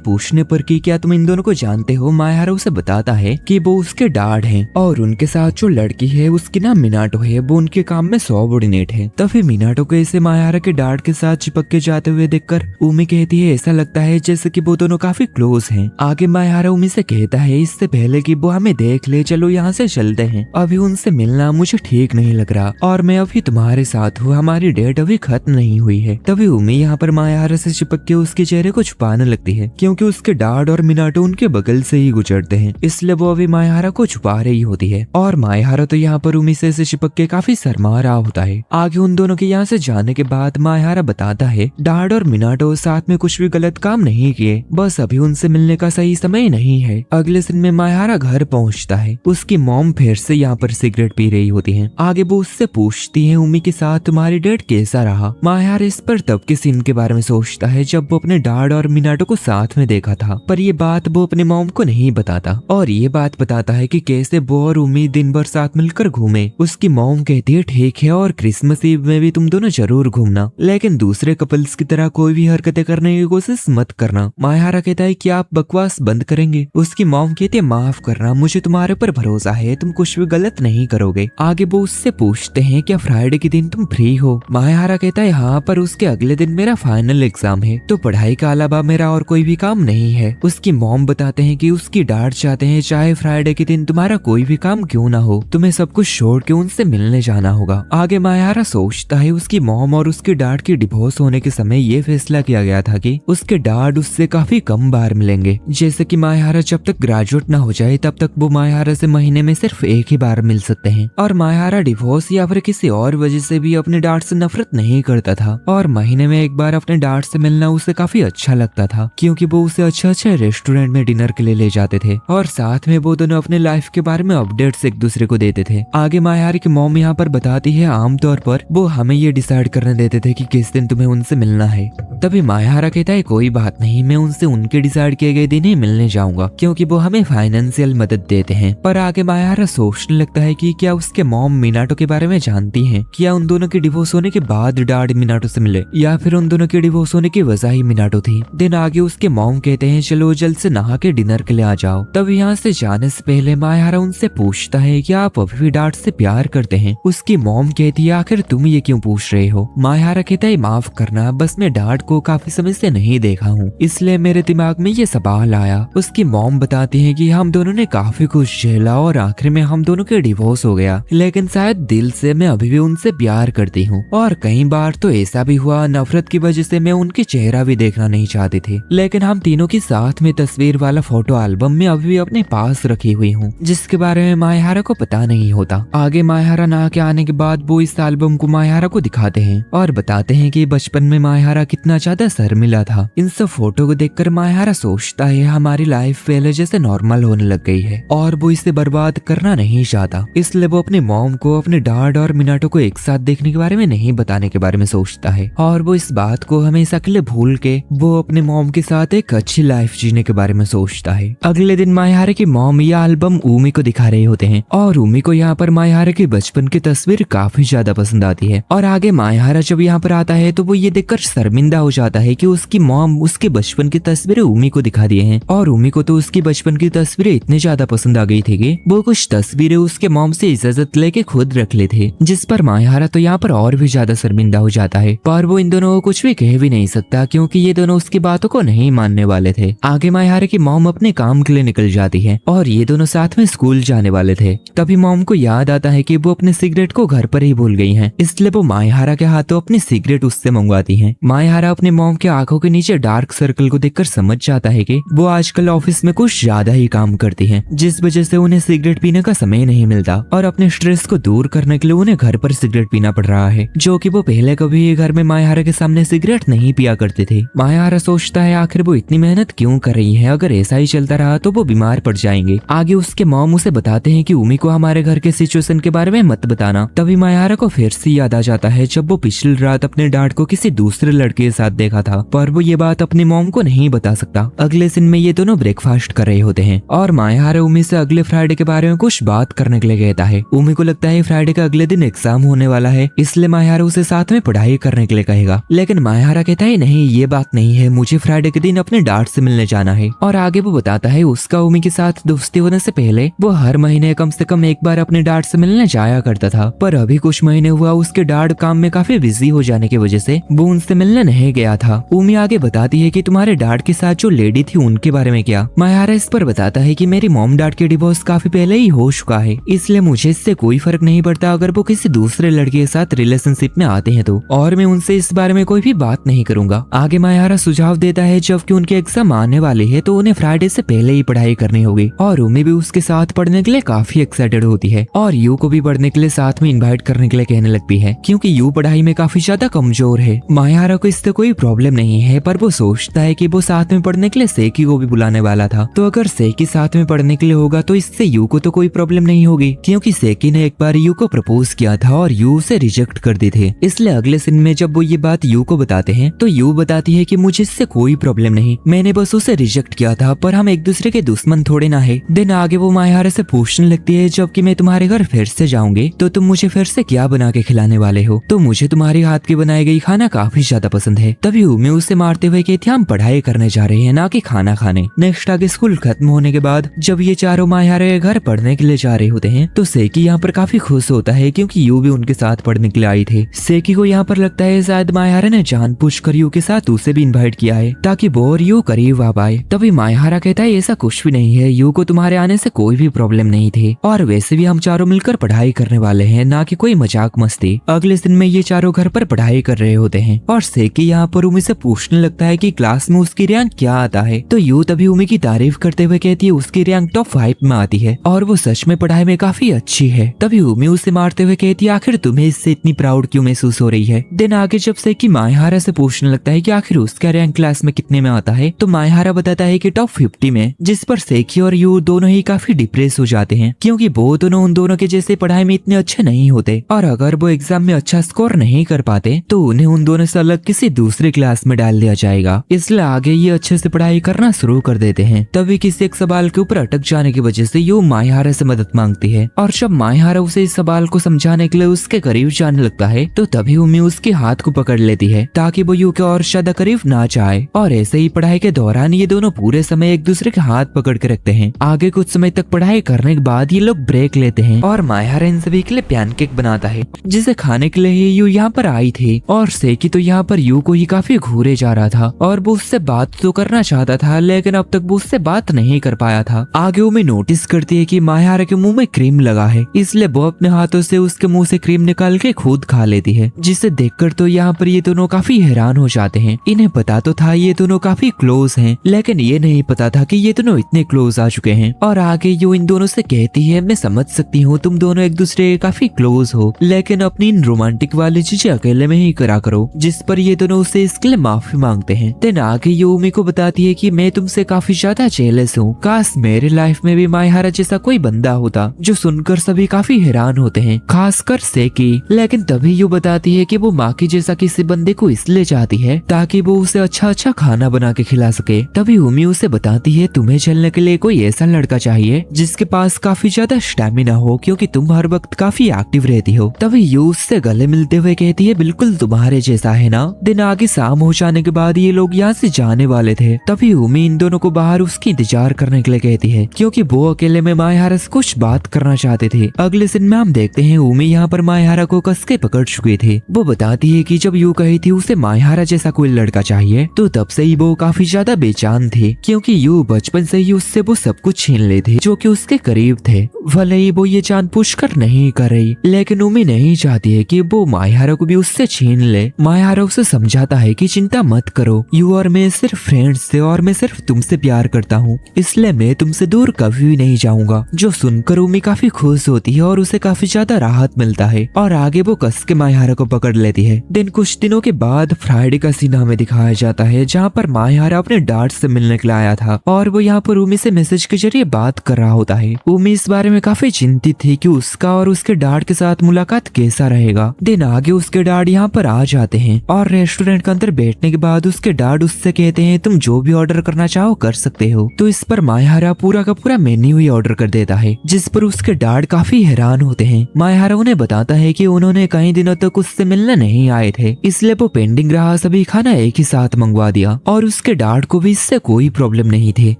पूछने पर कि क्या तुम इन दोनों को जानते हो, मायहारा उसे बताता है कि वो उसके डार्ट हैं और उनके साथ जो लड़की है उसकी नाम मिनाटो है, वो उनके काम में सबऑर्डिनेट है। तभी मिनाटो को ऐसे मायहारा के डार्ट के साथ चिपक के जाते हुए देखकर उमी कहती है ऐसा लगता है जैसे कि वो दोनों काफी क्लोज हैं। आगे मायहारा उमी से कहता है इससे पहले कि वो हमें देख ले चलो यहाँ से चलते हैं, अभी उनसे मिलना मुझे ठीक नहीं लग रहा और मैं अभी तुम्हारे साथ हूँ, हमारी डेट अभी खत्म नहीं हुई है। तभी उमी यहाँ पर मायहारा से चिपक के उसके चेहरे को छुपाने लगती है क्योंकि उसके डार्ट और मिनाटो उनके बगल से ही गुजरते हैं, इसलिए वो अभी मायहारा को छुपा रही होती है और मायहारा तो यहाँ पर उमी से चिपक के काफी शर्मा रहा होता है। आगे उन दोनों के यहाँ से जाने के बाद मायहारा बताता है डार्ट और मिनाटो साथ में कुछ भी गलत काम नहीं किए, बस अभी उनसे मिलने का सही समय नहीं है। अगले दिन में मायहारा घर पहुँचता है। उसकी मॉम फिर से यहाँ पर सिगरेट पी रही होती है। आगे वो उससे पूछती है उमी के साथ तुम्हारी डेट कैसा रहा। मायहारा इस पर तब के सीन के बारे में सोचता है जब वो अपने डार्ट और मिनाटो को साथ में देखा था, पर ये बात वो अपने मॉम को नहीं बताता और ये बात बताता है कि कैसे वो और उमी दिन भर साथ मिलकर घूमे। उसकी मॉम कहती है ठीक है और क्रिसमस ईव में भी तुम दोनों जरूर घूमना, लेकिन दूसरे कपल्स की तरह कोई भी हरकतें करने की कोशिश मत करना। मायहारा कहता है कि आप बकवास बंद करेंगे। उसकी मॉम कहती है माफ करना, मुझे तुम्हारे ऊपर भरोसा है, तुम कुछ भी गलत नहीं करोगे। आगे वो उससे पूछते हैं क्या फ्राइडे के दिन तुम फ्री हो। मायहारा कहता है हाँ, पर उसके अगले दिन मेरा फाइनल एग्जाम है तो पढ़ाई के अलावा मेरा और कोई भी काम नहीं है। उसकी मॉम बताते हैं कि उसकी डांट चाहते हैं चाहे फ्राइडे के दिन तुम्हारा कोई भी काम क्यों ना हो, तुम्हें सब कुछ छोड़ के उनसे मिलने जाना होगा। आगे मायहारा सोचता है उसकी मॉम और उसकी डांट की डिवोर्स होने के समय ये फैसला किया गया था कि उसके डांट उससे काफी कम बार मिलेंगे, जैसे कि मायहारा जब तक ग्रेजुएट ना हो जाए तब तक वो मायहारा से महीने में सिर्फ एक ही बार मिल सकते हैं। और मायहारा डिवोर्स या फिर किसी और वजह से भी अपने डांट से नफरत नहीं करता था और महीने में एक बार अपने डांट से मिलना उसे काफी अच्छा लगता था क्योंकि वो उसे अच्छे रेस्टोरेंट में डिनर के लिए ले जाते थे और साथ में वो दोनों अपने लाइफ के बारे में अपडेट्स एक दूसरे को देते थे। आगे मायहारा की मॉम यहाँ पर बताती है आमतौर पर वो हमें ये डिसाइड करने देते थे कि किस दिन तुम्हें उनसे मिलना है। तभी मायहारा कहती कहता है कोई बात नहीं, मैं उनसे उनके डिसाइड किए गए दिन ही मिलने जाऊंगा क्योंकि वो हमें फाइनेंशियल मदद देते हैं। पर आगे मायाहारा सोचने लगता है कि क्या उसके मॉम मिनाटो के बारे में जानती हैं, क्या उन दोनों के डिवोर्स होने के बाद डैड मिनाटो से मिले या फिर उन दोनों के डिवोर्स होने की वजह ही मिनाटो थी। दिन आगे उसके मॉम कहते हैं चलो जल्द से नहा के डिनर के लिए आ जाओ। तब यहाँ से जाने से पहले मायाहारा उनसे पूछता है कि आप अभी भी डैड से प्यार करते हैं। उसकी मॉम कहती है आखिर तुम ये क्यों पूछ रहे हो। मायाहारा कहता है माफ करना, बस मैं डैड को काफी समय से नहीं देखा हूँ इसलिए मेरे दिमाग में ये सवाल आया। उसकी मॉम बताती है कि हम दोनों ने काफी कुछ झेला और आखिर में हम दोनों के डिवोर्स हो गया, लेकिन शायद दिल से मैं अभी भी उनसे प्यार करती हूँ और कई बार तो ऐसा भी हुआ नफरत की वजह से मैं उनके चेहरा भी देखना नहीं चाहती थी, लेकिन हम तीनों की साथ में तस्वीर वाला फोटो एल्बम में अभी भी अपने पास रखी हुई हूँ जिसके बारे में मायाहारा को पता नहीं होता। आगे मायाहारा नहा के आने के बाद वो इस एल्बम को मायाहारा को दिखाते हैं और बताते हैं कि बचपन में मायाहारा कितना ज्यादा शर्मिला था। इन सब फोटो को देखकर मायाहारा सोचता है हमारी लाइफ पहले जैसे नॉर्मल होने लग गई है और वो इसे बर्बाद करना नहीं चाहता, इसलिए वो अपने मॉम को अपने डैड और मिनाटो को एक साथ देखने के बारे में नहीं बताने के बारे में सोचता है और वो इस बात को हमेशा के लिए भूल के वो अपने मॉम के साथ एक अच्छी लाइफ जीने के बारे में सोचता है। अगले दिन मायाहारा की मॉम यह एल्बम उमी को दिखा रहे होते हैं और उमी को यहाँ पर मायाहारा की बचपन की तस्वीर काफी ज्यादा पसंद आती है और आगे मायाहारा जब यहाँ पर आता है तो वो ये देखकर शर्मिंदा हो जाता है कि उसकी मॉम उसके बचपन की तस्वीरें उमी को दिखा दिए हैं और उमी को तो उसकी बचपन की तस्वीरें इतनी ज्यादा पसंद आ गई थी कि वो कुछ तस्वीरें उसके मॉम से इजाजत लेके खुद रख ले थे, जिस पर मायाहारा तो यहाँ पर और भी ज्यादा शर्मिंदा हो जाता है पर वो इन दोनों को कुछ भी कह भी नहीं सकता क्योंकि ये दोनों उसकी बातों को नहीं मानने वाले थे। आगे मायाहारा की मॉम अपने काम के लिए निकल जाती है और ये दोनों साथ में स्कूल जाने वाले थे। तभी मॉम को याद आता है कि वो अपने सिगरेट को घर पर ही भूल गई हैं, इसलिए वो मायाहारा के हाथों अपनी सिगरेट उससे मंगवाती हैं। मायाहारा अपने मॉम के आंखों के नीचे डार्क सर्कल को देखकर समझ जाता है कि वो आजकल ऑफिस में कुछ ज्यादा ही काम करती हैं, जिस वजह से उन्हें सिगरेट पीने का समय नहीं मिलता और अपने स्ट्रेस को दूर करने के लिए उन्हें घर पर सिगरेट पीना पड़ रहा है, जो कि वो पहले कभी घर में मायाहारा के सामने सिगरेट नहीं पिया करते थे। मायाहारा सोचता है आखिर वो इतनी मेहनत क्यों कर रही है, अगर ऐसा ही चलता रहा तो वो बीमार पड़ जाएंगे। आगे उसके मॉम उसे बताते हैं कि उमी को हमारे घर के सिचुएशन के बारे में मत बताना। तभी मायाहारा को फिर से याद आ जाता है जब वो पिछली रात अपने डैड को किसी दूसरे लड़के के साथ देखा था, पर वो ये बात अपनी मॉम को नहीं बता सकता। अगले दिन में ये दोनों ब्रेकफास्ट कर रहे होते हैं और मायाहारा उमी से अगले फ्राइडे के बारे में कुछ बात करने के लिए कहता है। उमी को लगता है फ्राइडे का अगले दिन एग्जाम होने वाला है, इसलिए मायाहारा उसे साथ में पढ़ाई करने के लिए कहेगा, लेकिन मायाहारा कहता है नहीं ये बात नहीं है, मुझे फ्राइडे के दिन अपने डैड से मिलने जाना है। और आगे वो बताता है उसका उमी के साथ दोस्ती होने से पहले वो हर महीने कम से कम एक बार अपने डैड से मिलने जाया करता था, पर अभी कुछ महीने हुआ उसके डैड काम में काफी बिजी हो जाने की वजह से वो उनसे मिलने नहीं गया था। उमी आगे बताती है कि तुम्हारे डैड के साथ जो लेडी थी उनके बारे में क्या। मायाहारा इस पर बताता है कि मेरी मॉम डैड के डिवोर्स काफी पहले ही हो चुका है, इसलिए मुझे इससे कोई फर्क नहीं पड़ता अगर वो किसी दूसरे लड़के के साथ रिलेशनशिप में आते हैं तो, और मैं उनसे इस बारे में कोई भी बात नहीं करूंगा। आगे मायाहारा सुझाव देता है जबकि उनके एग्जाम आने वाले हैं तो उन्हें फ्राइडे से पहले ही पढ़ाई करनी होगी और उमी भी उसके साथ पढ़ने के लिए काफी एक्साइटेड होती है और यू को भी पढ़ने के लिए साथ में इनवाइट करने के लिए कहने लगती है क्योंकि यू पढ़ाई में काफी ज्यादा कमजोर है। मायाहारा को इससे कोई प्रॉब्लम नहीं है, पर वो सोचता है कि वो साथ में पढ़ने के लिए सेकी को भी बुलाने वाला था, तो अगर सेकी साथ में पढ़ने के लिए होगा तो इससे यू को तो कोई प्रॉब्लम नहीं होगी क्योंकि सेकी ने एक बार यू को प्रपोज किया था और यू उसे रिजेक्ट कर दी थी। इसलिए अगले दिन में जब वो ये बात यू को बताते हैं तो यू बताती है कि मुझे इससे कोई प्रॉब्लम नहीं, मैंने बस उसे रिजेक्ट किया था, पर हम एक दूसरे के दुश्मन थोड़े ना है। दिन आगे वो मायाहारा से पूछने लगती है जबकि मैं तुम्हारे घर फिर से जाऊंगी तो तुम मुझे फिर से क्या बना के खिलाने वाले हो, तो मुझे तुम्हारे हाथ की बनाई गई खाना काफी ज्यादा पसंद है। तभी उमी उसे मारते हुए कहती हम पढ़ाई करने जा रहे हैं ना कि खाना खाने। नेक्स्ट आगे स्कूल खत्म होने के बाद जब ये चारों मायाहारा के घर पढ़ने के लिए जा रहे होते हैं तो सेकी यहाँ पर काफी खुश होता है क्योंकि यू भी उनके साथ पढ़ने के लिए आई थी। सेकी को यहाँ पर लगता है शायद मायाहारा ने जानबूझकर यू के साथ उसे भी इन्वाइट किया है ताकि वो और यू करीब आ पाए। तभी मायाहारा कहता है ऐसा कुछ भी नहीं है, यू को तुम्हारे आने से कोई भी प्रॉब्लम नहीं थी और वैसे भी हम चारों मिलकर पढ़ाई करने वाले हैं, ना कि कोई मजाक मस्ती। अगले दिन में ये चारों घर पर पढ़ाई कर रहे होते हैं और सेकी यहाँ पर उमी से पूछने लगता है कि क्लास में उसकी रैंक क्या आता है, तो यू तभी उमी की तारीफ करते हुए कहती है उसकी रैंक टॉप 5 में आती है और वो सच में पढ़ाई में काफी अच्छी है। तभी उमी उसे मारते हुए कहती है आखिर तुम्हें इससे इतनी प्राउड क्यों महसूस हो रही है। दिन आगे जब सेकी मायाहारा से पूछने लगता है कि आखिर उसका रैंक क्लास में कितने में आता है तो मायाहारा बताता है कि टॉप 50 में, जिस पर सेकी और यू दोनों ही काफी डिप्रेस हो जाते हैं क्योंकि वो दोनों उन दोनों के जैसे पढ़ाई में इतने अच्छे नहीं होते और अगर वो एग्जाम में अच्छा स्कोर नहीं कर पाते तो उन्हें उन दोनों से अलग किसी दूसरे क्लास में डाल निकाल दिया जाएगा, इसलिए आगे ये अच्छे से पढ़ाई करना शुरू कर देते हैं। तभी किसी एक सवाल के ऊपर अटक जाने की वजह से यू मायहारा से मदद मांगती है, और जब मायहारा उसे इस सवाल को समझाने के लिए उसके करीब जाने लगता है तो तभी उमी उसके हाथ को पकड़ लेती है ताकि वो यू के और ज्यादा करीब ना जाए। और ऐसे ही पढ़ाई के दौरान ये दोनों पूरे समय एक दूसरे के हाथ पकड़ के रखते हैं। आगे कुछ समय तक पढ़ाई करने के बाद ये लोग ब्रेक लेते हैं और मायहारा इन सभी के लिए पैनकेक बनाता है जिसे खाने के लिए यू यहाँ पर आई थी। और सेकी तो यहाँ पर यू को ही काफी घूरे जा रहा था और वो उससे बात तो करना चाहता था, लेकिन अब तक वो उससे बात नहीं कर पाया था। आगे उमी नोटिस करती है कि मायहारा के मुंह में क्रीम लगा है, इसलिए वो अपने हाथों से उसके मुंह से क्रीम निकाल के खुद खा लेती है, जिसे देखकर तो यहाँ पर ये दोनों काफी हैरान हो जाते हैं। इन्हें पता तो था ये दोनों काफी क्लोज हैं, लेकिन ये नहीं पता था कि ये दोनों इतने क्लोज आ चुके हैं। और आगे यू इन दोनों से कहती है, मैं समझ सकती हूँ तुम दोनों एक दूसरे के काफी क्लोज हो, लेकिन अपनी इन रोमांटिक वाली चीजें अकेले में ही करा करो। जिस पर ये दोनों उससे इसके लिए माफी मांगते हैं। देन आगे ये उमी को बताती है कि मैं तुमसे काफी ज्यादा जेलस हूँ, काश मेरे लाइफ में भी मायहारा जैसा कोई बंदा होता। जो सुनकर सभी काफी हैरान होते हैं, खासकर सेकी। लेकिन तभी यू बताती है कि वो माँ की जैसा किसी बंदे को इसलिए चाहती है ताकि वो उसे अच्छा अच्छा खाना बना के खिला सके। तभी उमी उसे बताती है, तुम्हें चलने के लिए कोई ऐसा लड़का चाहिए जिसके पास काफी ज्यादा स्टैमिना हो, क्योंकि तुम हर वक्त काफी एक्टिव रहती हो। तभी यू उससे गले मिलते हुए कहती है, बिल्कुल तुम्हारे जैसा है ना। दिन आगे शाम हो जाने के बाद ये लोग यहाँ से जाने वाले थे। तभी उमी इन दोनों को बाहर उसकी इंतजार करने के लिए कहती है, क्योंकि वो अकेले में मायहारा से कुछ बात करना चाहते थे। अगले दिन में हम देखते हैं उमी यहाँ पर मायहारा को कस के पकड़ चुके थे। वो बताती है कि जब यू कही थी उसे मायहारा जैसा कोई लड़का चाहिए, तो तब से ही वो काफी ज्यादा बेचैन थे, क्योंकि यू बचपन से ही उससे वो सब कुछ छीन ले थे जो कि उसके करीब थे। भले ही वो ये जानबूझकर नहीं कर रही, लेकिन उमी नहीं चाहती है कि वो मायहारा को भी उससे छीन ले। मायहारा उसे समझाता है कि चिंता मत करो, यू और मैं सिर्फ फ्रेंड्स थे और मैं सिर्फ तुमसे प्यार करता हूँ, इसलिए मैं तुमसे दूर कभी भी नहीं जाऊंगा। जो सुनकर उमी काफी खुश होती है और उसे काफी ज्यादा राहत मिलता है, और आगे वो कस के मायहारा को पकड़ लेती है। दिन कुछ दिनों के बाद फ्राइडे का सीन हमें दिखाया जाता है, जहाँ पर मायहारा अपने डैड से मिलने के लिए आया था और वो यहाँ पर उमी से मैसेज के जरिए बात कर रहा होता है। उमी इस बारे में काफी चिंतित थी कि उसका और उसके डैड के साथ मुलाकात कैसा रहेगा। दिन आगे उसके डैड यहाँ पर आ जाते हैं और रेस्टोरेंट के अंदर बैठने के बाद उसके डैड उससे कहते हैं, तुम जो भी ऑर्डर करना चाहो कर सकते हो। तो इस पर मायहारा पूरा का पूरा मेन्यू ही ऑर्डर कर देता है, जिस पर उसके डैड काफी हैरान होते हैं। मायहारा उन्हें बताता है कि उन्होंने कई दिनों तक उससे मिलने नहीं आए थे, इसलिए वो पेंडिंग रहा सभी खाना एक ही साथ मंगवा दिया, और उसके डैड को भी इससे कोई प्रॉब्लम नहीं थी।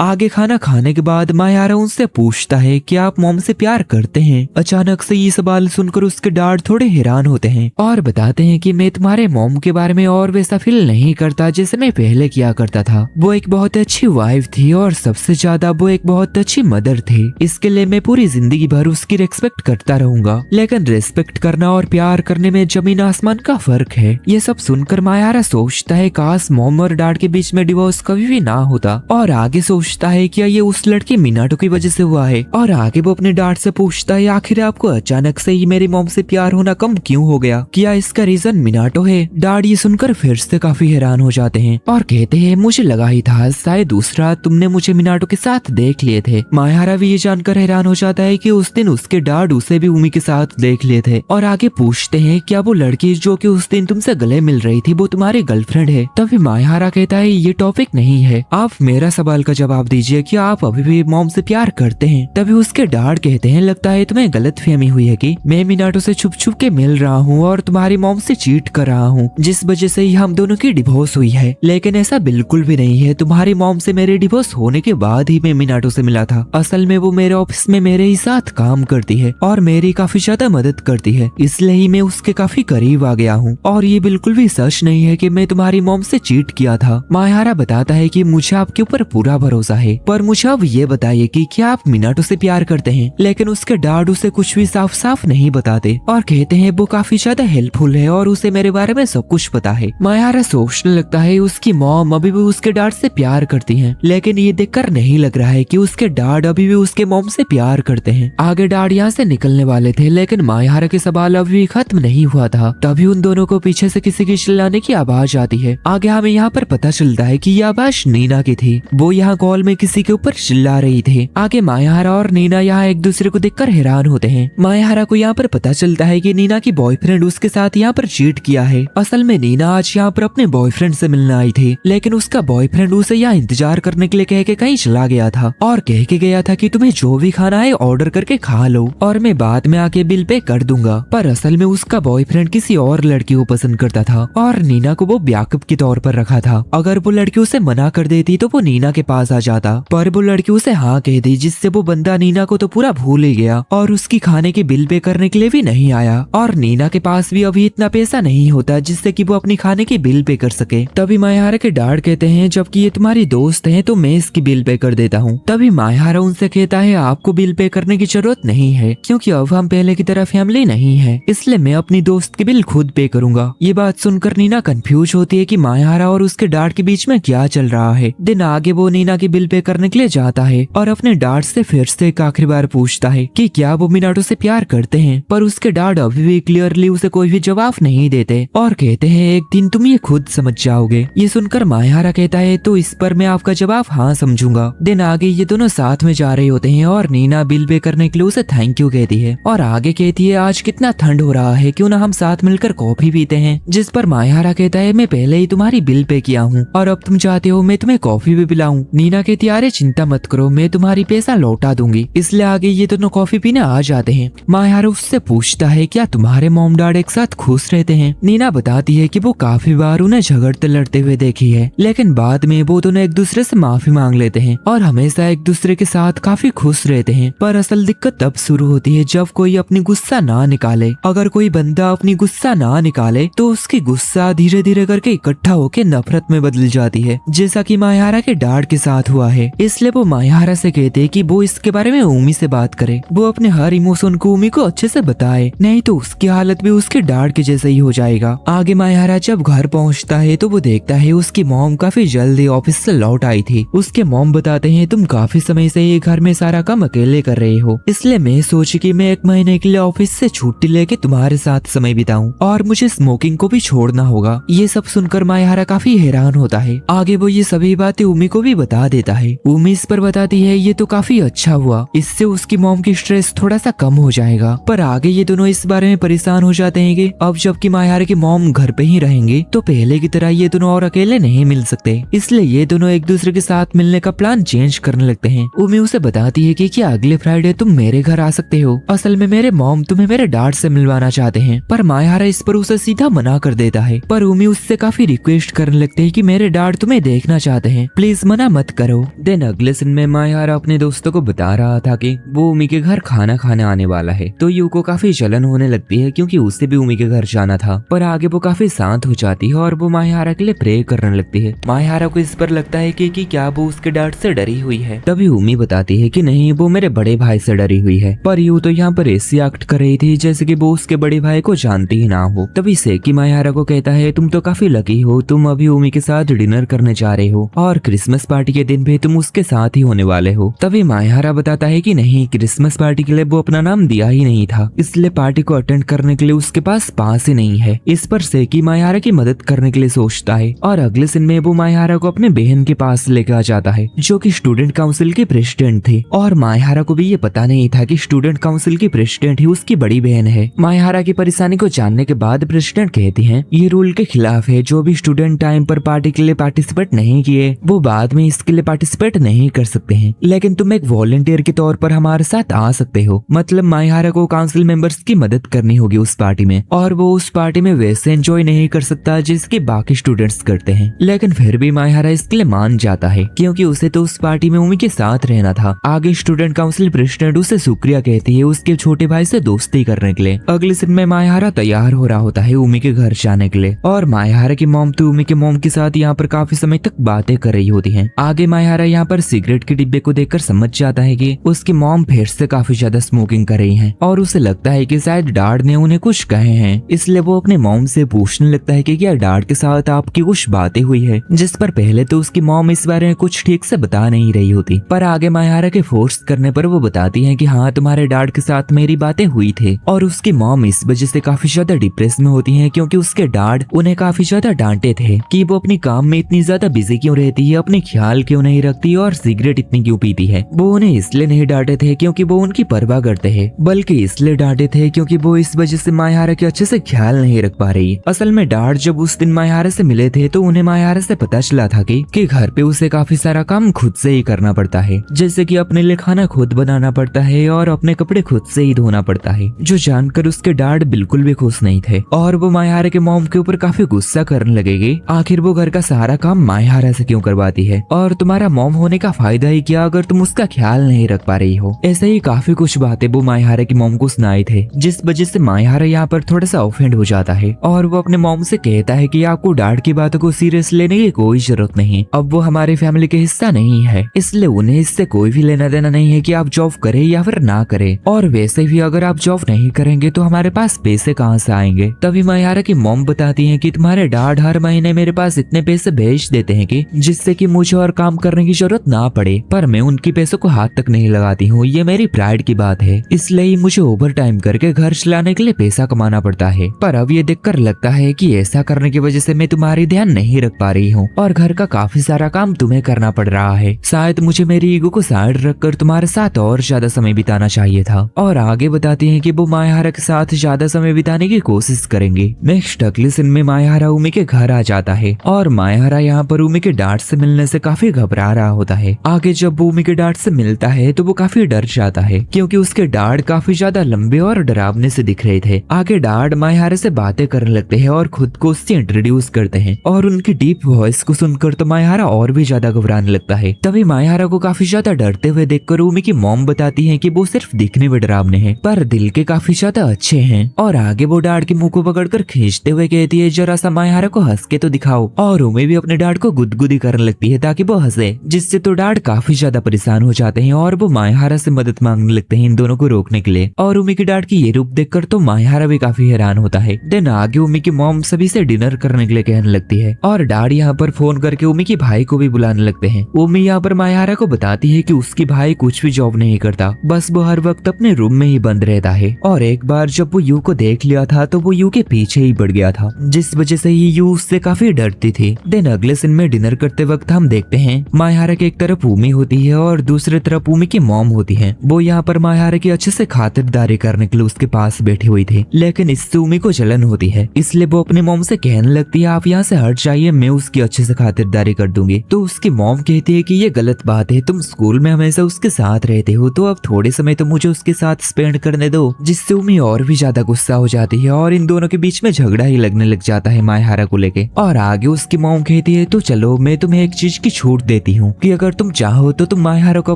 आगे खाना खाने के बाद मायहारा उनसे पूछता है कि आप मॉम से प्यार करते हैं। अचानक से ये सवाल सुनकर उसके डैड थोड़े हैरान होते हैं और बताते हैं कि मैं तुम्हारे मॉम के बारे में और वैसा फील नहीं करता जैसे मैं पहले किया करता था। वो एक बहुत अच्छी वाइफ थी और सबसे ज्यादा वो एक बहुत अच्छी मदर थी। इसके लिए मैं पूरी जिंदगी भर उसकी रेस्पेक्ट करता रहूंगा, लेकिन रेस्पेक्ट करना और प्यार करने में जमीन आसमान का फर्क है। ये सब सुनकर मायहारा सोचता है, काश मॉम और डैड के बीच में डिवोर्स कभी भी ना होता। और आगे सोचता है कि ये उस लड़की मिनाटो की वजह से हुआ है। और आगे वो अपने डैड से पूछता है, आखिर आपको अचानक से ही मेरी मॉम से प्यार होना कम क्यों हो गया? क्या इसका रीजन मिनाटो है? डैड ये सुनकर फिर से काफी हैरान हो जाते हैं और कहते हैं, मुझे लगा ही था शायद दूसरा तुमने मुझे मिनाटो के साथ देख लिए थे। मायहारा भी ये जानकर हैरान हो जाता है कि उस दिन उसके डैड उसे भी उमी के साथ देख लिए थे। और आगे पूछते हैं, क्या वो लड़की जो कि उस दिन तुमसे गले मिल रही थी वो तुम्हारी गर्लफ्रेंड है? तभी मायहारा कहता है, ये टॉपिक नहीं है, आप मेरा सवाल का जवाब दीजिए कि आप अभी भी मॉम से प्यार करते हैं? तभी उसके डैड कहते हैं, लगता है तुम्हें गलतफहमी हुई है कि मैं मिनाटो से छुप छुप के मिल रहा हूँ और तुम्हारी मॉम से चीट कर रहा हूँ, जिस वजह से ही हम दोनों की डिवोर्स हुई है। लेकिन ऐसा बिल्कुल भी नहीं है, तुम्हारी मॉम से मेरे डिवोर्स होने के बाद ही मैं मिनाटो से मिला था। असल में वो मेरे ऑफिस में मेरे ही साथ काम करती है और मेरी काफी ज्यादा मदद करती है, इसलिए ही मैं उसके काफी करीब आ गया हूँ। और ये बिल्कुल भी सच नहीं है कि मैं तुम्हारी मॉम से चीट किया था। मायहारा बताता है कि मुझे आपके ऊपर पूरा भरोसा है, पर मुझे अब ये बताइए कि क्या आप मिनाटो से प्यार करते हैं? लेकिन उसके डैड उसे कुछ भी साफ साफ नहीं बताते और कहते हैं वो काफी ज्यादा हेल्पफुल है और उसे मेरे बारे में सब कुछ पता है। मायहारा सोचने लगता है उसकी मॉम अभी भी उसके डैड से प्यार करती है, लेकिन ये देखकर नहीं लग रहा है कि उसके डैड अभी भी उसके मॉम से प्यार करते हैं। आगे डैड यहाँ से निकलने वाले थे, लेकिन मायहारा के सवाल अभी भी खत्म नहीं हुआ था। तभी उन दोनों को पीछे से किसी की चिल्लाने की आवाज आती है। आगे हमें यहाँ पर पता चलता है कि ये आवाज नीना की थी। वो यहाँ कॉल में किसी के ऊपर चिल्ला रही थी। आगे मायहारा और नीना यहाँ एक दूसरे को देखकर हैरान होते हैं। मायहारा को यहाँ पर पता चलता है कि नीना की बॉयफ्रेंड उसके साथ यहाँ पर चीट किया है। असल में नीना आज यहाँ पर अपने बॉयफ्रेंड बॉयफ्रेंड से मिलने आई थी, लेकिन उसका बॉयफ्रेंड उसे यहाँ इंतजार करने के लिए कह के कहीं चला गया था और कह के गया था कि तुम्हें जो भी खाना है ऑर्डर करके खा लो और मैं बाद में आके बिल पे कर दूंगा। पर असल में उसका बॉयफ्रेंड किसी और लड़की को पसंद करता था और नीना को वो बैकअप के तौर पर रखा था। अगर वो लड़की उसे मना कर देती तो वो नीना के पास आ जाता, पर वो लड़की उसे हाँ कह दी, जिससे वो बंदा नीना को तो पूरा भूल ही गया और उसकी खाने की बिल पे करने के लिए भी नहीं आया। और नीना के पास भी अभी इतना पैसा नहीं होता जिससे कि वो अपनी खाने की बिल पे कर सके। तभी मायाहारा के डैड कहते हैं जबकि ये तुम्हारी दोस्त है तो मैं इसकी बिल पे कर देता हूँ। तभी मायाहारा उनसे कहता है आपको बिल पे करने की जरूरत नहीं है क्योंकि अब हम पहले की तरह फैमिली नहीं है, इसलिए मैं अपनी दोस्त की बिल खुद पे करूंगा। ये बात सुनकर नीना कंफ्यूज होती है कि मायाहारा और उसके डैड के बीच में क्या चल रहा है। दिन आगे वो नीना की बिल पे करने के लिए जाता है और अपने डैड से फिर से एक आखिरी बार पूछता है कि क्या वो मिनाटो से प्यार करते हैं, पर उसके डैड अभी भी क्लियरली उसे कोई भी जवाब नहीं देते और कहते हैं एक दिन तुम ये खुद समझ जाओगे। ये सुनकर मायाहारा कहता है तो इस पर मैं आपका जवाब हाँ समझूंगा। दिन आगे ये दोनों साथ में जा रहे होते हैं और नीना बिल पे करने के लिए उसे थैंक यू कहती है और आगे कहती है आज कितना ठंड हो रहा है, क्यों ना हम साथ मिलकर कॉफी पीते हैं। जिस पर मायाहारा कहता है मैं पहले ही तुम्हारी बिल पे किया हूँ और अब तुम चाहते हो मैं तुम्हें कॉफी भी पिलाऊं। नीना कहती है अरे चिंता मत करो, मैं तुम्हारी पैसा लौटा दूंगी। इसलिए आगे ये दोनों कॉफी पीने आ जाते हैं। मायाहारा उससे पूछता है क्या तुम्हारे मॉम डैड एक साथ खुश रहते हैं। नीना बताती है कि वो काफी बार उन्हें झगड़ते लड़ते हुए देखी है, लेकिन बाद में वो दोनों एक दूसरे से माफी मांग लेते हैं और हमेशा एक दूसरे के साथ काफी खुश रहते हैं। पर असल दिक्कत तब शुरू होती है जब कोई अपनी गुस्सा ना निकाले। अगर कोई बंदा अपनी गुस्सा ना निकाले तो उसकी गुस्सा धीरे धीरे करके इकट्ठा होकर नफरत में बदल जाती है, जैसा कि मायाहारा के डैड के साथ हुआ है। इसलिए वो मायाहारा से कहते हैं कि वो इसके बारे में उमी से बात करे, वो अपने हर इमोशन को उमी को अच्छे से बताए, नहीं तो उसकी हालत भी उसके डैड के जैसे ही हो जाएगा। आगे मायाहारा जब घर पहुंचता है तो वो देखता है उसकी मॉम काफी जल्दी ऑफिस से लौट आई थी। उसके मॉम बताते हैं तुम काफी समय से ये घर में सारा काम अकेले कर रहे हो, इसलिए मैं सोची कि मैं 1 महीने के लिए ऑफिस से छुट्टी लेके तुम्हारे साथ समय बिताऊं और मुझे स्मोकिंग को भी छोड़ना होगा। ये सब सुनकर मायाहारा काफी हैरान होता है। आगे वो ये सभी बातें उमी को भी बता देता है। उमी इस पर बताती है ये तो काफी अच्छा हुआ, इससे उसकी मॉम की स्ट्रेस थोड़ा सा कम हो जाएगा। पर आगे ये दोनों इस बारे में परेशान हो जाते हैं कि अब जबकि मायाहारा की मॉम घर पे ही रहेंगे तो पहले की तरह ये दोनों और अकेले नहीं मिल सकते, इसलिए ये दोनों एक दूसरे के साथ मिलने का प्लान चेंज करने लगते हैं। उमी उसे बताती है कि क्या अगले फ्राइडे तुम मेरे घर आ सकते हो, असल में मेरे मॉम तुम्हें मेरे डैड से मिलवाना चाहते हैं। पर मायाहारा इस पर उसे सीधा मना कर देता है, पर उमी उससे काफी रिक्वेस्ट करने लगते है कि मेरे डैड तुम्हें देखना चाहते हैं, प्लीज मना मत करो। दिन अगले दिन में मायाहारा अपने दोस्तों को बता रहा था कि वो उमी के घर खाना खाने आने वाला है, तो यू को काफी जलन होने लगती है क्योंकि उसे भी उमी के घर जाना था। पर आगे वो काफी शांत हो जाती है और वो मायाहारा के लिए प्रे करने लगती है। मायाहारा को इस पर लगता है कि क्या वो उसके डैड से डरी हुई है। तभी उमी बताती है कि नहीं, वो मेरे बड़े भाई से डरी हुई है। पर यू तो यहाँ पर ऐसी एक्ट कर रही थी जैसे कि वो उसके बड़े भाई को जानती ही ना हो। तभी सेकी मायाहारा को कहता है तुम तो काफी लकी हो, तुम अभी उमी के साथ डिनर करने जा रहे हो और क्रिसमस पार्टी के दिन भी तुम उसके साथ ही होने वाले हो। तभी मायाहारा बताता है कि नहीं, क्रिसमस पार्टी के लिए वो अपना नाम दिया ही नहीं था, इसलिए पार्टी को अटेंड करने के लिए उसके पास पास ही नहीं है। इस पर सेकी मायाहारा की मदद करने के लिए सोचता है और अगले दिन में वो मायाहारा को अपने बहन के पास लेकर आ जाता है जो कि स्टूडेंट काउंसिल की प्रेसिडेंट थी। और मायाहारा को भी ये पता नहीं था कि स्टूडेंट काउंसिल की प्रेसिडेंट ही उसकी बड़ी बहन है। मायाहारा की परेशानी को जानने के बाद प्रेसिडेंट कहती है ये रूल के खिलाफ है, जो भी स्टूडेंट टाइम पर पार्टी के लिए पार्टिसिपेट नहीं किए वो बाद में इसके लिए पार्टिसिपेट नहीं कर सकते हैं, लेकिन तुम एक वॉलंटियर के तौर पर हमारे साथ आ सकते हो। मतलब मायाहारा को काउंसिल मेंबर्स की मदद करनी होगी उस पार्टी में, और वो उस पार्टी में वैसे एंजॉय नहीं कर सकता जिसके बाकी स्टूडेंट्स करते हैं। लेकिन फिर भी मायाहारा इसके लिए मान जाता है क्योंकि उसे तो उस पार्टी में उमी के साथ रहना था। आगे स्टूडेंट काउंसिल प्रेसिडेंट उसे शुक्रिया कहती है उसके छोटे भाई से दोस्ती करने के लिए। अगले दिन में मायाहारा तैयार हो रहा होता है उमी के घर जाने के लिए और मायाहारा की मॉम तो उमी के मॉम के साथ यहाँ पर काफी समय तक बातें कर रही होती है। आगे मायाहारा यहाँ पर सिगरेट के डिब्बे को देखकर समझ जाता है कि उसकी मॉम फिर से काफी ज्यादा स्मोकिंग कर रही है और उसे लगता है कि शायद डैड ने उन्हें कुछ कहे हैं, इसलिए वो अपने मॉम से पूछने लगता है कि क्या डैड के साथ आपकी कुछ बातें हुई है, जिस पर पहले तो उसकी मॉम इस बारे में कुछ ठीक से बता नहीं रही होती। पर आगे मायाहारा के फोर्स करने पर वो बताती है कि हाँ तुम्हारे डैड के साथ मेरी बातें हुई थी। और उसकी मॉम इस वजह से काफी ज्यादा डिप्रेस में होती है क्योंकि उसके डैड उन्हें काफी ज्यादा डांटे थे कि वो अपनी काम में इतनी ज्यादा बिजी क्यों रहती है, अपनी ख्याल क्यों नहीं रखती और सिगरेट इतनी क्यों पीती है। वो उन्हें इसलिए नहीं डांटे थे क्योंकि वो उनकी परवाह करते हैं, बल्कि इसलिए डांटे थे क्योंकि वो इस वजह से मायाहारा के अच्छे से ख्याल नहीं रख पा रही। असल में डैड जब उस दिन मायाहारा मायाहारा से मिले थे तो उन्हें मायाहारा से पता चला था कि घर पे उसे काफी सारा काम खुद से ही करना पड़ता है, जैसे कि अपने लिए खाना खुद बनाना पड़ता है और अपने कपड़े खुद से ही धोना पड़ता है, जो जानकर उसके डैड बिल्कुल भी खुश नहीं थे और वो मायाहारा के मॉम के ऊपर काफी गुस्सा करने लगेगी। आखिर वो घर का सारा काम मायाहारा से क्यों करवाती है और तुम्हारा मॉम होने का फायदा ही क्या अगर तुम उसका ख्याल नहीं रख पा रही हो। ऐसे ही काफी कुछ बातें वो मायाहारा की मॉम को सुनाए थे, जिस वजह से मायाहारा यहाँ पर थोड़ा सा ऑफेंड हो जाता है और वो अपने मॉम से कहता है कि आपको डैड की बातों को सीरियस लेने की कोई जरूरत नहीं, अब वो हमारी फैमिली के हिस्सा नहीं है, इसलिए उन्हें इससे कोई भी लेना देना नहीं है कि आप जॉब करें या फिर ना करें, और वैसे भी अगर आप जॉब नहीं करेंगे तो हमारे पास पैसे कहाँ से आएंगे। तभी मायाहारा की मॉम बताती है कि तुम्हारे डैड हर महीने मेरे पास इतने पैसे भेज देते हैं कि जिससे कि मुझे और काम करने की जरूरत ना पड़े, पर मैं उनकी पैसों को हाथ तक नहीं लगाती हूँ, ये मेरी प्राइड की बात है, इसलिए मुझे ओवर टाइम करके घर चलाने के लिए पैसा कमाना पड़ता है। पर अब ये देखकर लगता है कि ऐसा करने की वजह से मैं तुम्हारी ध्यान नहीं रख पा रही हूँ और घर का काफी सारा काम तुम्हें करना पड़ रहा है, शायद मुझे मेरी ईगो को साइड रखकर तुम्हारे साथ और ज्यादा समय बिताना चाहिए था। और आगे बताती है कि वो मायाहारा के साथ ज्यादा समय बिताने की कोशिश करेंगे। नेक्स्ट अगले दिन में मायाहारा उमी के घर आ जाता है और मायाहारा यहाँ पर उमी के डैड से मिलने से काफी घबरा रहा होता है। आगे जब वो उमी के डैड से मिलता है तो वो काफी डर जाता है क्योंकि उसके डैड काफी ज्यादा लंबे और डरावने से दिख रहे थे। आगे डैड मायाहारा से बातें करने लगते हैं और खुद को उससे इंट्रोड्यूस करते हैं और उनकी डीप वॉइस को सुनकर तो मायाहारा और भी ज्यादा घबराने लगता है। तभी मायाहारा को काफी ज्यादा डरते हुए देखकर उमी की मॉम बताती है कि वो सिर्फ दिखने में डरावने हैं पर दिल के काफी ज्यादा अच्छे हैं, और आगे वो डैड के मुंह को पकड़कर खींचते हुए कहती है जरा सा मायाहारा को हंस के तो दिखाओ, और उमी भी अपने डैड को गुदगुदी करने लगती है ताकि वो हंसे, जिससे तो डैड काफी ज्यादा परेशान हो जाते हैं और वो मायाहारा से मदद मांगने लगते हैं इन दोनों को रोकने के लिए। और उमी के डैड की ये रूप देखकर तो मायाहारा भी काफी हैरान होता है। देन आगे उमी की मॉम सभी से डिनर करने के लिए कहने लगती है और डैड यहाँ पर फोन करके उमी के भाई को भी बुलाने लगते हैं। उमी यहाँ पर मायाहारा को बताती है कि उसकी भाई कुछ भी जॉब नहीं करता, बस वो हर वक्त अपने रूम में ही बंद रहता है, और एक बार जब वो यू को देख लिया था तो वो यू के पीछे ही बढ़ गया था, जिस वजह से ये यू उससे काफी डरती थी। देन अगले दिन में डिनर करते वक्त हम देखते हैं मायाहारा के एक तरफ उमी होती है और दूसरी तरफ उमी की मॉम होती है। वो यहाँ पर मायाहारा की अच्छे से खातिरदारी करने के लिए उसके पास बैठी हुई थी, लेकिन इससे उमी को जलन होती है, इसलिए वो अपनी मॉम से कहने लगती है आप यहाँ से हट जाइए, मैं उसकी अच्छे से खातिरदारी कर दूंगी। तो उसकी मॉम कहती है कि ये गलत बात है, तुम स्कूल में हमेशा उसके साथ रहते हो तो अब थोड़े समय तो मुझे उसके साथ स्पेंड करने दो, जिससे उमी और भी ज्यादा गुस्सा हो जाती है और इन दोनों के बीच में झगड़ा ही लगने लग जाता है मायाहारा को लेके। और आगे उसकी मॉम कहती है तो चलो मैं तुम्हें एक चीज की छूट देती हूँ कि अगर तुम चाहो तो तुम मायाहारा को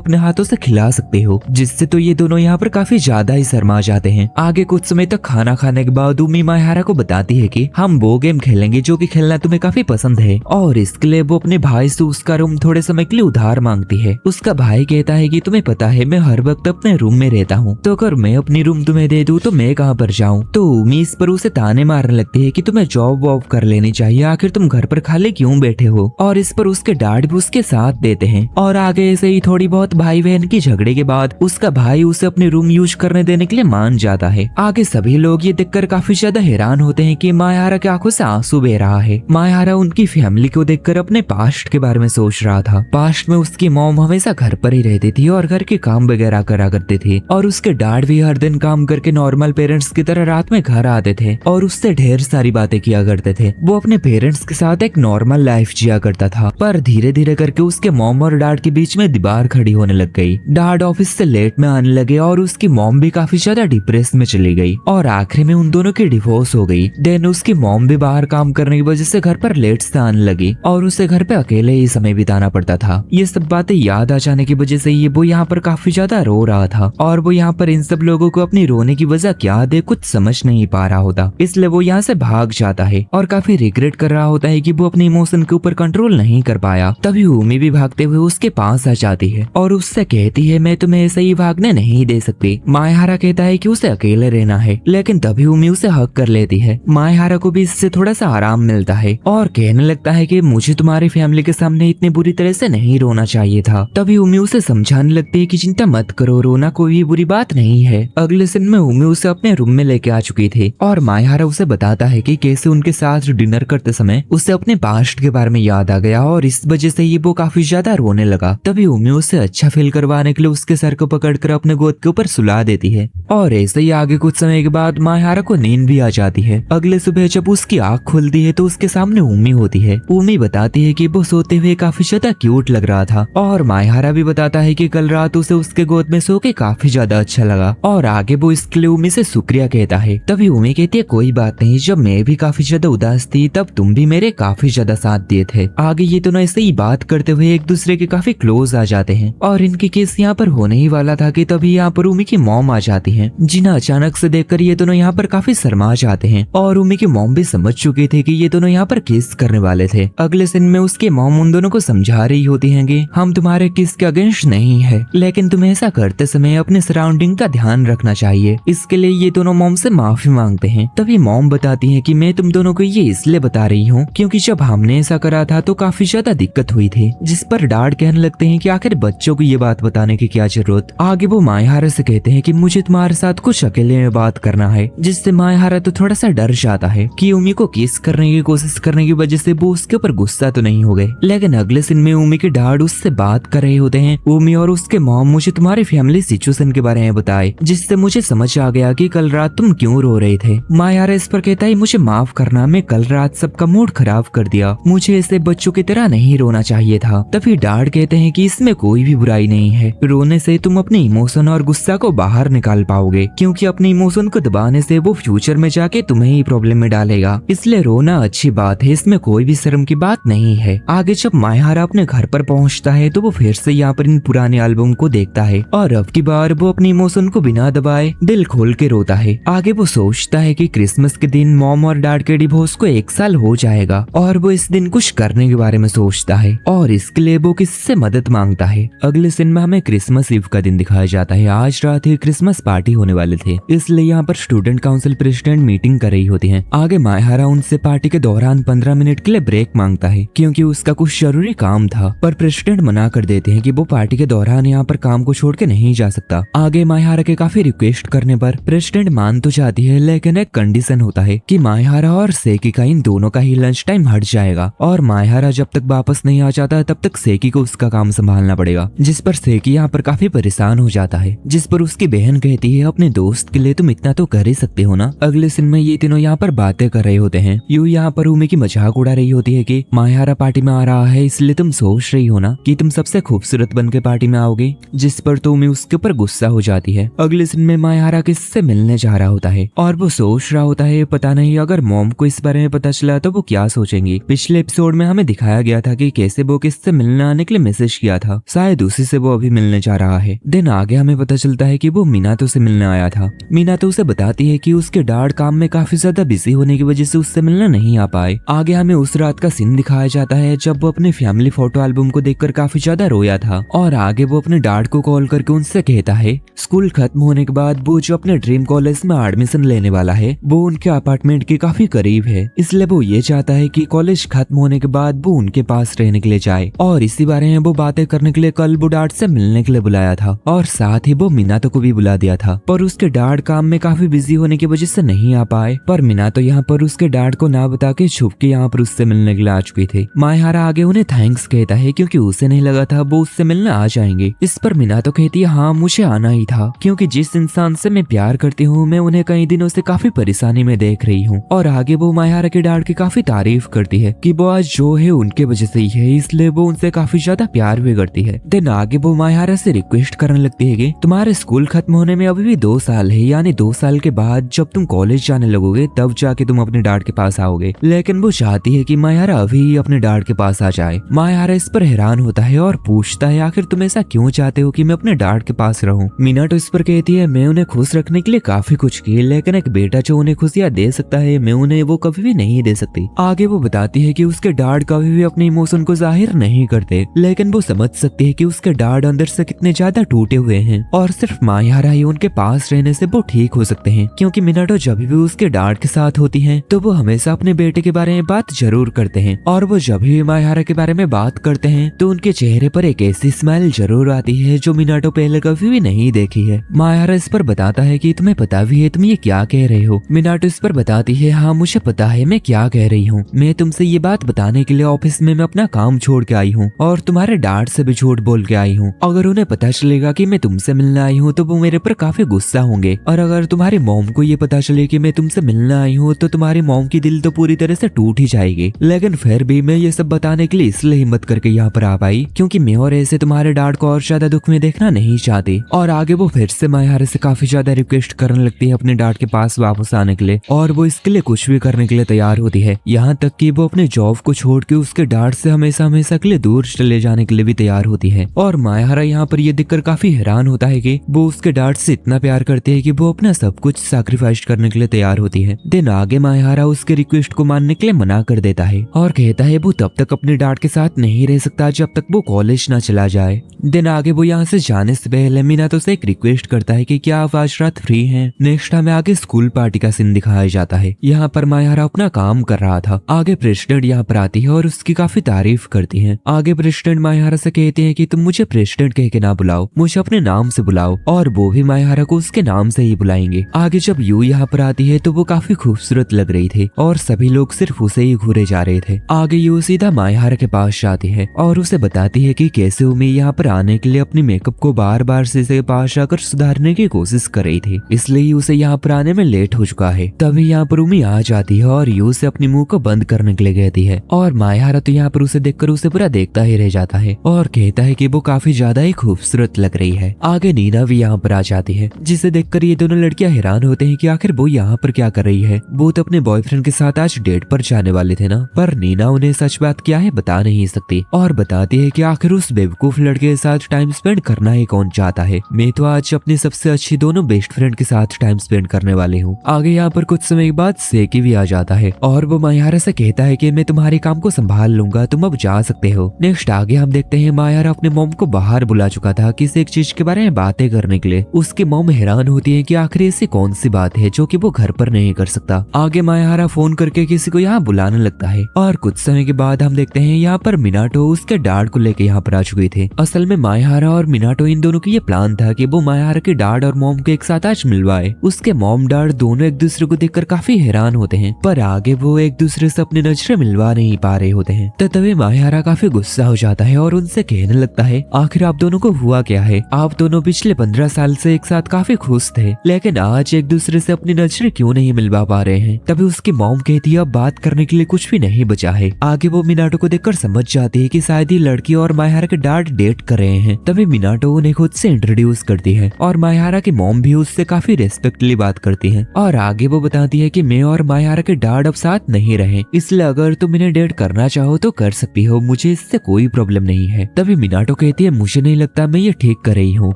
अपने हाथों से खिला सकते हो, जिससे तो ये दोनों यहाँ पर काफी ज्यादा ही शर्मा जाते हैं। आगे कुछ समय तक खाना खाने के बाद उमी मायाहारा को बताती है कि हम वो गेम खेलेंगे जो कि खेलना तुम्हें काफी पसंद है, और इसके लिए वो अपने भाई से उसका रूम थोड़े समय के लिए उधार मांगती है। उसका भाई कहता है कि तुम्हें पता है मैं हर वक्त अपने रूम में रहता हूँ, तो अगर मैं अपनी रूम तुम्हें दे दूँ तो मैं कहाँ पर जाऊँ। तो उमी इस पर उसे ताने मारने लगती है कि तुम्हें जॉब वॉब कर लेनी चाहिए, आखिर तुम घर पर खाली क्यों बैठे हो, और इस पर उसके डैड भी उसके साथ देते हैं। और आगे ऐसे ही थोड़ी बहुत भाई बहन की झगड़े के बाद उसका भाई उसे अपने रूम यूज करने देने के लिए मान जाता है। आगे सभी लोग ये देखकर काफी ज्यादा हैरान होते हैं कि मायाहारा की आंखों से आंसू बह रहा है। मायाहारा उनकी फैमिली को देखकर अपने पास्ट के बारे में सोच रहा था। पास्ट में उसकी मॉम हमेशा घर पर ही रहती थी और घर के काम वगैरह करा करते थे, और उसके डैड भी हर दिन काम करके नॉर्मल पेरेंट्स की तरह रात में घर आते थे और उससे ढेर सारी बातें किया करते थे। वो अपने पेरेंट्स के साथ एक नॉर्मल लाइफ जिया करता था, पर धीरे धीरे करके उसके मॉम और डैड के बीच में दीवार खड़ी होने लग गई। डैड ऑफिस से लेट में आने लगे और उसकी मॉम भी काफी ज्यादा डिप्रेस में चली गई और आखिर में उन दोनों की डिवोर्स हो गई। देन उसकी मॉम भी बाहर काम करने की वजह से घर पर लेट से आने लगी और उसे घर पे अकेले ही समय बिताना पड़ता था। ये सब बातें याद आ जाने की वजह से वो यहाँ पर काफी ज्यादा रो रहा था, और वो यहाँ पर इन सब लोगों को अपनी रोने की वजह क्या दे कुछ समझ नहीं पा रहा होता, इसलिए वो यहाँ से भाग जाता है और काफी रिग्रेट कर रहा होता है कि वो अपने इमोशन के ऊपर कंट्रोल नहीं कर पाया। तभी उमी भी भागते हुए उसके पास आ जाती है और उससे कहती है मैं तुम्हें ऐसे ही भागने नहीं दे सकती। मायाहारा कहता है कि उसे अकेले रहना है, लेकिन तभी उमी उसे हक कर लेती है। मायाहारा को भी इससे थोड़ा सा आराम मिलता है और कहने लगता है कि मुझे तुम्हारी फैमिली के सामने इतनी बुरी तरह से नहीं रोना चाहिए था। तभी उमी उसे समझाने लगती है कि चिंता मत करो, रोना कोई बुरी बात नहीं है। अगले दिन में उमी उसे अपने रूम में लेके आ चुकी थी और मायाहारा उसे बताता है कि कैसे उनके साथ डिनर करते समय उसे अपने पास्ट के बारे में याद आ गया और इस वजह से वो काफी ज्यादा रोने लगा। तभी उमी उसे अच्छा फील करवाने के लिए उसके सर को पकड़कर अपने गोद के ऊपर सुला देती है और ऐसे ही आगे कुछ समय के बाद मायाहारा को नींद भी आ जाती है। अगले सुबह जब उसकी आँख खुलती है तो तो उसके सामने उमी होती है। उमी बताती है कि वो सोते हुए काफी ज्यादा क्यूट लग रहा था और मायहारा भी बताता है कि कल रात उसे उसके गोद में सो के काफी ज्यादा अच्छा लगा और आगे वो इसके लिए उमी से शुक्रिया कहता है। तभी उमी कहती है कोई बात नहीं, जब मैं भी काफी ज्यादा उदास थी तब तुम भी मेरे काफी ज्यादा साथ दिए थे। आगे ये दोनों ऐसे ही बात करते हुए एक दूसरे के काफी क्लोज आ जाते हैं और इनकी केस यहाँ पर होने ही वाला था कि तभी यहाँ पर उमी की मॉम आ जाती है, जिन्हें अचानक से देखकर ये दोनों यहाँ पर काफी शर्मा जाते हैं और उमी की मॉम भी समझ चुकी थी कि ये दोनों यहाँ पर किस करने वाले थे। अगले सीन में उसके मॉम उन दोनों को समझा रही होती है कि हम तुम्हारे किस के अगेंस्ट नहीं है, लेकिन तुम्हें ऐसा करते समय अपने सराउंडिंग का ध्यान रखना चाहिए। इसके लिए ये दोनों मॉम से माफी मांगते हैं। तभी मॉम बताती है कि मैं तुम दोनों को ये इसलिए बता रही हूँ क्योंकि जब हमने ऐसा करा था तो काफी ज्यादा दिक्कत हुई थी। जिस पर डैड कहने लगते हैं कि आखिर बच्चों को ये बात बताने की क्या जरूरत। आगे वो मायहारा से कहते हैं कि मुझे तुम्हारे साथ कुछ अकेले में बात करना है, जिससे मायहारा तो थोड़ा सा डर जाता है कि उमी को किस करने की कोशिश करने की वजह से वो उसके ऊपर गुस्सा तो नहीं हो गए। लेकिन अगले सीन में उमी के डैड उससे बात कर रहे होते हैं। उमी और उसके मॉम मुझे तुम्हारी फैमिली सिचुएशन के बारे में बताए, जिससे मुझे समझ आ गया कि कल रात तुम क्यों रो रहे थे। मायहारा इस पर कहता है मुझे माफ करना, मैं कल रात सबका मूड खराब कर दिया, मुझे ऐसे बच्चों की तरह नहीं रोना चाहिए था। तभी डैड कहते हैं कि इसमें कोई भी बुराई नहीं है, रोने से तुम अपने इमोशन और गुस्सा को बाहर निकाल पाओगे, क्योंकि अपने इमोशन को दबाने से वो फ्यूचर में जाके तुम्हें ही प्रॉब्लम में डालेगा। इसलिए रोना अच्छी बात है, इसमें कोई भी शर्म की बात नहीं है। आगे जब मायहारा अपने घर पर पहुंचता है तो वो फिर से यहाँ पर इन पुराने एल्बम को देखता है और अब की बार वो अपने इमोशन को बिना दबाए दिल खोल के रोता है। आगे वो सोचता है कि क्रिसमस के दिन मॉम और डैड के डिवोर्स को 1 साल हो जाएगा और वो इस दिन कुछ करने के बारे में सोचता है और इसके लिए वो किससे मदद मांगता है। अगले सीन में हमें क्रिसमस ईव का दिन दिखाया जाता है। आज रात ही क्रिसमस पार्टी होने वाले थे, इसलिए यहाँ पर स्टूडेंट काउंसिल प्रेसिडेंट मीटिंग कर रही होती है। आगे मायहारा उनसे पार्टी के दौरान 15 मिनट के लिए ब्रेक मांगता है क्योंकि उसका कुछ जरूरी काम था, पर प्रेसिडेंट मना कर देते हैं कि वो पार्टी के दौरान यहाँ पर काम को छोड़ के नहीं जा सकता। आगे मायहारा के काफी रिक्वेस्ट करने पर प्रेसिडेंट मान तो जाती है, लेकिन एक कंडीशन होता है कि मायहारा और सेकी का इन दोनों का ही लंच टाइम हट जाएगा और मायहारा जब तक वापस नहीं आ जाता तब तक सेकी को उसका काम संभालना पड़ेगा। जिस पर सेकी यहाँ पर काफी परेशान हो जाता है, जिस पर उसकी बहन कहती है अपने दोस्त के लिए तुम इतना तो कर ही सकते हो ना। अगले सीन में ये तीनों यहाँ पर बातें कर रहे होते हैं। यू यहाँ पर उमी की मजाक उड़ा रही होती है कि मायहारा पार्टी में आ रहा है, इसलिए तुम सोच रही हो ना कि तुम सबसे खूबसूरत बन के पार्टी में आओगे, जिस पर तो उमी उसके ऊपर गुस्सा हो जाती है। अगले सीन में मायहारा किससे मिलने जा रहा होता है और वो सोच रहा होता है पता नहीं अगर मॉम को इस बारे में पता चला तो वो क्या सोचेंगी। पिछले एपिसोड में हमें दिखाया गया था कि कैसे वो किससे मिलने आने के लिए मैसेज किया था, शायद उसी से वो अभी मिलने जा रहा है। दिन आगे हमें पता चलता है कि वो मीनातो से मिलने आया था। मीनातो उसे बताती है कि उसके डैड काम में काफी ज्यादा बिजी होने की वजह से उससे मिलने नहीं आ पाए। आगे हमें उस रात का सीन दिखाया जाता है जब वो अपने फैमिली फोटो एल्बम को देखकर काफी ज्यादा रोया था और आगे वो अपने डैड को कॉल करके उनसे कहता है स्कूल खत्म होने के बाद वो जो अपने ड्रीम कॉलेज में एडमिशन लेने वाला है वो उनके अपार्टमेंट के काफी करीब है, इसलिए वो ये चाहता है कि कॉलेज खत्म होने के बाद वो उनके पास रहने के लिए जाए और इसी बारे में वो बातें करने के लिए कल वो डैड से मिलने के लिए बुलाया था और साथ ही वो मीनातो को भी बुला दिया था, पर उसके डैड काम में काफी बिजी होने की वजह से नहीं आ पाए। पर मीनातो यहाँ पर उसके डैड को ना बता के छुप के यहाँ पर उससे मिलने के लिए आ चुकी थी। मायहारा आगे उन्हें थैंक्स कहता है क्योंकि उसे नहीं लगा था वो उससे मिलने आ जाएंगे। इस पर मीनातो कहती है हाँ मुझे आना ही था, क्योंकि जिस इंसान से मैं प्यार करती हूँ मैं उन्हें कई दिनों से काफी परेशानी में देख रही हूँ। और आगे वो मायहारा के डैड की काफी तारीफ करती है कि वो आज जो है उनके वजह से ही है, इसलिए वो उनसे काफी ज्यादा प्यार भी करती है। देन आगे वो मायहारा से रिक्वेस्ट करने लगती है कि तुम्हारे स्कूल खत्म होने में अभी भी 2 साल है, यानी 2 साल के बाद जब तुम कॉलेज जाने लगोगे तब जाके तुम अपने डैड के पास आओगे। लेकिन वो चाहती है कि मायहारा अभी अपने डैड के पास आ जाए। मायहारा इस पर हैरान होता है और पूछता है आखिर तुम ऐसा क्यों चाहते हो कि मैं अपने डैड के पास रहूं। मीनाटो इस पर कहती है मैं उन्हें खुश रखने के लिए काफी कुछ की, लेकिन एक बेटा जो उन्हें खुशियां दे सकता है मैं उन्हें वो कभी भी नहीं दे सकती। आगे वो बताती है कि उसके डैड कभी भी अपने इमोशन को जाहिर नहीं करते, लेकिन वो समझ सकती है कि उसके डैड अंदर से कितने ज्यादा टूटे हुए हैं और सिर्फ मायहारा ही उनके पास रहने से वो ठीक हो सकते हैं। क्योंकि मीनाटो जब भी उसके डैड के साथ होती है तो वो हमेशा अपने बेटे के बारे में बात जरूर करते हैं और वो जब भी मायहारा के बारे में बात करते हैं तो उनके चेहरे पर एक ऐसी स्माइल जरूर आती है जो मीनाटो पहले कभी भी नहीं देखी है। मायहारा इस पर बताता है कि तुम्हें पता भी है तुम ये क्या कह रहे हो। मीनाटो इस पर बताती है हाँ मुझे पता है मैं क्या कह रही हूँ, मैं तुमसे ये बात बताने के लिए ऑफिस में मैं अपना काम छोड़ के आई हूँ और तुम्हारे डैड से भी झूठ बोल के आई हूँ। अगर उन्हें पता चलेगा कि मैं तुमसे मिलने आई हूँ तो वो मेरे पर काफी गुस्सा होंगे, और अगर तुम्हारी मॉम को ये पता चले कि मैं तुमसे मिलने आई हूँ तो तुम्हारी मॉम की दिल तो पूरी तरह से टूट ही जाएगी। लेकिन फिर भी मैं ये सब बताने के लिए इसलिए हिम्मत करके यहाँ पर आ पाई क्योंकि मैं और ऐसे तुम्हारे डैड को और ज्यादा दुख में देखना नहीं चाहती। और आगे वो फिर से मायारा से काफी ज्यादा रिक्वेस्ट करने लगती है अपने डैड के पास वापस आने के लिए, और वो इसके लिए कुछ भी करने के लिए तैयार होती है। यहाँ तक कि वो अपने जॉब को छोड़ के उसके डैड से हमेशा हमेशा के लिए दूर चले जाने के लिए भी तैयार होती है। और मायारा यहाँ पर ये देखकर काफी हैरान होता है कि वो उसके डैड से इतना प्यार करती है कि वो अपना सब कुछ सैक्रिफाइस करने के लिए तैयार होती है। दिन आगे मायारा उसके रिक्वेस्ट को मानने के लिए मना कर देता है और कहता है वो तब तक अपने डैड के साथ नहीं रह सकता जब तक वो कॉलेज ना चला जाए। दिन आगे वो यहाँ से जाने से पहले मीनातो से एक रिक्वेस्ट करता है कि क्या आप आज रात फ्री हैं। नेक्स्ट हमें आगे स्कूल पार्टी का सीन दिखाया जाता है। यहाँ पर मायारा अपना काम कर रहा था। आगे प्रेसिडेंट यहाँ पर आती है और उसकी काफी तारीफ करती है। आगे प्रेसिडेंट मायारा से कहते हैं कि तुम मुझे प्रेसिडेंट कह के ना बुलाओ, मुझे अपने नाम से बुलाओ, और वो भी मायारा को उसके नाम से ही बुलाएंगे। आगे जब यू यहाँ पर आती है तो वो काफी खूबसूरत लग रही थी और सभी लोग सिर्फ उसे ही घूरे जा रहे थे। आगे यू सीधा मायारा के पास जाती है और उसे बताती है कि कैसे उमी यहाँ पर आने के लिए अपनी मेकअप को बार बार शीशे के पास जाकर सुधारने की कोशिश कर रही थी, इसलिए उसे यहाँ पर आने में लेट हो चुका है। तभी यहाँ पर उमी आ जाती है और यू से अपनी मुंह को बंद करने के लिए कहती है, और मायारा तो यहाँ पर उसे देखकर उसे पूरा देखता ही रह जाता है और कहता है कि वो काफी ज्यादा ही खूबसूरत लग रही है। आगे नीना भी यहाँ पर आ जाती है, जिसे देखकर ये दोनों लड़कियां हैरान होते हैं कि आखिर वो यहाँ पर क्या कर रही है। वो तो अपने बॉयफ्रेंड के साथ आज डेट पर जाने वाले थे ना, पर नीना उन्हें सच बात क्या है बता नहीं सकती और बताती है कि आखिर उस बेवकूफ लड़के के साथ टाइम स्पेंड करना ही कौन चाहता है। मैं तो आज अपनी सबसे अच्छी दोनों बेस्ट फ्रेंड के साथ टाइम स्पेंड करने वाली हूँ। आगे यहाँ पर कुछ समय बाद सेकी भी आ जाता है और वो मायारा से कहता है कि मैं तुम्हारे काम को संभाल लूंगा, तुम अब जा सकते हो। नेक्स्ट आगे हम देखते हैं मायारा अपने मॉम को बाहर बुला चुका था किसी एक चीज के बारे में बातें करने के लिए। उसकी मॉम हैरान होती है कि आखिर ऐसी कौन सी बात है जो कि वो घर पर नहीं कर सकता। आगे मायारा फोन करके किसी को यहाँ बुलाने लगता है और कुछ समय के बाद हम देखते हैं यहाँ पर मिनाटो उसके डैड को लेके यहाँ पर आ चुकी थी। असल में मायारा और मिनाटो इन दोनों की ये प्लान था कि वो मायारा के डैड और मॉम को एक साथ आज मिलवाए। उसके मॉम डैड दोनों एक दूसरे को देखकर काफी हैरान होते हैं, पर आगे वो एक दूसरे से अपनी नजरें मिलवा नहीं पा रहे होते हैं। तभी मायारा काफी गुस्सा हो जाता है और उनसे कहने लगता है, आखिर आप दोनों को हुआ क्या है? आप दोनों पिछले 15 साल से एक साथ काफी खुश थे, लेकिन आज एक दूसरे से अपनी नजरें क्यों नहीं मिलवा पा रहे हैं? तभी उसकी मॉम कहती है अब बात करने के लिए कुछ भी नहीं बचा है। आगे वो मिनाटो को देखकर समझ जाती है कि शायद ही लड़की और मायारा के डैड डेट कर रहे हैं। तभी मिनाटो उन्हें खुद से इंट्रोड्यूस करती है और मायारा की मॉम भी उससे काफी रेस्पेक्टली बात करती है। और आगे वो बताती है कि मैं और मायारा के डैड अब साथ नहीं रहे, इसलिए अगर तुम इन्हें डेट करना चाहो तो कर सकती हो, मुझे इससे कोई प्रॉब्लम नहीं है। तभी मिनाटो कहती है मुझे नहीं लगता मैं ये ठीक कर रही हूँ,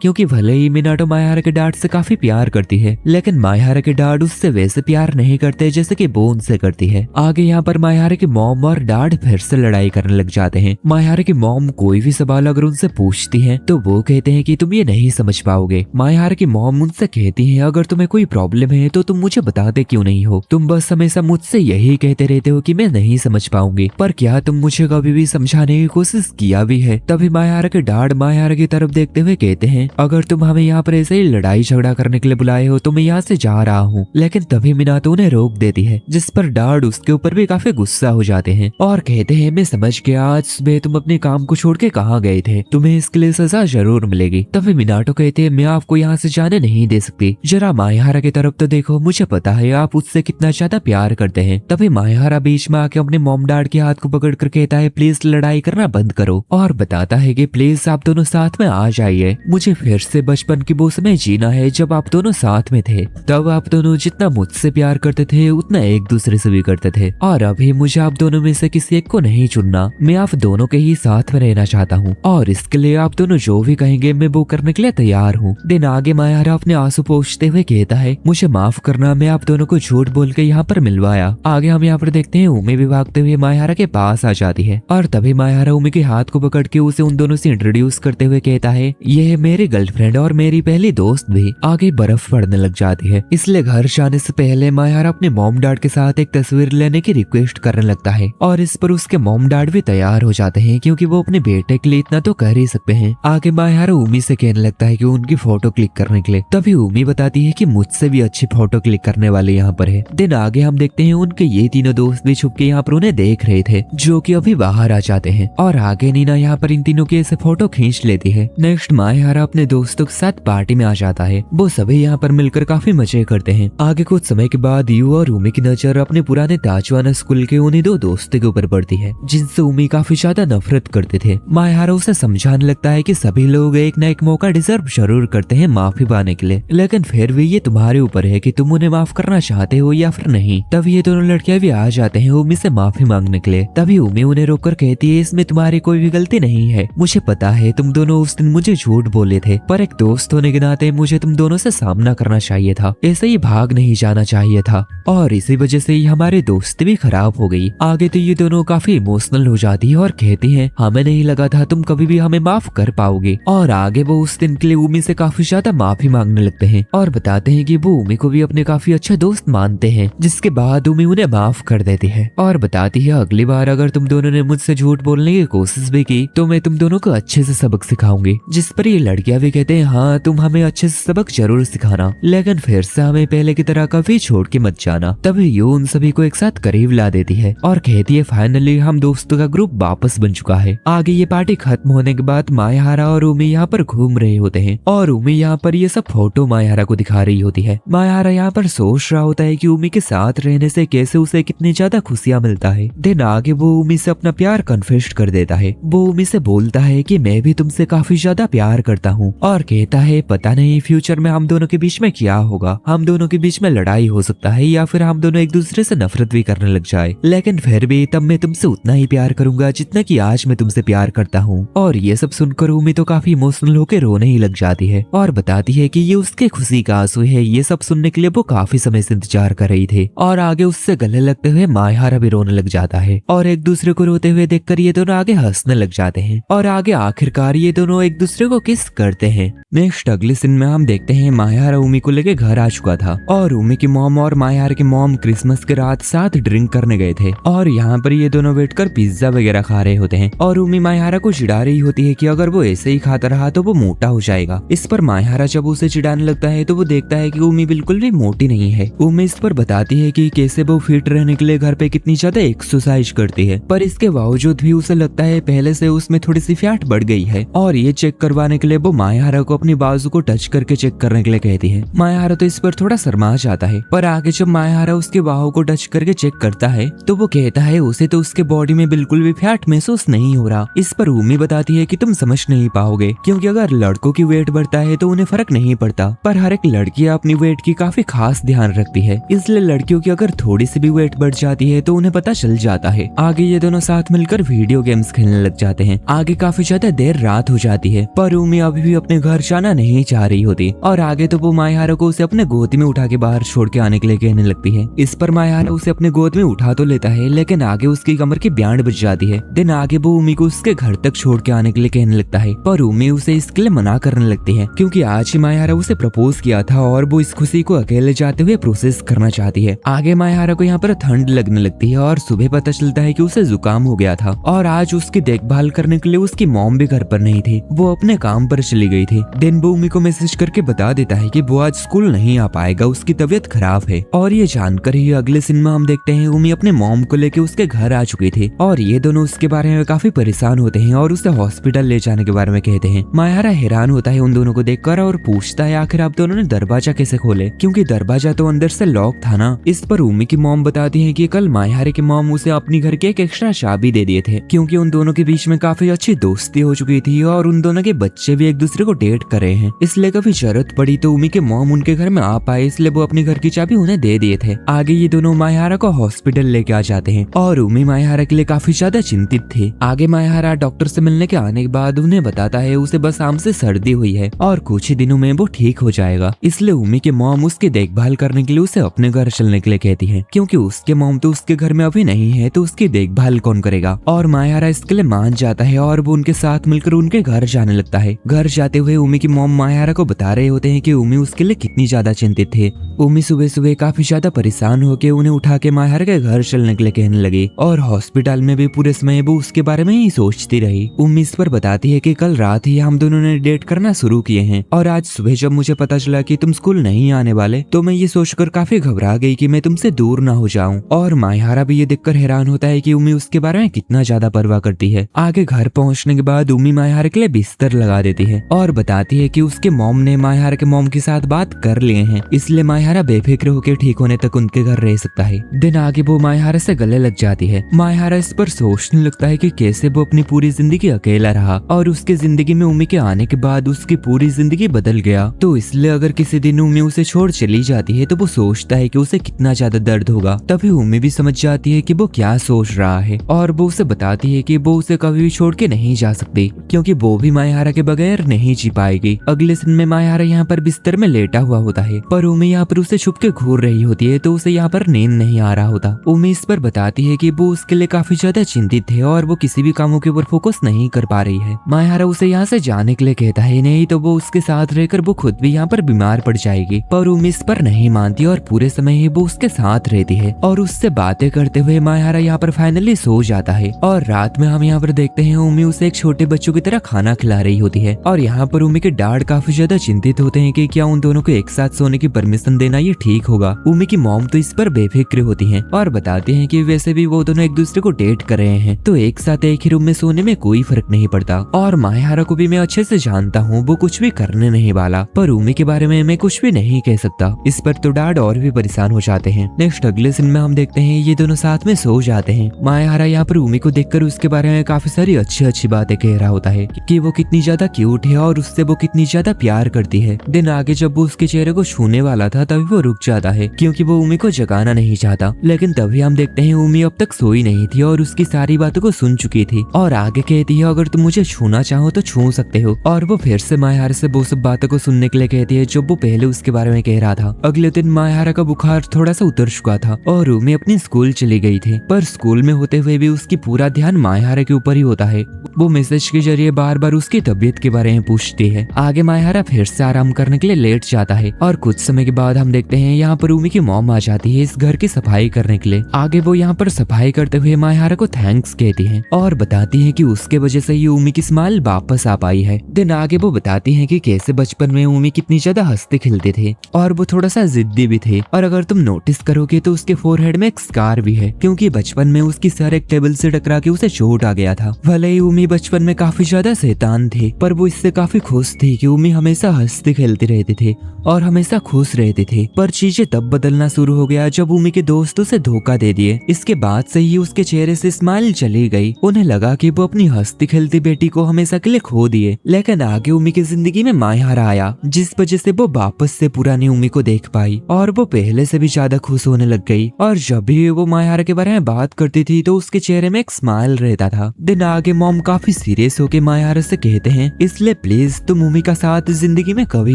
क्योंकि भले ही मिनाटो मायारा के डैड से काफी प्यार करती है, लेकिन मायारा के डैड उससे वैसे प्यार नहीं करते जैसे कि वो उनसे करती है। आगे यहाँ पर मायारा की मॉम और डैड फिर से लड़ाई करने लग जाते हैं। मायारा की मॉम कोई भी सवाल अगर उनसे पूछती है तो वो कहते हैं कि तुम ये नहीं समझ पाओगे। मायारा की मॉम उनसे कहती है अगर तुम्हें कोई प्रॉब्लम है तो तुम मुझे बताते क्यों नहीं हो? तुम बस हमेशा मुझसे यही कहते रहते हो कि मैं नहीं समझ पाऊंगी, पर क्या तुम मुझे कभी भी समझाने की कोशिश किया भी है? तभी मायारा के डैड मायारा की तरफ देखते हुए कहते हैं अगर तुम हमें यहाँ पर ऐसे ही लड़ाई झगड़ा करने के लिए बुलाए हो तो मैं यहाँ से जा रहा हूँ। लेकिन तभी मिनातो उन्हें रोक देती है, जिस पर डैड उसके ऊपर भी काफी गुस्सा हो जाते हैं और कहते हैं मैं समझ गया आज सुबह तुम अपने काम को छोड़ के कहाँ गए थे, तुम्हें इसके लिए सजा जरूर मिलेगी। तभी मिनाटो कहते हैं मैं आपको यहाँ से जाने नहीं दे सकती, जरा मायारा की तरफ तो देखो, मुझे पता है आप उससे कितना ज्यादा प्यार करते हैं। तभी मायारा बीच में आके अपने मॉम डैड के हाथ को पकड़ कर कहता है प्लीज लड़ाई करना बंद करो, और बताता है कि प्लीज आप दोनों साथ में आ जाइए, मुझे फिर से बचपन की वो समय जीना है जब आप दोनों साथ में थे। तब आप दोनों जितना मुझसे प्यार करते थे उतना एक दूसरे से भी करते थे, और अभी मुझे आप दोनों में से किसी एक को नहीं चुनना, मैं आप दोनों के ही साथ में रहना चाहता हूँ और इसके लिए आप दोनों जो भी कहेंगे मैं वो करने के लिए तैयार हूँ। दिन आगे मायारा अपने आंसू पोंछते हुए कहता है मुझे माफ करना, मैं आप दोनों को झूठ बोल के यहाँ पर मिलवाया। आगे हम यहाँ पर देखते हैं उमी भी भागते हुए मायारा के पास आ जाती है और तभी मायारा उमी के हाथ को पकड़ के उसे उन दोनों से इंट्रोड्यूस करते हुए कहता है ये है मेरी गर्लफ्रेंड और मेरी पहली दोस्त भी। आगे बर्फ पड़ने लग जाती है, इसलिए घर जाने से पहले मायारा अपने मॉम डैड के साथ एक तस्वीर लेने की रिक्वेस्ट करने लगता है और इस पर उसके मॉम डैड भी तैयार हो जाते हैं क्योंकि वो अपने बेटे के लिए इतना तो कर ही सकते हैं। आगे मायारा उमी से कहने लगता है कि उनकी फोटो क्लिक करने के लिए, तभी उमी बताती है कि मुझसे भी अच्छी फोटो क्लिक करने वाले यहाँ पर है। दिन आगे हम देखते हैं उनके ये तीनों दोस्त भी छुप के यहाँ पर उन्हें देख रहे थे, जो कि अभी बाहर आ जाते हैं और आगे नीना यहाँ पर इन तीनों की ऐसे फोटो खींच लेती है। नेक्स्ट मायारा अपने दोस्तों के साथ पार्टी में आ जाता है, वो सभी यहाँ पर मिलकर काफी मजे करते हैं। आगे कुछ समय के बाद यू और उमी की नजर अपने पुराने ताजवाना स्कूल के उन्हीं दो दोस्तों के ऊपर पड़ती है जिनसे उमी काफी ज्यादा नफरत करते थे। मायहारा उसे समझाने लगता है कि सभी लोग एक न एक मौका डिजर्व जरूर करते हैं माफी पाने के लिए, लेकिन फिर भी ये तुम्हारे ऊपर है कि तुम उन्हें माफ करना चाहते हो या फिर नहीं। तभी ये दोनों लड़कियां भी आ जाते हैं उमी से माफी मांगने के लिए। तभी उमी उन्हें रोककर कहती है इसमें तुम्हारी कोई भी गलती नहीं है, मुझे पता है तुम दोनों उस दिन मुझे झूठ बोले थे, पर एक दोस्त होने के नाते मुझे तुम दोनों से सामना करना चाहिए था, ऐसे ही भाग नहीं जाना चाहिए था, और इसी वजह से ही हमारी दोस्ती भी खराब हो गई। आगे तो ये दोनों काफी इमोशनल हो जाती है और कहती है हमें नहीं लगा था तुम कभी भी हमें माफ कर पाओगे। और आगे वो उस दिन के लिए उमी से काफी ज्यादा माफी मांगने लगते हैं और बताते हैं कि वो उमी को भी अपने काफी अच्छे दोस्त मानते हैं, जिसके बाद उमी उन्हें माफ कर देती है और बताती है अगली बार अगर तुम दोनों ने मुझसे झूठ बोलने की कोशिश भी की तो मैं तुम दोनों को अच्छे से सबक सिखाऊंगी। जिस पर ये लड़कियां भी कहते हैं हाँ तुम हमें अच्छे से सबक जरूर सिखाना, लेकिन फिर से हमें पहले की तरह कभी छोड़ के मत जाना। तभी यो उन सभी को एक साथ करीब ला देती है और कहती है फाइनली हम दोस्तों का ग्रुप वापस बन चुका है। आगे ये पार्टी खत्म होने के बाद मायहारा और उमी यहाँ पर घूम रहे होते हैं और उमी यहाँ पर ये सब फोटो मायहारा को दिखा रही होती है। मायहारा यहाँ पर सोच रहा होता है कि उमी के साथ रहने से कैसे उसे कितनी ज्यादा खुशियां मिलता है। दिन आगे वो उमी से अपना प्यार कन्फेस कर देता है। वो उमी से बोलता है कि मैं भी तुमसे काफी ज्यादा प्यार करता हूँ और कहता है पता नहीं फ्यूचर में हम दोनों के बीच में क्या होगा, हम दोनों के बीच में लड़ाई हो सकता है या फिर हम दोनों एक दूसरे से नफरत भी करने लग जाए, लेकिन फिर भी तब मैं तुमसे उतना ही प्यार करूंगा जितना कि आज मैं तुमसे प्यार करता हूँ। और ये सब सुनकर उमी तो काफी इमोशनल होकर रोने ही लग जाती है और बताती है कि ये उसके खुशी का आंसू है। ये सब सुनने के लिए वो काफी समय से इंतजार कर रही थी और आगे उससे गले लगते हुए मायहारा भी रोने लग जाता है और एक दूसरे को रोते हुए देखकर ये दोनों आगे हंसने लग जाते हैं और आगे आखिरकार ये दोनों एक दूसरे को किस करते हैं। नेक्स्ट अगले सीन में हम देखते हैं मायहारा उमी को लेके घर आ चुका था और उमी की मॉम और मायहारा की मॉम क्रिसमस के रात साथ ड्रिंक करने गए थे और यहाँ पर ये दोनों बैठकर पिज्जा वगैरह खा रहे होते हैं और उमी मायहारा को चिढ़ा रही होती है कि अगर वो ऐसे ही खाता रहा तो वो मोटा हो जाएगा। इस पर मायहारा जब उसे चिढ़ाने लगता है तो वो देखता है कि उमी बिल्कुल भी मोटी नहीं है। उमी इस पर बताती है कि कैसे वो फिट रहने के लिए घर पे कितनी ज्यादा एक्सरसाइज करती है, पर इसके बावजूद भी उसे लगता है पहले से उसमें थोड़ी सी फैट बढ़ गई है और ये चेक करवाने के लिए वो मायहारा को अपनी बाजू को टच करके चेक करने के लिए कहती है। मायहारा तो इस पर थोड़ा शर्मा जाता है, पर आगे जब मायहारा उसके बाहू को टच करके चेक करता है तो वो कहता है उसे तो उसके बॉडी में बिल्कुल भी फैट महसूस नहीं हो रहा। इस पर उमी बताती है कि तुम समझ नहीं पाओगे क्योंकि अगर लड़कों की वेट बढ़ता है तो उन्हें फर्क नहीं पड़ता, पर हर एक लड़की अपनी वेट की काफी खास ध्यान रखती है, इसलिए लड़कियों की अगर थोड़ी सी भी वेट बढ़ जाती है तो उन्हें पता चल जाता है। आगे ये दोनों साथ मिलकर वीडियो गेम्स खेलने लग जाते हैं। आगे काफी ज्यादा देर रात हो जाती है पर उमी अभी भी अपने घर जाना नहीं चाह रही होती और आगे तो वो मायहारा को उसे अपने गोद में उठा के बाहर छोड़ के आने के लिए कहने लगती है। इस पर मायहारा उसे अपने गोद में उठा तो लेता है लेकिन आगे उसकी कमर की बैंड बज जाती है। दिन आगे वो उमी को उसके घर तक छोड़ के आने के लिए कहने लगता है पर उमी उसे इसके लिए मना करने लगती है क्योंकि आज ही मायहारा उसे प्रपोज किया था और वो इस खुशी को अकेले जाते हुए प्रोसेस करना चाहती है। आगे मायहारा को यहाँ पर ठंड लगने लगती है और सुबह पता चलता है कि उसे जुकाम हो गया था और आज उसकी देखभाल करने के लिए उसकी मॉम भी घर पर नहीं थी, वो अपने काम पर चली गई थी। दिन वो उमी को मैसेज करके बता देता है कि वो आज स्कूल नहीं आ पाएगा, उसकी तबीयत खराब है। और ये जानकर ही अगले सीन में हम देखते हैं उमी अपने मॉम को लेके उसके घर आ चुकी थी और ये दोनों उसके बारे में काफी परेशान होते हैं और उसे हॉस्पिटल ले जाने के बारे में कहते हैं। मायहारा हैरान होता है उन दोनों को देखकर और पूछता है आखिर आप दोनों ने दरवाजा कैसे खोले, क्योंकि दरवाजा तो अंदर से लॉक था ना। इस पर उमी की मॉम बताती है कि कल मायहारे की मॉम उसे अपनी घर के एक एक्स्ट्रा चाबी दे दिए थे क्योंकि उन दोनों के बीच में काफी अच्छी दोस्ती हो चुकी थी और उन दोनों के बच्चे भी एक दूसरे को डेट कर रहे हैं, इसलिए कभी जरूरत पड़ी तो उमी के मॉम उनके घर में आ पाए इसलिए वो अपने घर की चाबी उन्हें दे दिए थे। आगे ये दोनों मायहारा को हॉस्पिटल लेके आ जाते हैं और उमी मायहारा के लिए काफी ज्यादा चिंतित थी। आगे मायहारा डॉक्टर से मिलने के आने के बाद उन्हें बताता है उसे बस आम से सर्दी हुई है और कुछ ही दिनों में वो ठीक हो जाएगा, इसलिए उमी के मॉम उसकी देखभाल करने के लिए उसे अपने घर चलने के लिए कहती है क्योंकि उसके मॉम तो उसके घर में अभी नहीं है तो उसकी देखभाल कौन करेगा। और मायहारा इसके लिए मान जाता है और वो उनके साथ मिलकर उनके घर जाने लगता है। घर जाते हुए उमी की मॉम मायहारा को बता रहे होते हैं कि उमी उसके लिए कितनी ज्यादा चिंतित थे। उमी सुबह सुबह काफी ज्यादा परेशान होकर उन्हें उठा के मायहारा के घर चलने के लिए कहने लगी और हॉस्पिटल में भी पूरे समय वो उसके बारे में ही सोचती रही। उम्मी इस पर बताती है कि कल रात ही हम दोनों ने डेट करना शुरू किए हैं और आज सुबह जब मुझे पता चला कि तुम स्कूल नहीं आने वाले तो मैं ये सोचकर काफी घबरा गई कि मैं तुमसे दूर ना हो जाऊं। और मायहारा भी ये देखकर हैरान होता है कि उम्मी उसके बारे में कितना ज्यादा परवाह करती है। आगे घर पहुंचने के बाद उम्मी मायहारा के लिए बिस्तर लगा देती है और बताती है कि उसके मॉम ने मायहारा के मॉम के साथ बात कर लिए हैं, इसलिए मायहारा बेफिक्र होकर ठीक होने तक उनके घर रह सकता होता है। दिन आगे वो मायहारा से गले लग जाती है। मायहारा इस पर सोचने लगता है कि कैसे वो अपनी पूरी जिंदगी अकेला रहा और उसके जिंदगी में उमी के आने के बाद उसकी पूरी जिंदगी बदल गया। तो इसलिए अगर किसी दिन उमी उसे छोड़ चली जाती है तो वो सोचता है कि उसे कितना ज्यादा दर्द होगा। तभी उमी भी समझ जाती है कि वो क्या सोच रहा है और वो उसे बताती है कि वो उसे कभी भी छोड़ के नहीं जा सकती, क्योंकि वो भी मायहारा के बगैर नहीं जी पाएगी। अगले दिन में मायहारा यहाँ पर बिस्तर में लेटा हुआ होता है, पर उमी यहाँ पर उसे छुप के घूर रही होती है, तो उसे यहाँ पर नींद नहीं आ रहा होता। उमी इस पर बताती है कि वो उसके लिए काफी ज्यादा चिंतित है और वो किसी भी कामों के ऊपर फोकस नहीं कर पा रही है। मायहारा उसे यहाँ से जाने के लिए कहता है, नहीं तो वो उसके साथ रहकर वो खुद भी यहाँ पर बीमार पड़ जाएगी। पर उमी इस पर नहीं मानती और पूरे समय ही वो उसके साथ रहती है और उससे बातें करते हुए मायहारा यहाँ पर फाइनली सो जाता है। और रात में हम यहाँ पर देखते हैं उमी उसे एक छोटे बच्चों की तरह खाना खिला रही होती है और यहाँ पर उमी के डैड काफी ज्यादा चिंतित होते हैं कि क्या उन दोनों को एक साथ सोने की परमिशन देना ये ठीक होगा। उमी की मॉम तो इस पर बेफिक्र होती हैं और बताते हैं कि वैसे भी वो दोनों एक दूसरे को डेट कर रहे हैं, तो एक साथ एक ही रूम में सोने में कोई फर्क नहीं पड़ता। और मायहारा को भी मैं अच्छे से जानता हूँ, वो कुछ भी करने नहीं वाला, पर उमी के बारे में मैं कुछ भी नहीं कह सकता। इस पर तो डैड और भी परेशान हो जाते हैं। नेक्स्ट अगले सीन में हम देखते हैं ये दोनों साथ में सो जाते हैं। मायहारा यहाँ पर उमी को देखकर उसके बारे में काफी सारी अच्छी बातें कह रहा होता है कि वो कितनी ज्यादा क्यूट है और उससे वो कितनी ज्यादा प्यार करती है। दिन आगे जब वो उसके चेहरे को छूने वाला था तभी वो रुक जाता है, क्योंकि वो उमी को जगाना नहीं चाहता। लेकिन तभी हम देखते हैं उमी अब तक सोई नहीं थी और उसकी सारी बातों को सुन चुकी थी और आगे कहती है, अगर तुम मुझे छूना चाहो तो छू सकते हो। और वो फिर से मायहारा से वो सब बातों को सुनने के लिए कहती है जो वो पहले उसके बारे में कह रहा था। अगले दिन मायहारा का बुखार थोड़ा सा उतर चुका था और उमी अपनी स्कूल चली गई थी, पर स्कूल में होते हुए भी उसकी पूरा ध्यान मायहारा के ऊपर ही होता है। वो मैसेज के जरिए बार बार उसकी तबीयत के बारे में पूछती है। आगे मायहारा फिर से आराम करने के लिए लेट जाता है और कुछ समय के बाद हम देखते हैं यहाँ पर उमी की मॉम आ जाती है इस घर की सफाई करने के लिए। आगे वो यहाँ पर सफाई करते हुए मायहारा को थैंक्स कहती है और बताती है कि उसके वजह से ही उमी की स्माइल वापस आ पाई है। दिन आगे वो बताती है कि कैसे बचपन में उमी कितनी ज्यादा हंसते खिलते थे और वो थोड़ा सा जिद्दी भी थे, और अगर तुम नोटिस करोगे तो उसके फोरहेड में एक स्कार भी है, क्योंकि बचपन में उसकी सर एक टेबल से टकरा के उसे चोट आ गया था। भले ही उमी बचपन में काफी ज्यादा शैतान थे, पर वो इससे काफी खुश थी कि उमी हमेशा हंसते खेलते रहते थे और हमेशा खुश रहते थे। पर चीजें तब बदलना शुरू हो गया जब उमी के दोस्तों से धोखा दे दिए। इसके बाद से ही उसके चेहरे से स्माइल चली गई। उन्हें लगा कि वो अपनी हंसती खेलती बेटी को हमेशा के लिए खो दिए। लेकिन आगे उमी की जिंदगी में मायहारा आया, जिस वजह से वो वापस से पुरानी उमी को देख पाई और वो पहले से भी ज्यादा खुश होने लग गई। और जब भी वो मायहारा के बारे में बात करती थी तो उसके चेहरे में एक स्माइल रहता था। दिन आगे मॉम काफी सीरियस होके मायहारा से कहते हैं, इसलिए प्लीज तुम उमी का साथ जिंदगी में कभी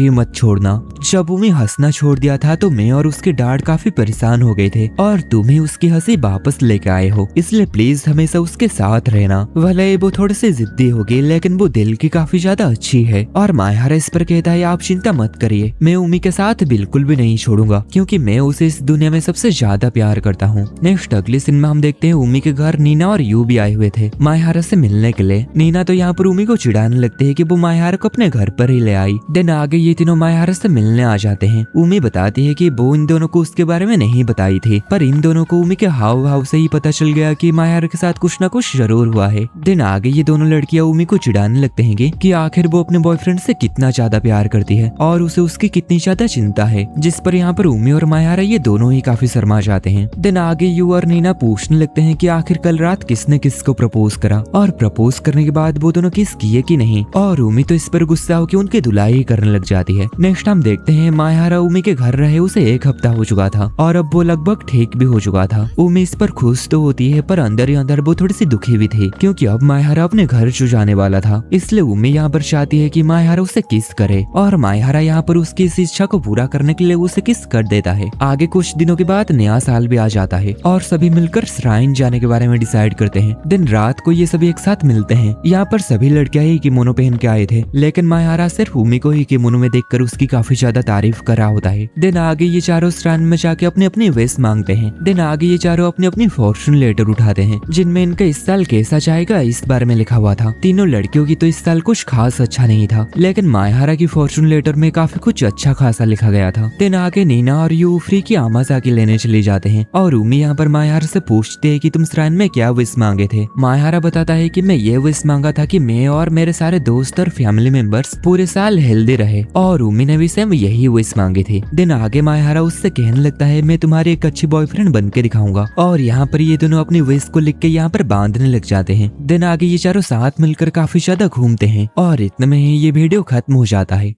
भी मत छोड़ना। जब उमी हंसना छोड़ दिया था तो मैं और उसके डैड काफी परेशान हो गए थे और तुम्हें उसकी हंसी वापस लेके आए हो, इसलिए प्लीज हमेशा उसके साथ रहना। भले वो थोड़े से जिद्दी होगी लेकिन वो दिल की काफी ज्यादा अच्छी है। और मायहारा इस पर कहता है, आप चिंता मत करिए, मैं उमी के साथ बिल्कुल भी नहीं छोड़ूंगा, क्योंकि मैं उसे इस दुनिया में सबसे ज्यादा प्यार करता हूँ। नेक्स्ट अगले सीन में हम देखते हैं उमी के घर नीना और यू भी आए हुए थे मायहारा से मिलने के लिए। नीना तो यहाँ पर उमी को चिढ़ाने लगते है कि वो मायहारा को अपने घर पर ही ले आई। दिन आगे ये तीनों मायहारा से मिलने आ जाते हैं। उमी बताती है कि वो इन दोनों को उसके बारे में नहीं बताई थी, पर इन दोनों को उमी के हाव भाव से ही पता चल गया कि मायहारा के साथ कुछ न कुछ जरूर हुआ है। दिन आगे ये दोनों लड़कियां उमी को चिढ़ाने लगते हैं कि आखिर वो अपने बॉयफ्रेंड से कितना ज्यादा प्यार करती है और उसे उसकी कितनी ज्यादा चिंता है, जिस पर यहाँ पर उमी और मायहारा ये दोनों ही काफी शर्मा जाते हैं। दिन आगे यू और नीना पूछने लगते हैं कि आखिर कल रात किसने किसको प्रपोज करा और प्रपोज करने के बाद वो दोनों किस किए कि नहीं, और उमी तो इस पर गुस्सा होकर उनकी धुलाई करने लग जाती है। नेक्स्ट हम देखते हैं मायहारा उमी के घर रहे उसे 1 हफ्ता हो चुका था और अब वो लगभग ठीक भी हो चुका था। उमी इस पर खुश तो होती है, पर अंदर ही अंदर वो थोड़ी सी दुखी भी थी, क्योंकि अब मायहारा अपने घर जो जाने वाला था। इसलिए उमी यहाँ पर चाहती है कि मायहारा उसे किस करे और मायहारा यहाँ पर उसकी इस इच्छा को पूरा करने के लिए उसे किस कर देता है। आगे कुछ दिनों के बाद नया साल भी आ जाता है और सभी मिलकर श्राइन जाने के बारे में डिसाइड करते हैं। दिन रात को ये सभी एक साथ मिलते हैं। यहाँ पर सभी लड़कियां ही किमोनो पहन के आए थे, लेकिन मायहारा सिर्फ उमी को ही किमोनो में देखकर उसकी काफी ज्यादा तारीफ कर रहा होता है। दिन आगे ये चारों श्राइन में जाके अपने अपने विश मांगते हैं। दिन आगे ये चारों अपने अपनी फॉर्चून लेटर उठाते हैं, जिनमें इनका इस साल कैसा जाएगा इस बारे में लिखा हुआ था। तीनों लड़कियों की तो इस साल कुछ खास अच्छा नहीं था, लेकिन मायहारा की फॉर्चून लेटर में काफी कुछ अच्छा खासा लिखा गया था। दिन आगे नीना और यू फ्री की आमाजाकी लेने चले जाते हैं और उमी यहाँ पर मायहारा से पूछते है कि तुम श्राइन में क्या विश मांगे थे। मायहारा बताता है कि मैं ये विश मांगा था कि मैं और मेरे सारे दोस्त और फैमिली मेंबर्स पूरे साल हेल्दी रहे, और उमी ने भी सेम यही विश मांगी थी। दिन आगे मायहारा उससे कहने लगता है, मैं तुम्हारी एक अच्छी बॉयफ्रेंड बन के दिखाऊंगा। और यहाँ पर ये दोनों अपनी विश को लिख के यहाँ पर बांधने लग जाते हैं। दिन आगे ये चारों साथ मिलकर काफी ज्यादा घूमते हैं और इतने में ही ये वीडियो खत्म हो जाता है।